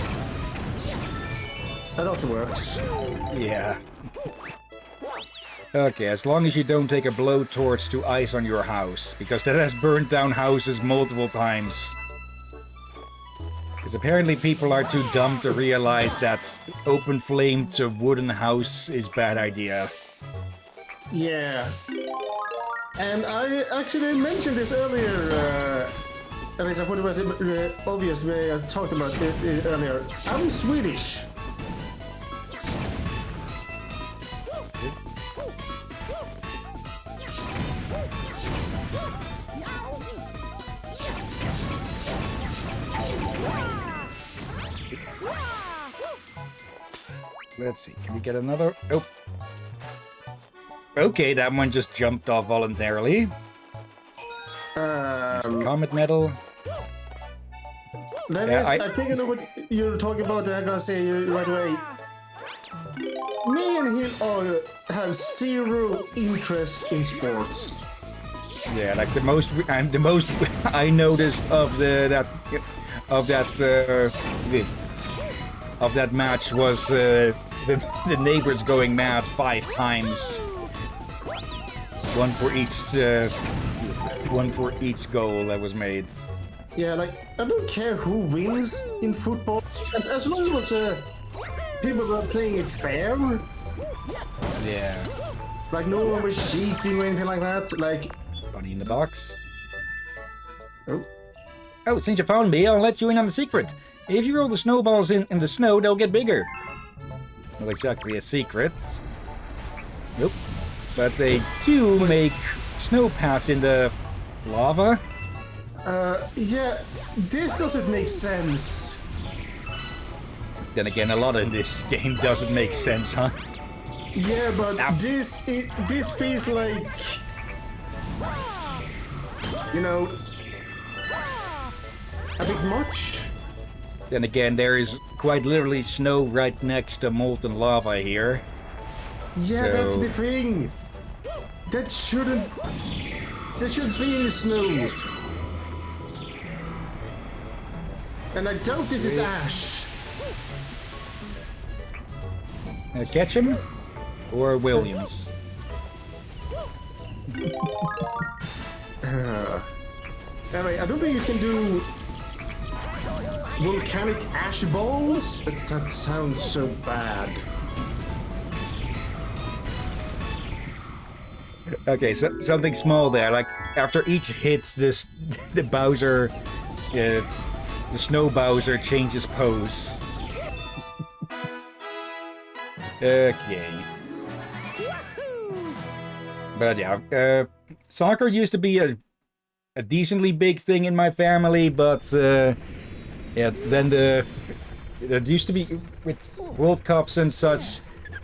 That also works. Yeah. Okay, as long as you don't take a blowtorch to ice on your house, because that has burnt down houses multiple times. Because apparently people are too dumb to realize that open flame to wooden house is bad idea. Yeah. And I actually mentioned this earlier, at least I thought it was obvious when I talked about it earlier. I'm Swedish. Let's see. Can we get another? Oh. Okay, that one just jumped off voluntarily. Comet medal. Dennis, I think I know what you're talking about. I'm gonna say right away. Me and him have zero interest in sports. Yeah, like the most I noticed of that match was the neighbors going mad 5 times. One for each goal that was made. Yeah, like I don't care who wins in football, as long as people are playing it fair. Yeah. Like no one was cheating or anything like that. Like. Bunny in the box. Oh, since you found me, I'll let you in on the secret. If you roll the snowballs in the snow, they'll get bigger. Not exactly a secret. Nope. But they do make snow paths in the lava. Yeah, this doesn't make sense. Then again, a lot in this game doesn't make sense, huh? Yeah, but this feels like, you know, a bit much. Then again, there is quite literally snow right next to molten lava here. Yeah, that's the thing. That should be in the snow. And I doubt this is Ash. Ketchum or Williams? Anyway, I don't think you can do volcanic ash balls, but that sounds so bad. Okay, so something small there. Like after each hits, the Bowser, the Snow Bowser changes pose. Okay. But yeah, soccer used to be a decently big thing in my family, but yeah, then there used to be with World Cups and such.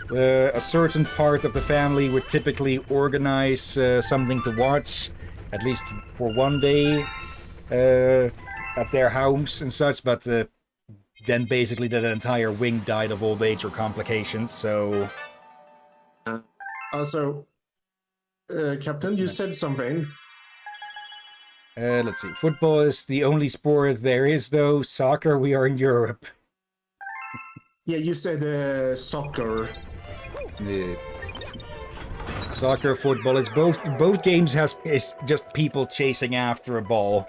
A certain part of the family would typically organize something to watch, at least for one day, at their house and such, but then basically that entire wing died of old age or complications, so... Also, Captain, you said something. Let's see, football is the only sport there is, though. Soccer, we are in Europe. Yeah, you said soccer. Soccer, football, it's both games is just people chasing after a ball.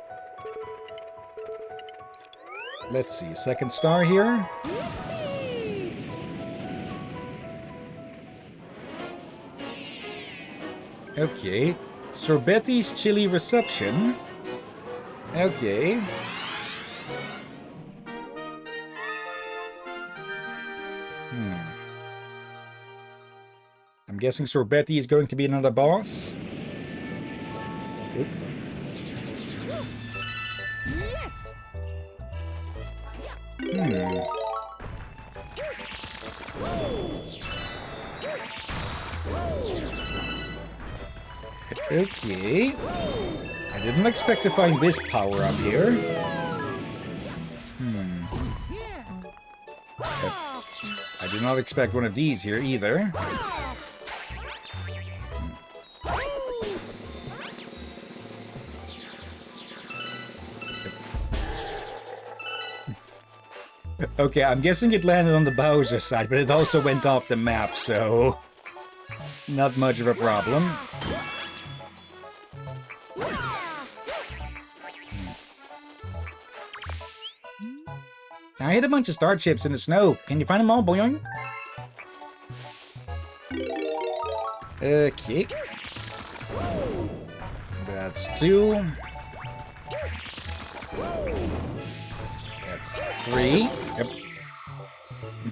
Let's see, second star here. Okay. Sorbetti's chili reception. Okay. I'm guessing Sorbetti is going to be another boss. Oop. Okay. I didn't expect to find this power up here. I did not expect one of these here either. Okay, I'm guessing it landed on the Bowser side, but it also went off the map, so... not much of a problem. I hit a bunch of star chips in the snow. Can you find them all, boing? Okay. That's 2. That's 3. Yep.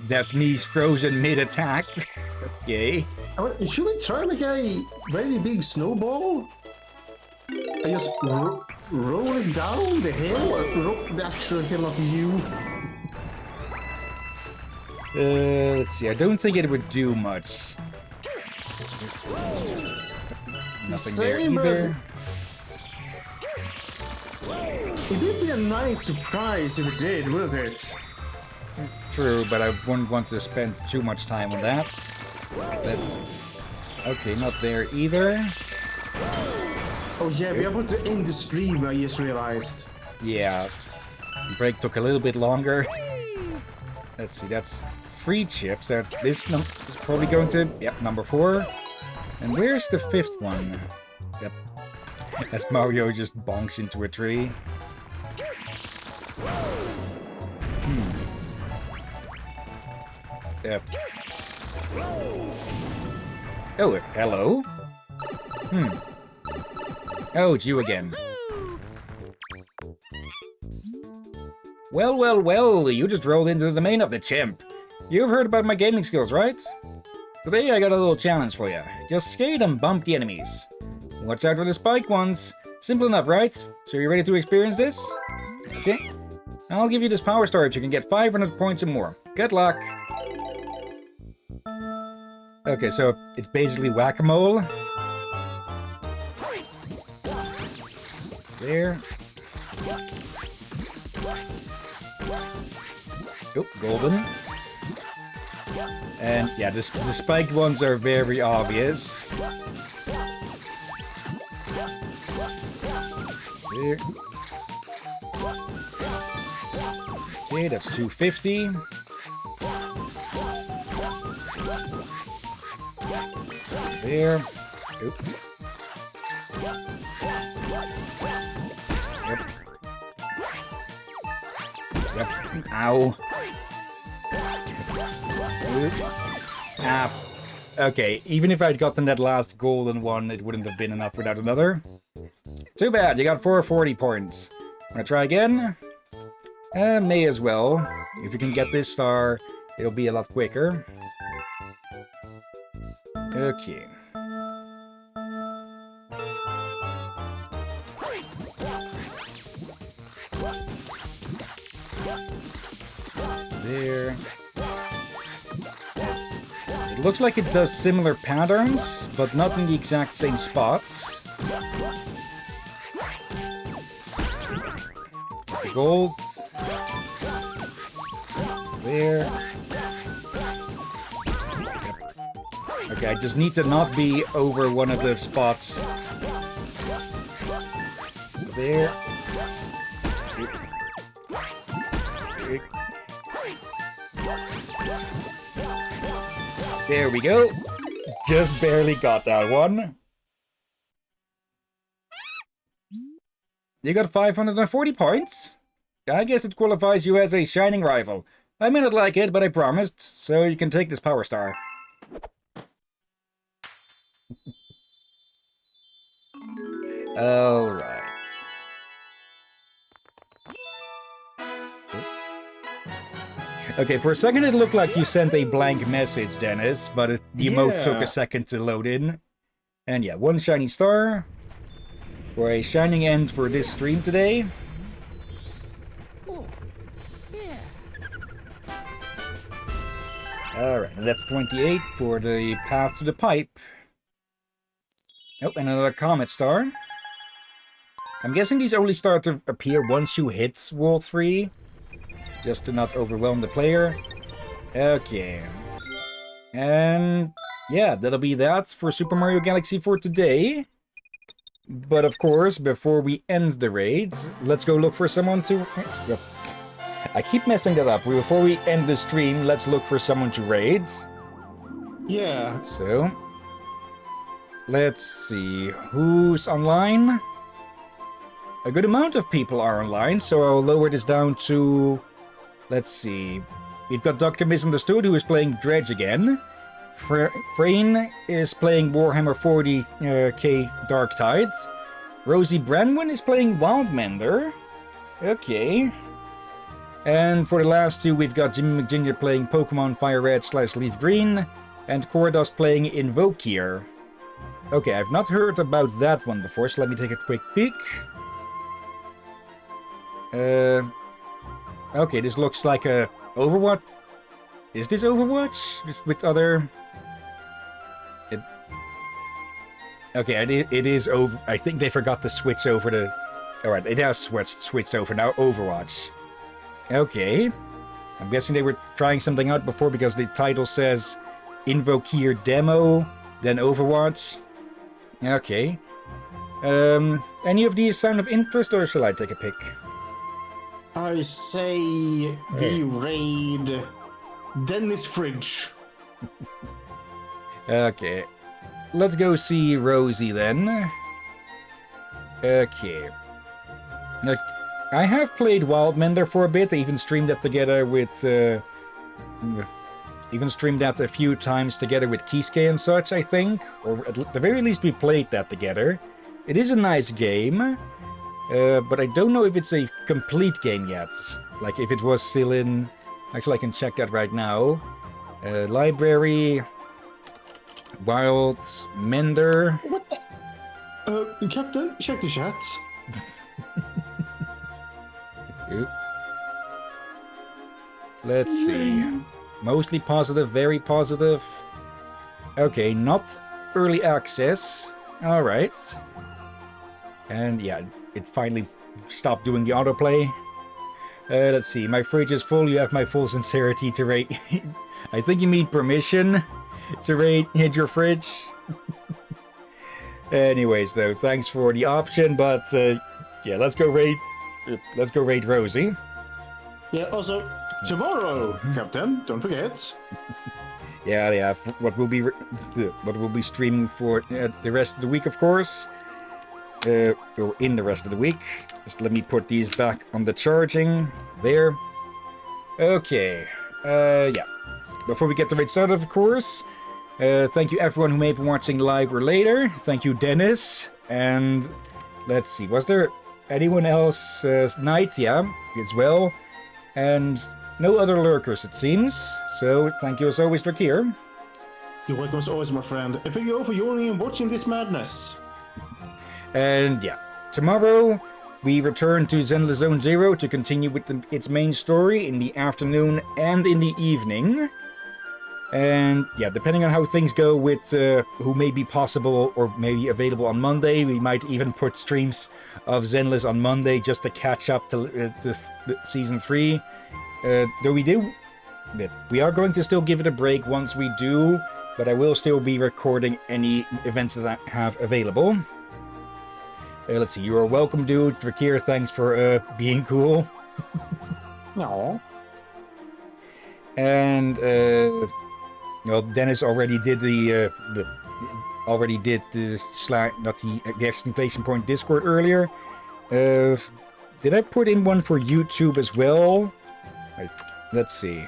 That's me's frozen mid-attack. Okay. Should we try like a very big snowball? I just roll it down the hill? The actual hill of you? Let's see. I don't think it would do much. Nothing there either. It would be a nice surprise if it did, wouldn't it? True, but I wouldn't want to spend too much time on that. Let's... Okay, not there either. Oh yeah, we are about to end the stream, I just realized. Yeah. The break took a little bit longer. Let's see, that's 3 chips. This is probably going to... Yep, number 4. And where's the 5th one? Yep. As Mario just bonks into a tree. Yep. Oh, hello? Oh, it's you again. Well, well, well, you just rolled into the domain of the chimp. You've heard about my gaming skills, right? Today I got a little challenge for you. Just skate and bump the enemies. Watch out for the spike ones. Simple enough, right? So you ready to experience this? Okay. I'll give you this power star if you can get 500 points or more. Good luck! Okay, so it's basically whack-a-mole. There. Oh, golden. And yeah, the spiked ones are very obvious. There. Okay, that's 250. There. Oop. Yep. Yep. Ow. Oop. Ah. Okay, even if I'd gotten that last golden one, it wouldn't have been enough without another. Too bad, you got 440 points. Wanna try again? May as well. If you can get this star, it'll be a lot quicker. Okay. There. It looks like it does similar patterns, but not in the exact same spots. The gold. There. Okay, I just need to not be over one of the spots. There. There we go. Just barely got that one. You got 540 points? I guess it qualifies you as a shining rival. I may not like it, but I promised, so you can take this power star. Alright. Okay, for a second it looked like you sent a blank message, Dennis, but the emote took a second to load in. And yeah, 1 shiny star. For a shining end for this stream today. Oh, yeah. Alright, and that's 28 for the path to the pipe. Oh, and another comet star. I'm guessing these only start to appear once you hit Wall 3. Just to not overwhelm the player. Okay. And yeah, that'll be that for Super Mario Galaxy for today. But of course, before we end the raids, let's go look for someone to... I keep messing that up. Before we end the stream, let's look for someone to raid. Yeah. So, let's see. Who's online? A good amount of people are online, so I'll lower this down to... Let's see. We've got Dr. Misunderstood, who is playing Dredge again. Frayne is playing Warhammer 40k Dark Tides. Rosie Branwyn is playing Wildmender. Okay. And for the last 2, we've got Jimmy McGinger playing Pokemon Fire Red / Leaf Green. And Cordas playing Invokier. Okay, I've not heard about that one before, so let me take a quick peek. Okay, this looks like a Overwatch. Is this Overwatch? Just with other... Okay, it is over. I think they forgot to switch over to... Alright, it has switched over now. Overwatch. Okay. I'm guessing they were trying something out before because the title says Invokeer Demo, then Overwatch. Okay. Any of these sound of interest, or shall I take a pick? I say we raid Dennis Fridge. Okay. Let's go see Rosie then. Okay. I have played Wildmender for a bit. I even streamed that together with... even streamed that a few times together with Kisuke and such, I think. Or at the very least we played that together. It is a nice game. But I don't know if it's a complete game yet. Like if it was still in... Actually, I can check that right now. Library... Wild Mender. What the? Captain, check the chat. Let's see. Mostly positive, very positive. Okay, not early access. Alright. And yeah, it finally stopped doing the autoplay. Let's see, my fridge is full, you have my full sincerity to rate. I think you mean permission to hit your fridge. Anyways, though, thanks for the option, but yeah, let's go raid Rosie. Yeah, also, tomorrow, Captain, don't forget. Yeah, what will be streaming for the rest of the week, of course. Or in the rest of the week. Just let me put these back on the charging. There. Okay. Yeah. Before we get the raid started, of course, thank you everyone who may be watching live or later. Thank you, Dennis. And let's see, was there anyone else? Knight, yeah, as well. And no other lurkers, it seems. So thank you as always, Drakir. You're welcome as always, my friend. And thank you all for joining and watching this madness. And yeah, tomorrow we return to Zenless Zone Zero to continue with its main story in the afternoon and in the evening. And yeah, depending on how things go with who may be possible or maybe available on Monday, we might even put streams of Zenless on Monday just to catch up to Season 3. Though we are going to still give it a break once we do, but I will still be recording any events that I have available. Let's see, you are welcome, dude. Drakir, thanks for being cool. No. And well, Dennis already did the exclamation point Discord earlier. Did I put in one for YouTube as well? Let's see.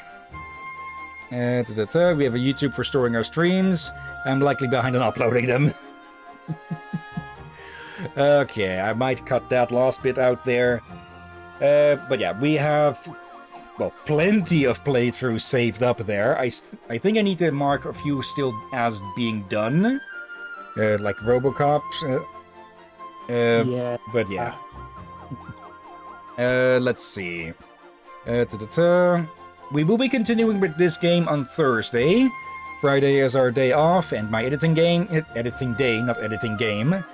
We have a YouTube for storing our streams. I'm likely behind on uploading them. Okay, I might cut that last bit out there. But yeah, we have, well, plenty of playthroughs saved up there. I think I need to mark a few still as being done. Like Robocop. Yeah. But yeah. Let's see. We will be continuing with this game on Thursday. Friday is our day off, and my editing day, not editing game.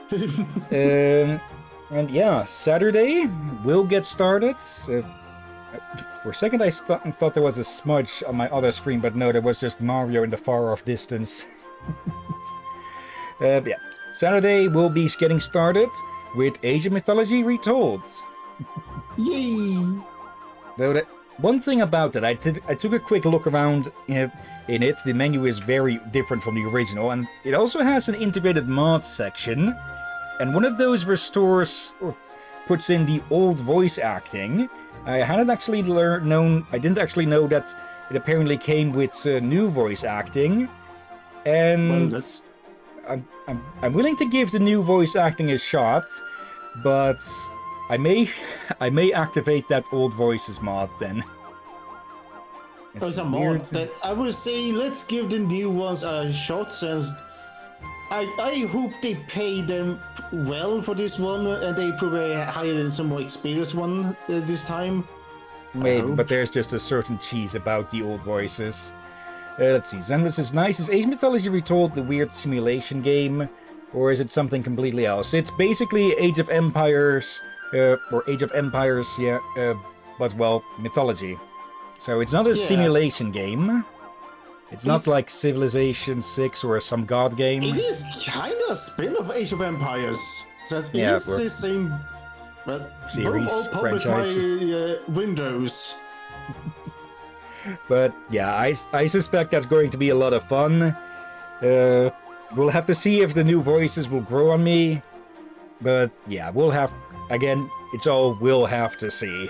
And yeah, Saturday we'll get started. For a second I thought there was a smudge on my other screen, but no, there was just Mario in the far off distance. Yeah, Saturday we'll be getting started with Asian Mythology Retold. Yay! Though one thing about it, I took a quick look around in it. The menu is very different from the original, and it also has an integrated mods section. And one of those restores or puts in the old voice acting. I didn't actually know that it apparently came with new voice acting. And I'm willing to give the new voice acting a shot, but I may activate that old voices mod then. It's a mod. I would say let's give the new ones a shot, since I hope they pay them well for this one, and they probably hire some more experienced one this time. Maybe, but hope. there's just a certain cheese about the old voices. Let's see. Zenless is nice. Is Age of Mythology retold the weird simulation game? Or is it something completely else? It's basically Age of Empires, or Age of Empires, yeah, but well, mythology. So it's not a Yeah. simulation game. It's not It's- like Civilization 6 or some god game. It is kind of a spin of Age of Empires. So it Yeah, is the same. But Series, both all published by franchise. Windows. But yeah, I suspect that's going to be a lot of fun. We'll have to see if the new voices will grow on me. But yeah, we'll have... Again, it's all we'll have to see.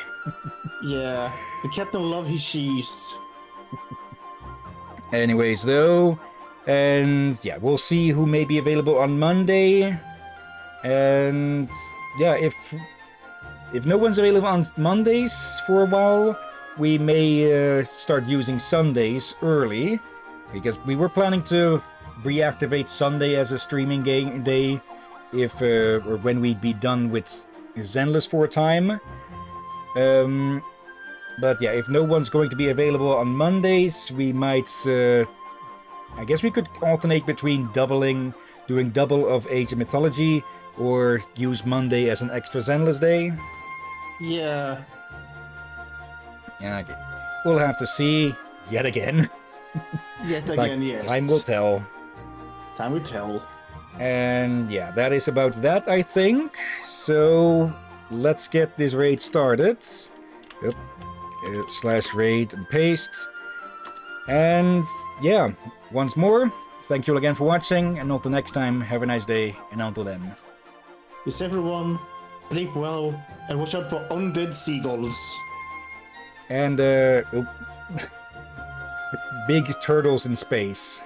Yeah, the captain love his cheese. Anyways, though, and yeah, we'll see who may be available on Monday. And yeah, if no one's available on Mondays for a while, we may start using Sundays early, because we were planning to reactivate Sunday as a streaming day if or when we'd be done with Zenless for a time. But yeah, if no one's going to be available on Mondays, we might... I guess we could alternate between doing double of Age of Mythology, or use Monday as an extra Zenless day. Yeah. Yeah, okay. We'll have to see yet again. Yet Like, again, yes. time will tell. Time will tell. And yeah, that is about that, I think. So let's get this raid started. Yep. Slash raid and paste. And yeah, once more, thank you all again for watching, and until next time, have a nice day, and until then. Yes, everyone, sleep well and watch out for undead seagulls. And big turtles in space.